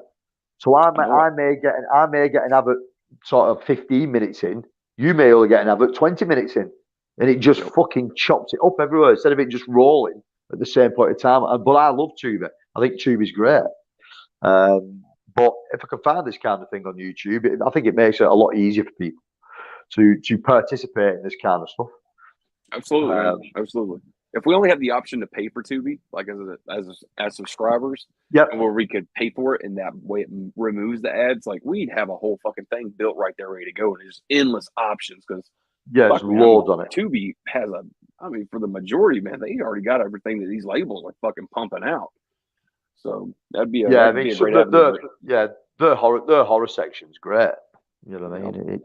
So I may get an advert sort of 15 minutes in. You may only get an advert 20 minutes in, and it just fucking chops it up everywhere instead of it just rolling at the same point of time. But I love Tubi. I think Tubi's great. But if I can find this kind of thing on YouTube, I think it makes it a lot easier for people to participate in this kind of stuff. Absolutely, absolutely. If we only had the option to pay for Tubi, like as subscribers, where we could pay for it, and that way it removes the ads, like we'd have a whole fucking thing built right there, ready to go, and there's endless options. Because there's loads on it. Tubi has for the majority, man, they already got everything that these labels are fucking pumping out. So that'd be a great avenue. The horror section's great. You know what I mean?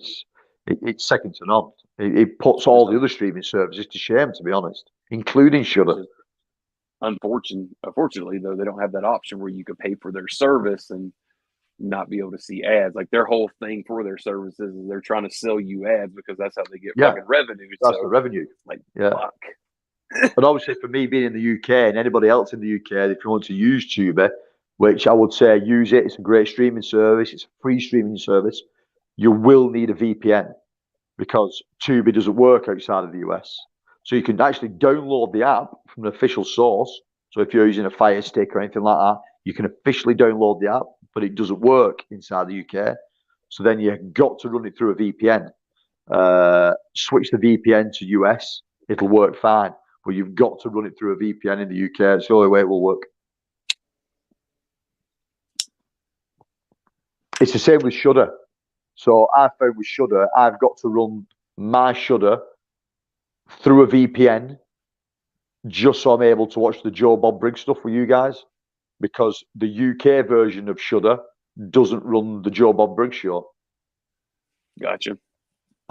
It's second to none. It puts all the other streaming services to shame, to be honest, including Shudder. Unfortunately, though, they don't have that option where you could pay for their service and not be able to see ads. Like their whole thing for their services is they're trying to sell you ads because that's how they get fucking revenue. That's the revenue. Like, fuck. But obviously, for me being in the UK and anybody else in the UK, if you want to use Tubi, which I would say use it, it's a great streaming service, it's a free streaming service, you will need a VPN because Tubi doesn't work outside of the US. So you can actually download the app from an official source. So if you're using a Fire Stick or anything like that, you can officially download the app, but it doesn't work inside the UK. So then you've got to run it through a VPN. Switch the VPN to US, it'll work fine. But you've got to run it through a VPN in the UK. It's the only way it will work. It's the same with Shudder. So I found with Shudder, I've got to run my Shudder through a VPN just so I'm able to watch the Joe Bob Briggs stuff with you guys, because the UK version of Shudder doesn't run the Joe Bob Briggs show. Gotcha.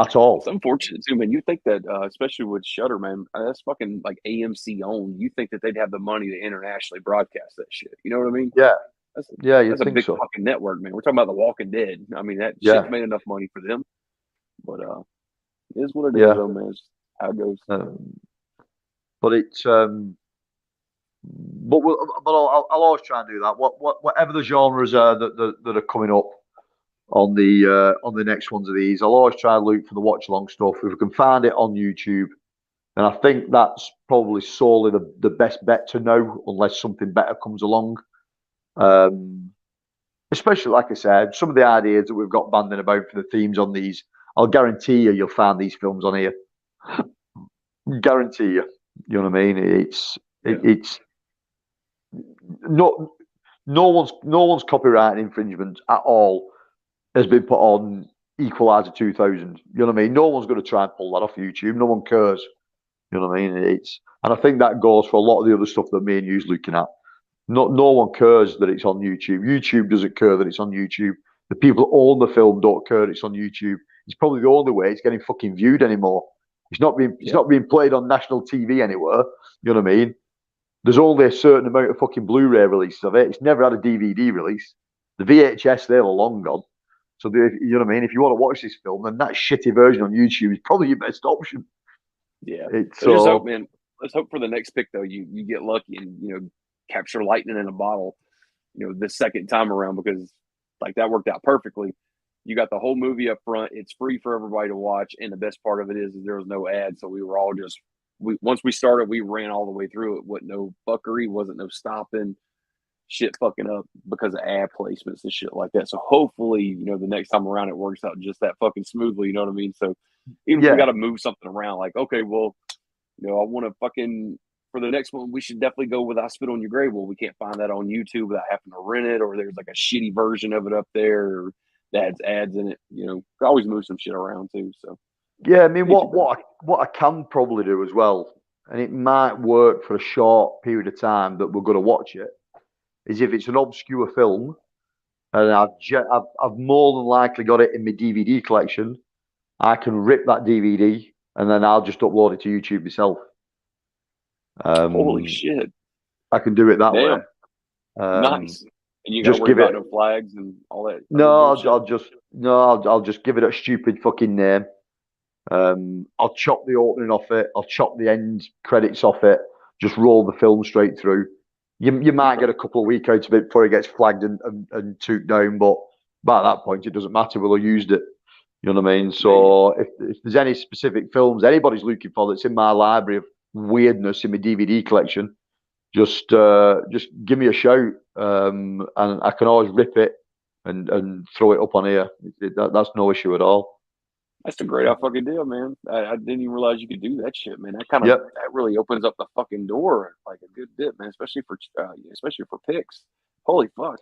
At all. It's unfortunate too, man. You think that, especially with Shudder, man, that's fucking like AMC owned. You think that they'd have the money to internationally broadcast that shit? You know what I mean? Yeah. That's a big fucking network, man. We're talking about The Walking Dead. I mean, that shit's made enough money for them. But it is what it is, though, man. It's how it goes. But it's I'll always try and do that. Whatever the genres are that are coming up on the next ones of these, I'll always try and look for the watch along stuff. If we can find it on YouTube, then I think that's probably solely the best bet to know, unless something better comes along. Especially, like I said, some of the ideas that we've got banding about for the themes on these, I'll guarantee you'll find these films on here. Guarantee you. You know what I mean? It's no one's copyright infringement at all has been put on Equalizer 2000. You know what I mean? No one's going to try and pull that off YouTube. No one cares. You know what I mean? And I think that goes for a lot of the other stuff that me and you's looking at. No one cares that it's on YouTube. YouTube doesn't care that it's on YouTube. The people who own the film don't care it's on YouTube. It's probably the only way it's getting fucking viewed anymore. It's not being played on national TV anywhere. You know what I mean? There's only a certain amount of fucking Blu-ray releases of it. It's never had a DVD release. The VHS, they're long gone. So you know what I mean? If you want to watch this film, then that shitty version on YouTube is probably your best option. Yeah. It's So just hope, man. Let's hope for the next pick though. You get lucky and capture lightning in a bottle. The second time around, because like that worked out perfectly. You got the whole movie up front. It's free for everybody to watch, and the best part of it is there was no ad, so we were all just once we started, we ran all the way through it. Wasn't no fuckery, wasn't no stopping, shit fucking up because of ad placements and shit like that. So hopefully, the next time around it works out just that fucking smoothly. You know what I mean? So even if we got to move something around, like okay, well, I want to fucking. For the next one, we should definitely go with I Spit on Your Grave. Well, we can't find that on YouTube without having to rent it, or there's like a shitty version of it up there that has ads in it. Could always move some shit around too. So yeah, I mean, what I can probably do as well, and it might work for a short period of time that we're going to watch it, is if it's an obscure film, and I've more than likely got it in my DVD collection, I can rip that DVD and then I'll just upload it to YouTube myself. Holy shit! I can do it that way. Nice. And you got to worry about no flags and all that. No, I'll just give it a stupid fucking name. I'll chop the opening off it. I'll chop the end credits off it. Just roll the film straight through. You might get a couple of weeks out of it before it gets flagged and took down, but by that point it doesn't matter. We'll have used it. You know what I mean? So if there's any specific films anybody's looking for that's in my library of weirdness in my DVD collection, just give me a shout, and I can always rip it and throw it up on here. That's no issue at all. That's a great fucking deal, man. I didn't even realize you could do that shit, man. That really opens up the fucking door like a good bit, man. Especially for picks. Holy fuck.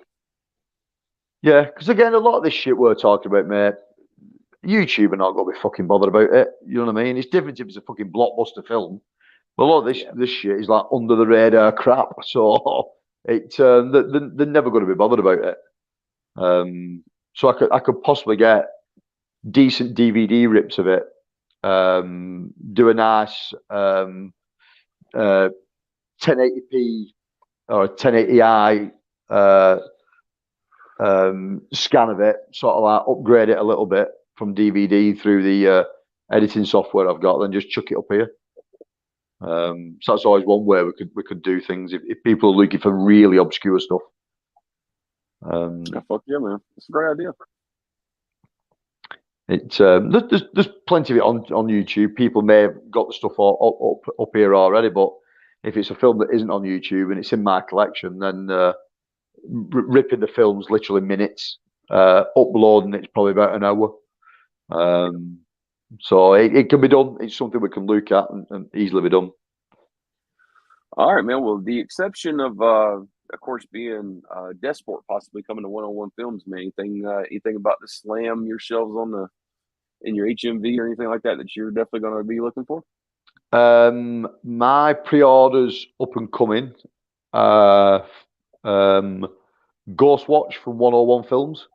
Yeah, because again, a lot of this shit we're talking about, mate, YouTube are not going to be fucking bothered about it. You know what I mean? It's different if it's a fucking blockbuster film. But a lot of this shit is like under the radar crap. So they're never going to be bothered about it. So I could possibly get decent DVD rips of it. Do a nice 1080p or 1080i scan of it, sort of like upgrade it a little bit from DVD through the editing software I've got, then just chuck it up here. So that's always one way we could do things if people are looking for really obscure stuff. Fuck yeah, man! It's a great idea. There's plenty of it on YouTube. People may have got the stuff up here already, but if it's a film that isn't on YouTube and it's in my collection, then ripping the film's literally minutes. Uploading it's probably about an hour. So it can be done. It's something we can look at and easily be done. All right, man. Well, the exception of course, being Deathsport possibly coming to 101 Films, man. Anything about to slam your shelves in your HMV or anything like that you're definitely going to be looking for? My pre-orders up and coming. Ghost Watch from 101 Films.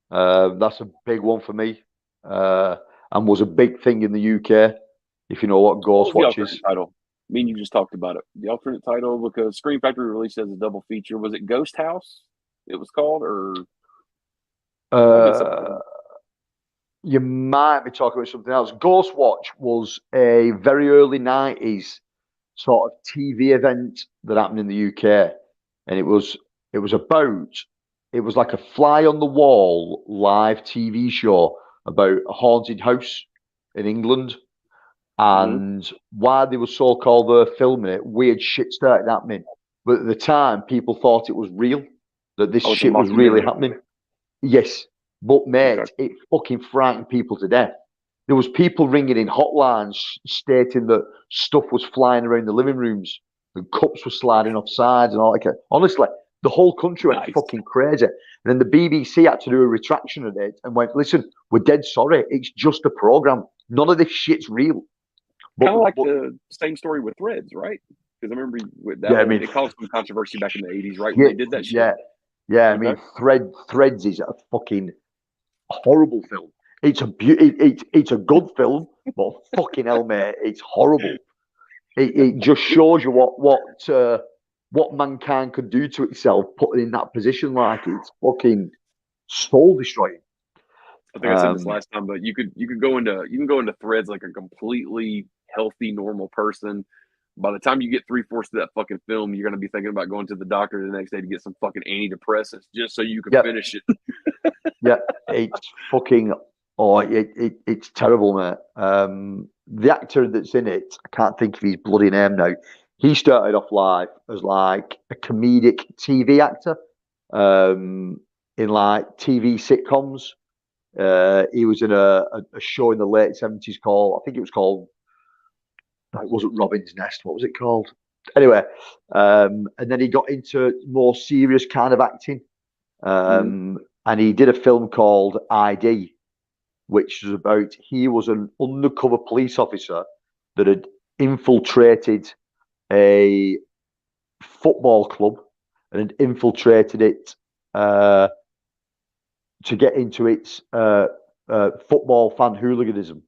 That's a big one for me. And was a big thing in the UK, if you know what Ghost Watch is. Title? Me and you just talked about it. The alternate title, because Scream Factory released as a double feature. Was it Ghost House? It was called, or you might be talking about something else. Ghost Watch was a very early 90s sort of TV event that happened in the UK, and it was like a fly on the wall live TV show about a haunted house in England. And while they were so-called there filming it, weird shit started happening. But at the time, people thought it was real, that this shit was really happening. Yes, but mate, it fucking frightened people to death. There was people ringing in hotlines stating that stuff was flying around the living rooms and cups were sliding off sides and all that. Honestly, the whole country went fucking crazy. And then the BBC had to do a retraction of it and went, listen, we're dead sorry. It's just a program. None of this shit's real. Kind of like the same story with Threads, right? Because I remember it caused some controversy back in the 80s, right? When they did that shit. Yeah. I mean, Threads is a fucking horrible film. It's a good film, but fucking hell, mate, it's horrible. It just shows you what mankind could do to itself, put it in that position. Like, it's fucking soul destroying. I think I said this last time, but you can go into threads like a completely healthy, normal person. By the time you get 3/4 of that fucking film, you're gonna be thinking about going to the doctor the next day to get some fucking antidepressants just so you can finish it. Yeah, it's fucking. Oh, it's terrible, mate. The actor that's in it, I can't think of his bloody name now. He started off life as like a comedic TV actor, in like TV sitcoms. He was in a show in the late 70s called, I think it was called, no, it wasn't Robin's Nest. What was it called? Anyway, and then he got into more serious kind of acting. And he did a film called ID, which was about he was an undercover police officer that had infiltrated a football club and had infiltrated it to get into its football fan hooliganism.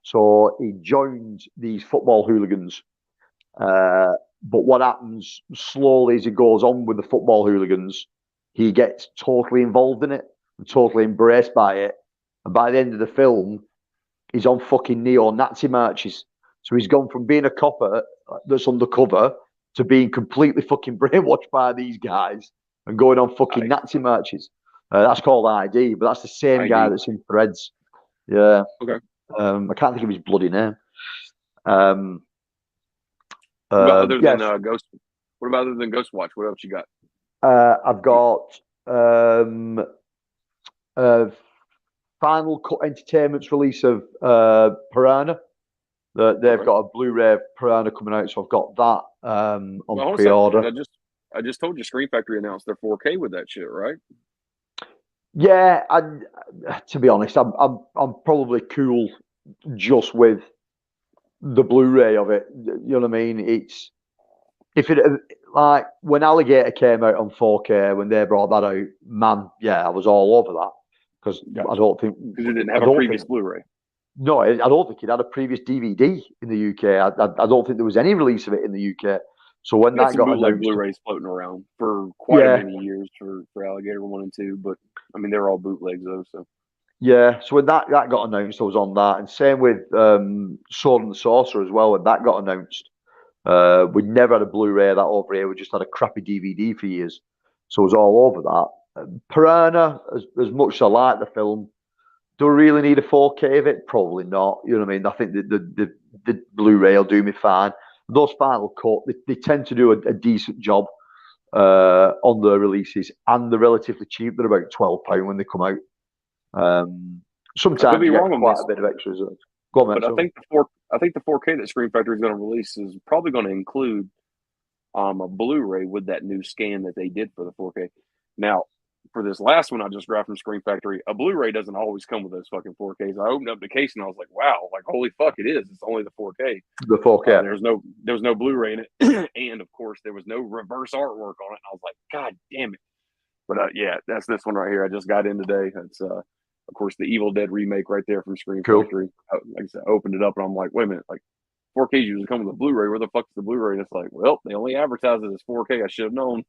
So he joined these football hooligans. But what happens slowly as he goes on with the football hooligans, he gets totally involved in it and totally embraced by it. And by the end of the film, he's on fucking neo-Nazi marches. So he's gone from being a copper that's undercover to being completely fucking brainwashed by these guys and going on fucking Nazi marches. That's called ID, but that's the same guy that's in Threads. Yeah. Okay. I can't think of his bloody name. Other than Ghost, what about other than Ghostwatch? What else you got? I've got Final Cut Entertainment's release of Piranha. They've got a Blu-ray of Piranha coming out, so I've got that on pre-order. I just told you, Screen Factory announced their 4K with that shit, right? Yeah, to be honest, I'm probably cool just with the Blu-ray of it. You know what I mean? It's if it like when Alligator came out on 4K when they brought that out, man, yeah, I was all over that because I don't think because it didn't have a previous Blu-ray. No, I don't think it had a previous DVD in the UK. I don't think there was any release of it in the UK. So when that got announced, Blu-rays floating around for quite many years for Alligator 1 and 2, but I mean they're all bootlegs though. So yeah, so when that got announced, I was on that, and same with Sword and the Sorcerer as well. When that got announced, we never had a Blu-ray of that over here. We just had a crappy DVD for years, so I was all over that. Piranha, as much as I like the film, do I really need a 4K of it? Probably not. You know what I mean? I think the Blu-ray will do me fine. Those Final Cut, they tend to do a decent job on their releases, and they're relatively cheap. They're about £12 when they come out. Sometimes you get quite a bit of extras. Go on, but I think the 4K that Screen Factory is going to release is probably going to include a Blu-ray with that new scan that they did for the 4K. Now, for this last one I just grabbed from Screen Factory, a Blu-ray doesn't always come with those fucking 4Ks. I opened up the case and I was like, wow, like holy fuck, it is. It's only the 4K. The 4K. There was no Blu-ray in it, and of course there was no reverse artwork on it. And I was like, God damn it! But yeah, that's this one right here. I just got in today. It's of course the Evil Dead remake right there from Screen Factory. Like I said, I opened it up and I'm like, wait a minute, like 4Ks usually come with a Blu-ray. Where the fuck is the Blu-ray? And it's like, well, they only advertise it as 4K. I should have known.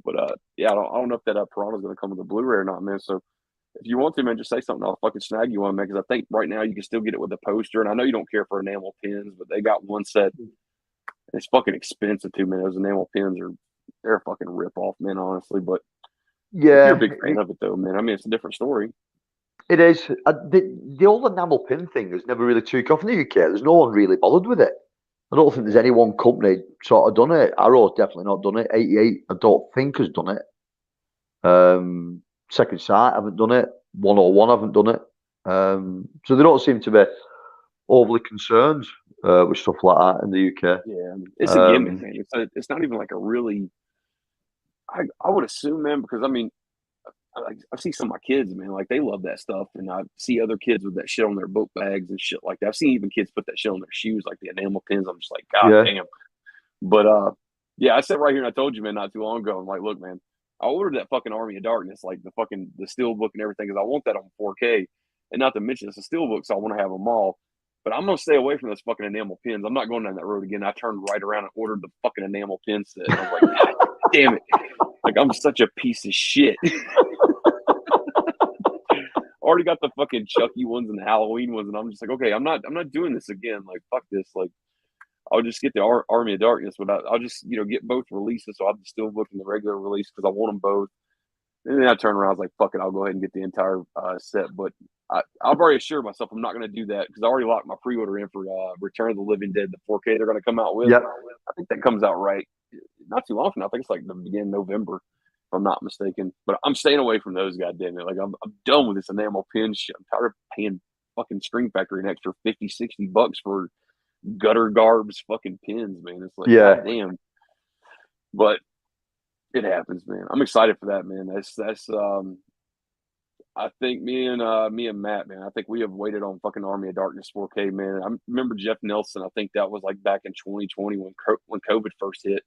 But yeah, I don't know if that Piranha is going to come with a Blu-ray or not, man. So if you want to, man, just say something. I'll fucking snag you one, man. Because I think right now you can still get it with a poster. And I know you don't care for enamel pins, but they got one set. It's fucking expensive too, man. Those enamel pins they're a fucking rip off, man. Honestly, but yeah, you're a big fan of it though, man. I mean, it's a different story. It is. The old enamel pin thing has never really took off in the UK. There's no one really bothered with it. I don't think there's any one company sort of done it. Arrow's definitely not done it. 88, I don't think, has done it. Second Sight haven't done it. 101 haven't done it. So they don't seem to be overly concerned with stuff like that in the UK. Yeah, it's a gimmick, man. It's not even like a really. I would assume, man, because I mean, I see some of my kids, man, like they love that stuff, and I see other kids with that shit on their book bags and shit like that. I've seen even kids put that shit on their shoes, like the enamel pins. I'm just like, God damn. But yeah, I sat right here and I told you, man, not too long ago. I'm like, look, man, I ordered that fucking Army of Darkness, like the steel book and everything, because I want that on 4K, and not to mention it's a steel book, so I want to have them all. But I'm gonna stay away from those fucking enamel pins. I'm not going down that road again. I turned right around and ordered the fucking enamel pin set. I was like, God damn it! Like I'm such a piece of shit. already got the fucking Chucky ones and the Halloween ones, and I'm just like, okay, I'm not doing this again. Like, fuck this. Like, I'll just get the Army of Darkness, but I'll just get both releases. So I'm still booking the regular release because I want them both. And then I turn around, I was like, fuck it, I'll go ahead and get the entire set. But I've already assured myself I'm not going to do that because I already locked my pre-order in for Return of the Living Dead, the 4K they're going to come out with. Yep. I think that comes out right not too long from now. I think it's like the beginning of November, if I'm not mistaken. But I'm staying away from those, goddamn it. Like, I'm done with this enamel pin shit. I'm tired of paying fucking Screen Factory an extra $50-$60 for gutter garbs fucking pins, man. It's like, yeah, goddamn. But it happens, man. I'm excited for that, man. That's I think me and Matt, man, I think we have waited on fucking Army of Darkness 4K, man. I remember Jeff Nelson. I think that was like back in 2020 when COVID first hit,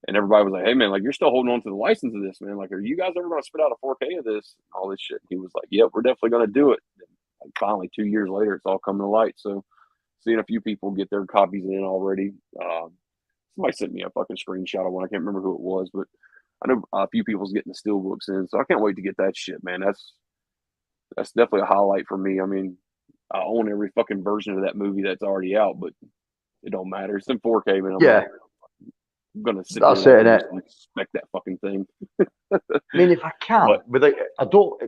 and everybody was like, "Hey, man, like you're still holding on to the license of this, man. Like, are you guys ever going to spit out a 4K of this?" And all this shit. And he was like, "Yep, we're definitely going to do it." And like, finally, 2 years later, it's all coming to light. So, seeing a few people get their copies in already. Somebody sent me a fucking screenshot of one. I can't remember who it was, but I know a few people's getting the steelbooks in. So I can't wait to get that shit, man. That's definitely a highlight for me. I mean, I own every fucking version of that movie that's already out, but it don't matter. It's in 4K, man. I'm gonna sit there and expect that fucking thing. I mean, if I can, but I don't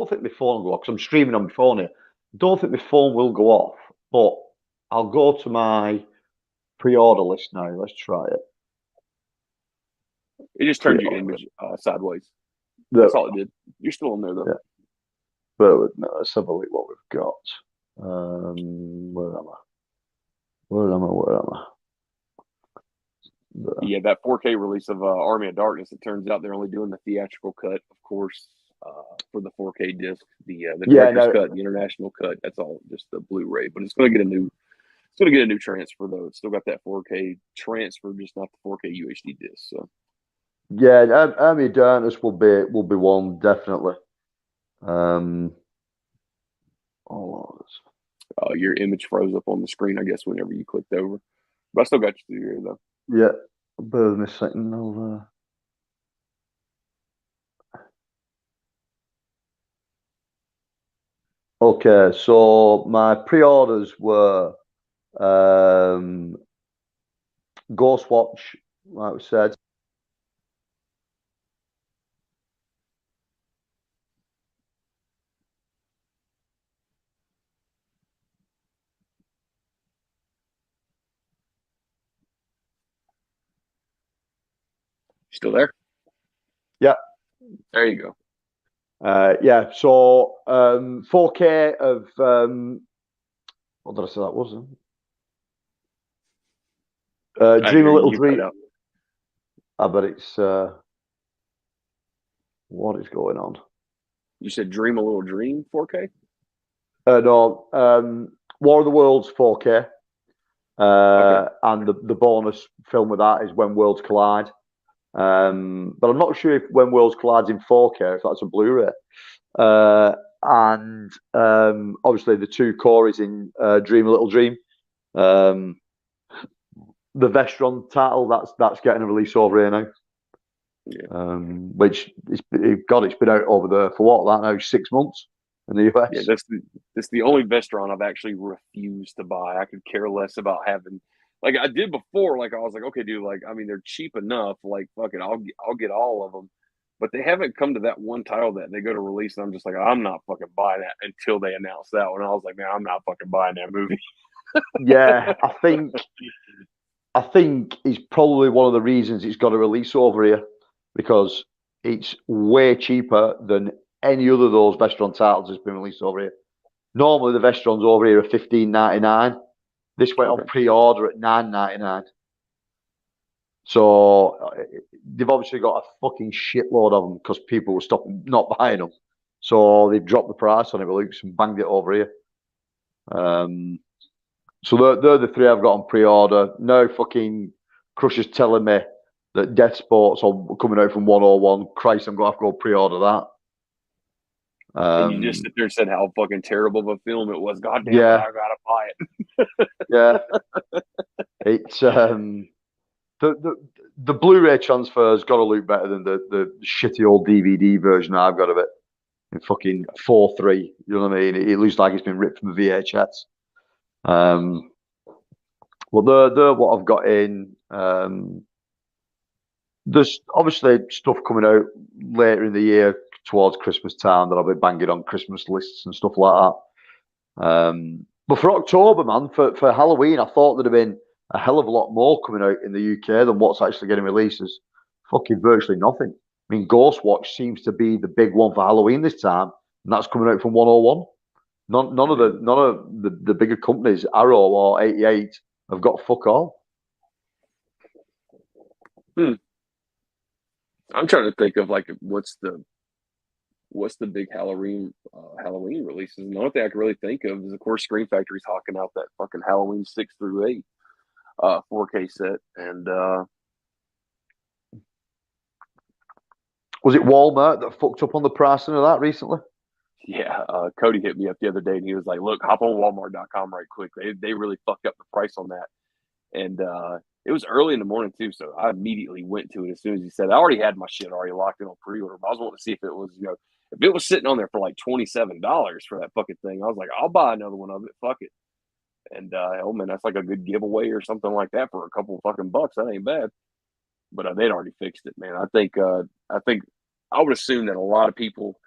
think my phone will go off because I'm streaming on my phone here. I don't think my phone will go off, but I'll go to my pre-order list now. Let's try it. It just turned your image sideways. That's all it did. You're still in there though. Yeah. But no, let's have a look what we've got. Where am I? Yeah, that 4K release of Army of Darkness. It turns out they're only doing the theatrical cut, of course, for the 4K disc. The director's cut, the international cut. That's all just the Blu-ray, but it's going to get a new transfer though. It's still got that 4K transfer, just not the 4K UHD disc. So yeah, Army of Darkness will be one definitely. Your image froze up on the screen, I guess, whenever you clicked over. But I still got you through here, though. Yeah, bear with me a second. Okay, so my pre-orders were Ghostwatch, like we said. Still there? Yeah. There you go. Yeah, so 4K of what did I say that was? Dream a Little Dream. I bet it's what is going on? You said Dream a Little Dream 4K? No, War of the Worlds 4K. Okay. And the bonus film with that is When Worlds Collide. But I'm not sure if When Worlds Collide's in 4K, if that's a Blu-ray. And obviously the two core is in Dream a Little Dream. The Vestron title that's getting a release over here now. Yeah. Which it's been out over there for what that now 6 months in the US. Yeah, that's the only Vestron I've actually refused to buy. I could care less about having. Like I did before, like I was like, okay, dude, like I mean, they're cheap enough. Like, fuck it, I'll get all of them. But they haven't come to that one title that they go to release, and I'm just like, I'm not fucking buying that until they announce that one. I was like, man, I'm not fucking buying that movie. Yeah, I think it's probably one of the reasons it's got a release over here because it's way cheaper than any other of those Vestron titles that's been released over here. Normally, the Vestrons over here are $15.99. This went on pre-order at $9.99. So they've obviously got a fucking shitload of them because people were not buying them. So they've dropped the price on it, Luke's, and banged it over here. So they're the three I've got on pre-order. Now fucking Crusher's telling me that Death Sport's coming out from 101. Christ, I'm going to have to go pre-order that. And you just sit there and said how fucking terrible of a film it was. God damn yeah. it, I gotta buy it. Yeah. It's the Blu-ray transfer's got to look better than the shitty old DVD version I've got of it. in fucking 4:3. You know what I mean? It looks like it's been ripped from a VHS. Well, they're what I've got in. There's obviously stuff coming out later in the year towards Christmas time that I'll be banging on Christmas lists and stuff like that. But for October, man, for Halloween, I thought there'd have been a hell of a lot more coming out in the UK than what's actually getting released. There's fucking virtually nothing. I mean, Ghostwatch seems to be the big one for Halloween this time, and that's coming out from 101. None of the bigger companies, Arrow or 88, have got fuck all. I'm trying to think of like what's the big Halloween releases. And the only thing I can really think of is, of course, Scream Factory's hawking out that fucking Halloween 6 through 8 4K set. And was it Walmart that fucked up on the pricing of that recently? Yeah, Cody hit me up the other day and he was like, "Look, hop on Walmart.com right quick. They really fucked up the price on that." And it was early in the morning too, so I immediately went to it as soon as he said. I already had my shit already locked in on pre-order, but I was wanting to see if it was, if it was sitting on there for like $27 for that fucking thing. I was like, I'll buy another one of it. Fuck it. And oh man, that's like a good giveaway or something like that for a couple of fucking bucks. That ain't bad. But they'd already fixed it, man. I think I would assume that a lot of people.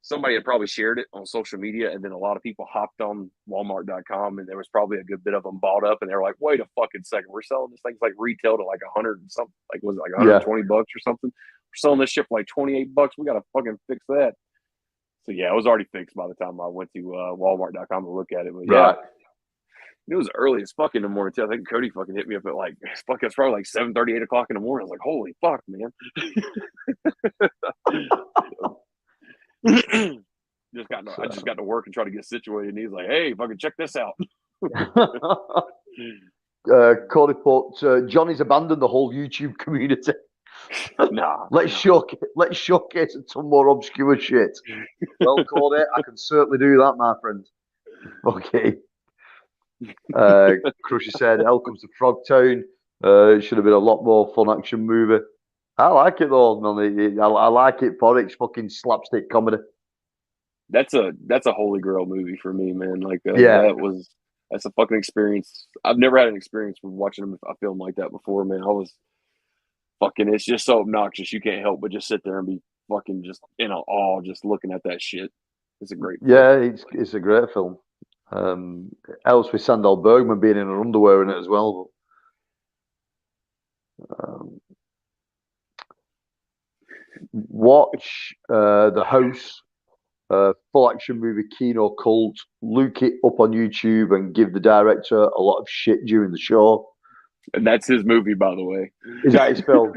Somebody had probably shared it on social media, and then a lot of people hopped on Walmart.com, and there was probably a good bit of them bought up, and they were like, "Wait a fucking second, we're selling this thing's like retail to like 100 and something, like was it like 120 bucks or something? We're selling this shit for like 28 bucks. We gotta fucking fix that." So yeah, it was already fixed by the time I went to Walmart.com to look at it. But yeah, it was early as fuck in the morning too. I think Cody fucking hit me up at like fuck, it's probably like 7:30, 8 o'clock in the morning. I was like, "Holy fuck, man!" I just got to work and try to get situated, and he's like, "Hey, fucking check this out." Cody put, Johnny's abandoned the whole YouTube community. Let's showcase some more obscure shit. Well, Cody, I can certainly do that, my friend. Okay. Crusher said, "Hell comes to Frogtown. It should have been a lot more fun action movie." I like it though, man. I like it for its fucking slapstick comedy. That's a holy grail movie for me, man. Like that's a fucking experience. I've never had an experience with watching a film like that before, man. I was fucking. It's just so obnoxious. You can't help but just sit there and be fucking just in awe, just looking at that shit. It's a great film. Yeah, it's a great film. Else with Sandal Bergman being in her underwear in it as well. Watch The House, full action movie Kino Cult. Look it up on YouTube and give the director a lot of shit during the show. And that's his movie, by the way. Is that his film?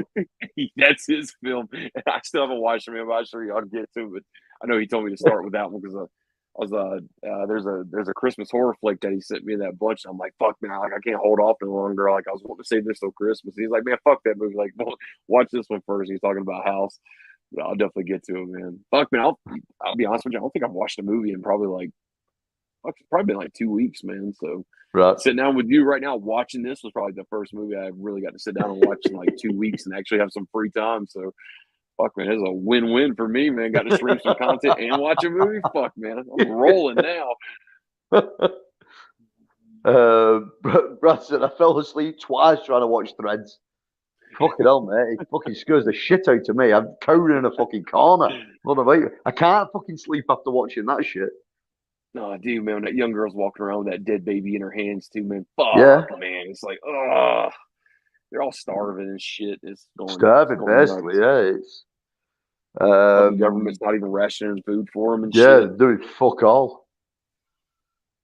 That's his film. And I still haven't watched it, man. I'm sure y'all get to it. But I know he told me to start with that one because there's a Christmas horror flick that he sent me in that bunch. And I'm like, fuck, man, like I can't hold off no longer. Like I was wanting to save this till Christmas. And he's like, man, fuck that movie. Like, watch this one first. He's talking about House. But I'll definitely get to it, man. Fuck, man, I'll be honest with you. I don't think I've watched a movie in probably been like 2 weeks, man. So sitting down with you right now watching this was probably the first movie I really got to sit down and watch in like 2 weeks and actually have some free time. So fuck, man, it's a win-win for me, man. Got to stream some content and watch a movie. Fuck, man, I'm rolling now. Brad said I fell asleep twice trying to watch Threads. Fucking hell, mate. It fucking scares the shit out of me. I'm cowering in a fucking corner. What about you? I can't fucking sleep after watching that shit. No, I do, man. That young girl's walking around with that dead baby in her hands too, man. Fuck, man. It's like, they're all starving and shit. It's starving, basically, yeah. It's the government's not even rationing food for them and shit. Yeah, doing fuck all.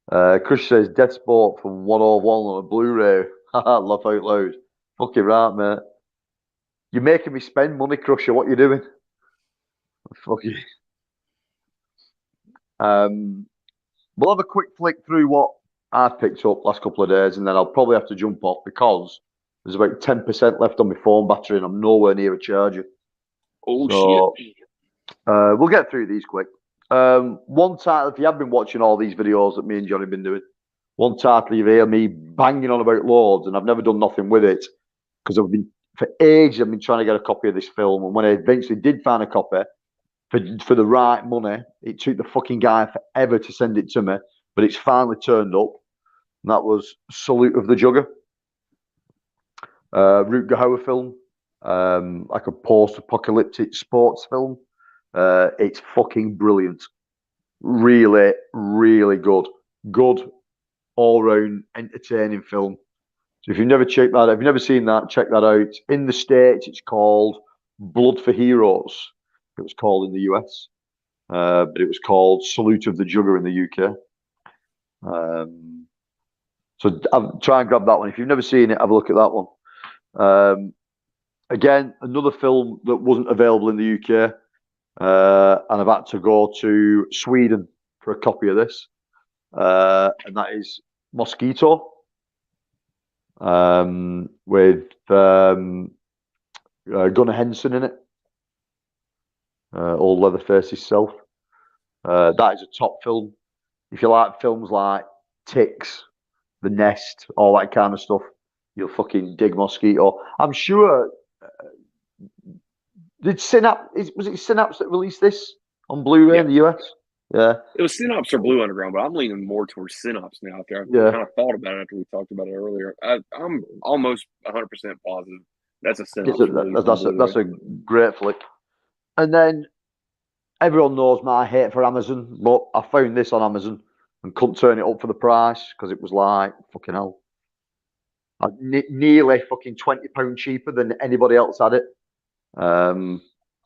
Chris says Death Sport from 101 on a Blu-ray. Laugh out loud. Fucking right, mate. You're making me spend money, Crusher. What you doing? Fuck you. We'll have a quick flick through what I've picked up last couple of days, and then I'll probably have to jump off because there's about 10% left on my phone battery, and I'm nowhere near a charger. Shit. We'll get through these quick. One title, if you have been watching all these videos that me and Johnny have been doing, one title you hear me banging on about loads, and I've never done nothing with it because for ages I've been trying to get a copy of this film, and when I eventually did find a copy, for the right money. It took the fucking guy forever to send it to me, but it's finally turned up. And that was Salute of the Jugger. Rutger Hauer film, like a post-apocalyptic sports film. It's fucking brilliant. Really, really good. Good, all-round, entertaining film. So if you've never checked that, if you've never seen that, check that out. In the States, it's called Blood for Heroes. It was called in the US, but it was called Salute of the Jugger in the UK. So I'll try and grab that one. If you've never seen it, have a look at that one. Again, another film that wasn't available in the UK, and I've had to go to Sweden for a copy of this, and that is Mosquito, with Gunnar Henson in it, old Leatherface himself. That is a top film. If you like films like Ticks, The Nest, all that kind of stuff, you'll fucking dig Mosquito. I'm sure. Did Synapse? Was it Synapse that released this on Blu-ray in the US? Yeah, it was Synapse or Blue Underground, but I'm leaning more towards Synapse now. I kind of thought about it after we talked about it earlier. I'm almost 100% positive that's a Synapse. That's a great flick. And then everyone knows my hate for Amazon, but I found this on Amazon and couldn't turn it up for the price because it was like fucking hell, nearly fucking £20 cheaper than anybody else had it. And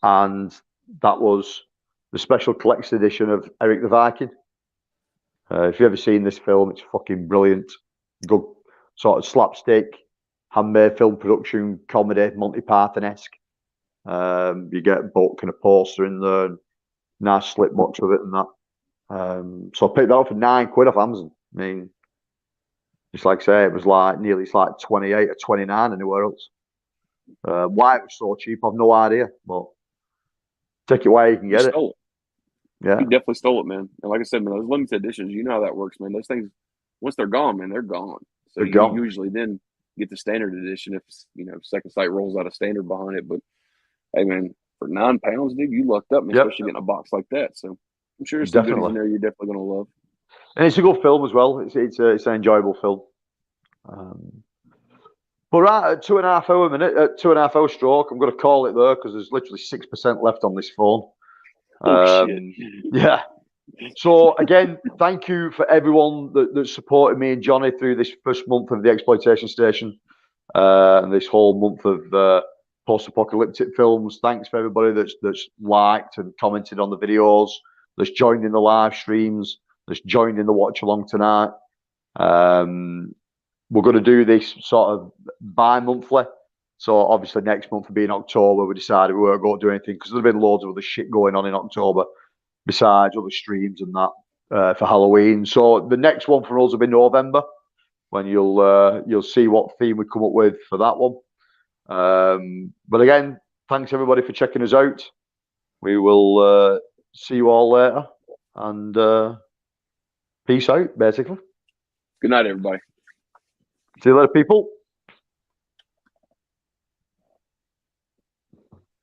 that was the special collector's edition of Eric the Viking. If you've ever seen this film, it's fucking brilliant. Good sort of slapstick, handmade film production, comedy, Monty Python-esque. You get a book and a poster in there, and nice slip box with it and that. So I picked that up for £9 off Amazon. I mean, just like I say, it was like nearly, it's like 28 or 29 anywhere else. Why it was so cheap, I've no idea. But take it where you can get it. Yeah, you definitely stole it, man. And like I said, man, those limited editions, you know how that works, man. Those things, once they're gone, man, they're gone. So you usually then get the standard edition if Second Sight rolls out a standard behind it. But hey, man, for £9, dude, you lucked up, man, especially getting a box like that. So I'm sure there's some goodies in there you're definitely going to love. And it's a good film as well. It's an enjoyable film. But right at 2.5 hour minute, 2.5 hour stroke, I'm going to call it there because there's literally 6% left on this phone. Shit. Yeah. So again, thank you for everyone that supported me and Johnny through this first month of the Exploitation Station, and this whole month of post-apocalyptic films. Thanks for everybody that's liked and commented on the videos, that's joined in the live streams, that's joined in the watch along tonight. We're going to do this sort of bi-monthly. So obviously next month will be in October. We decided we weren't going to do anything because there's been loads of other shit going on in October besides other streams and that for Halloween. So the next one for us will be November, when you'll see what theme we come up with for that one. But again, thanks everybody for checking us out. We will see you all later, and peace out, basically. Good night, everybody. See you later, people.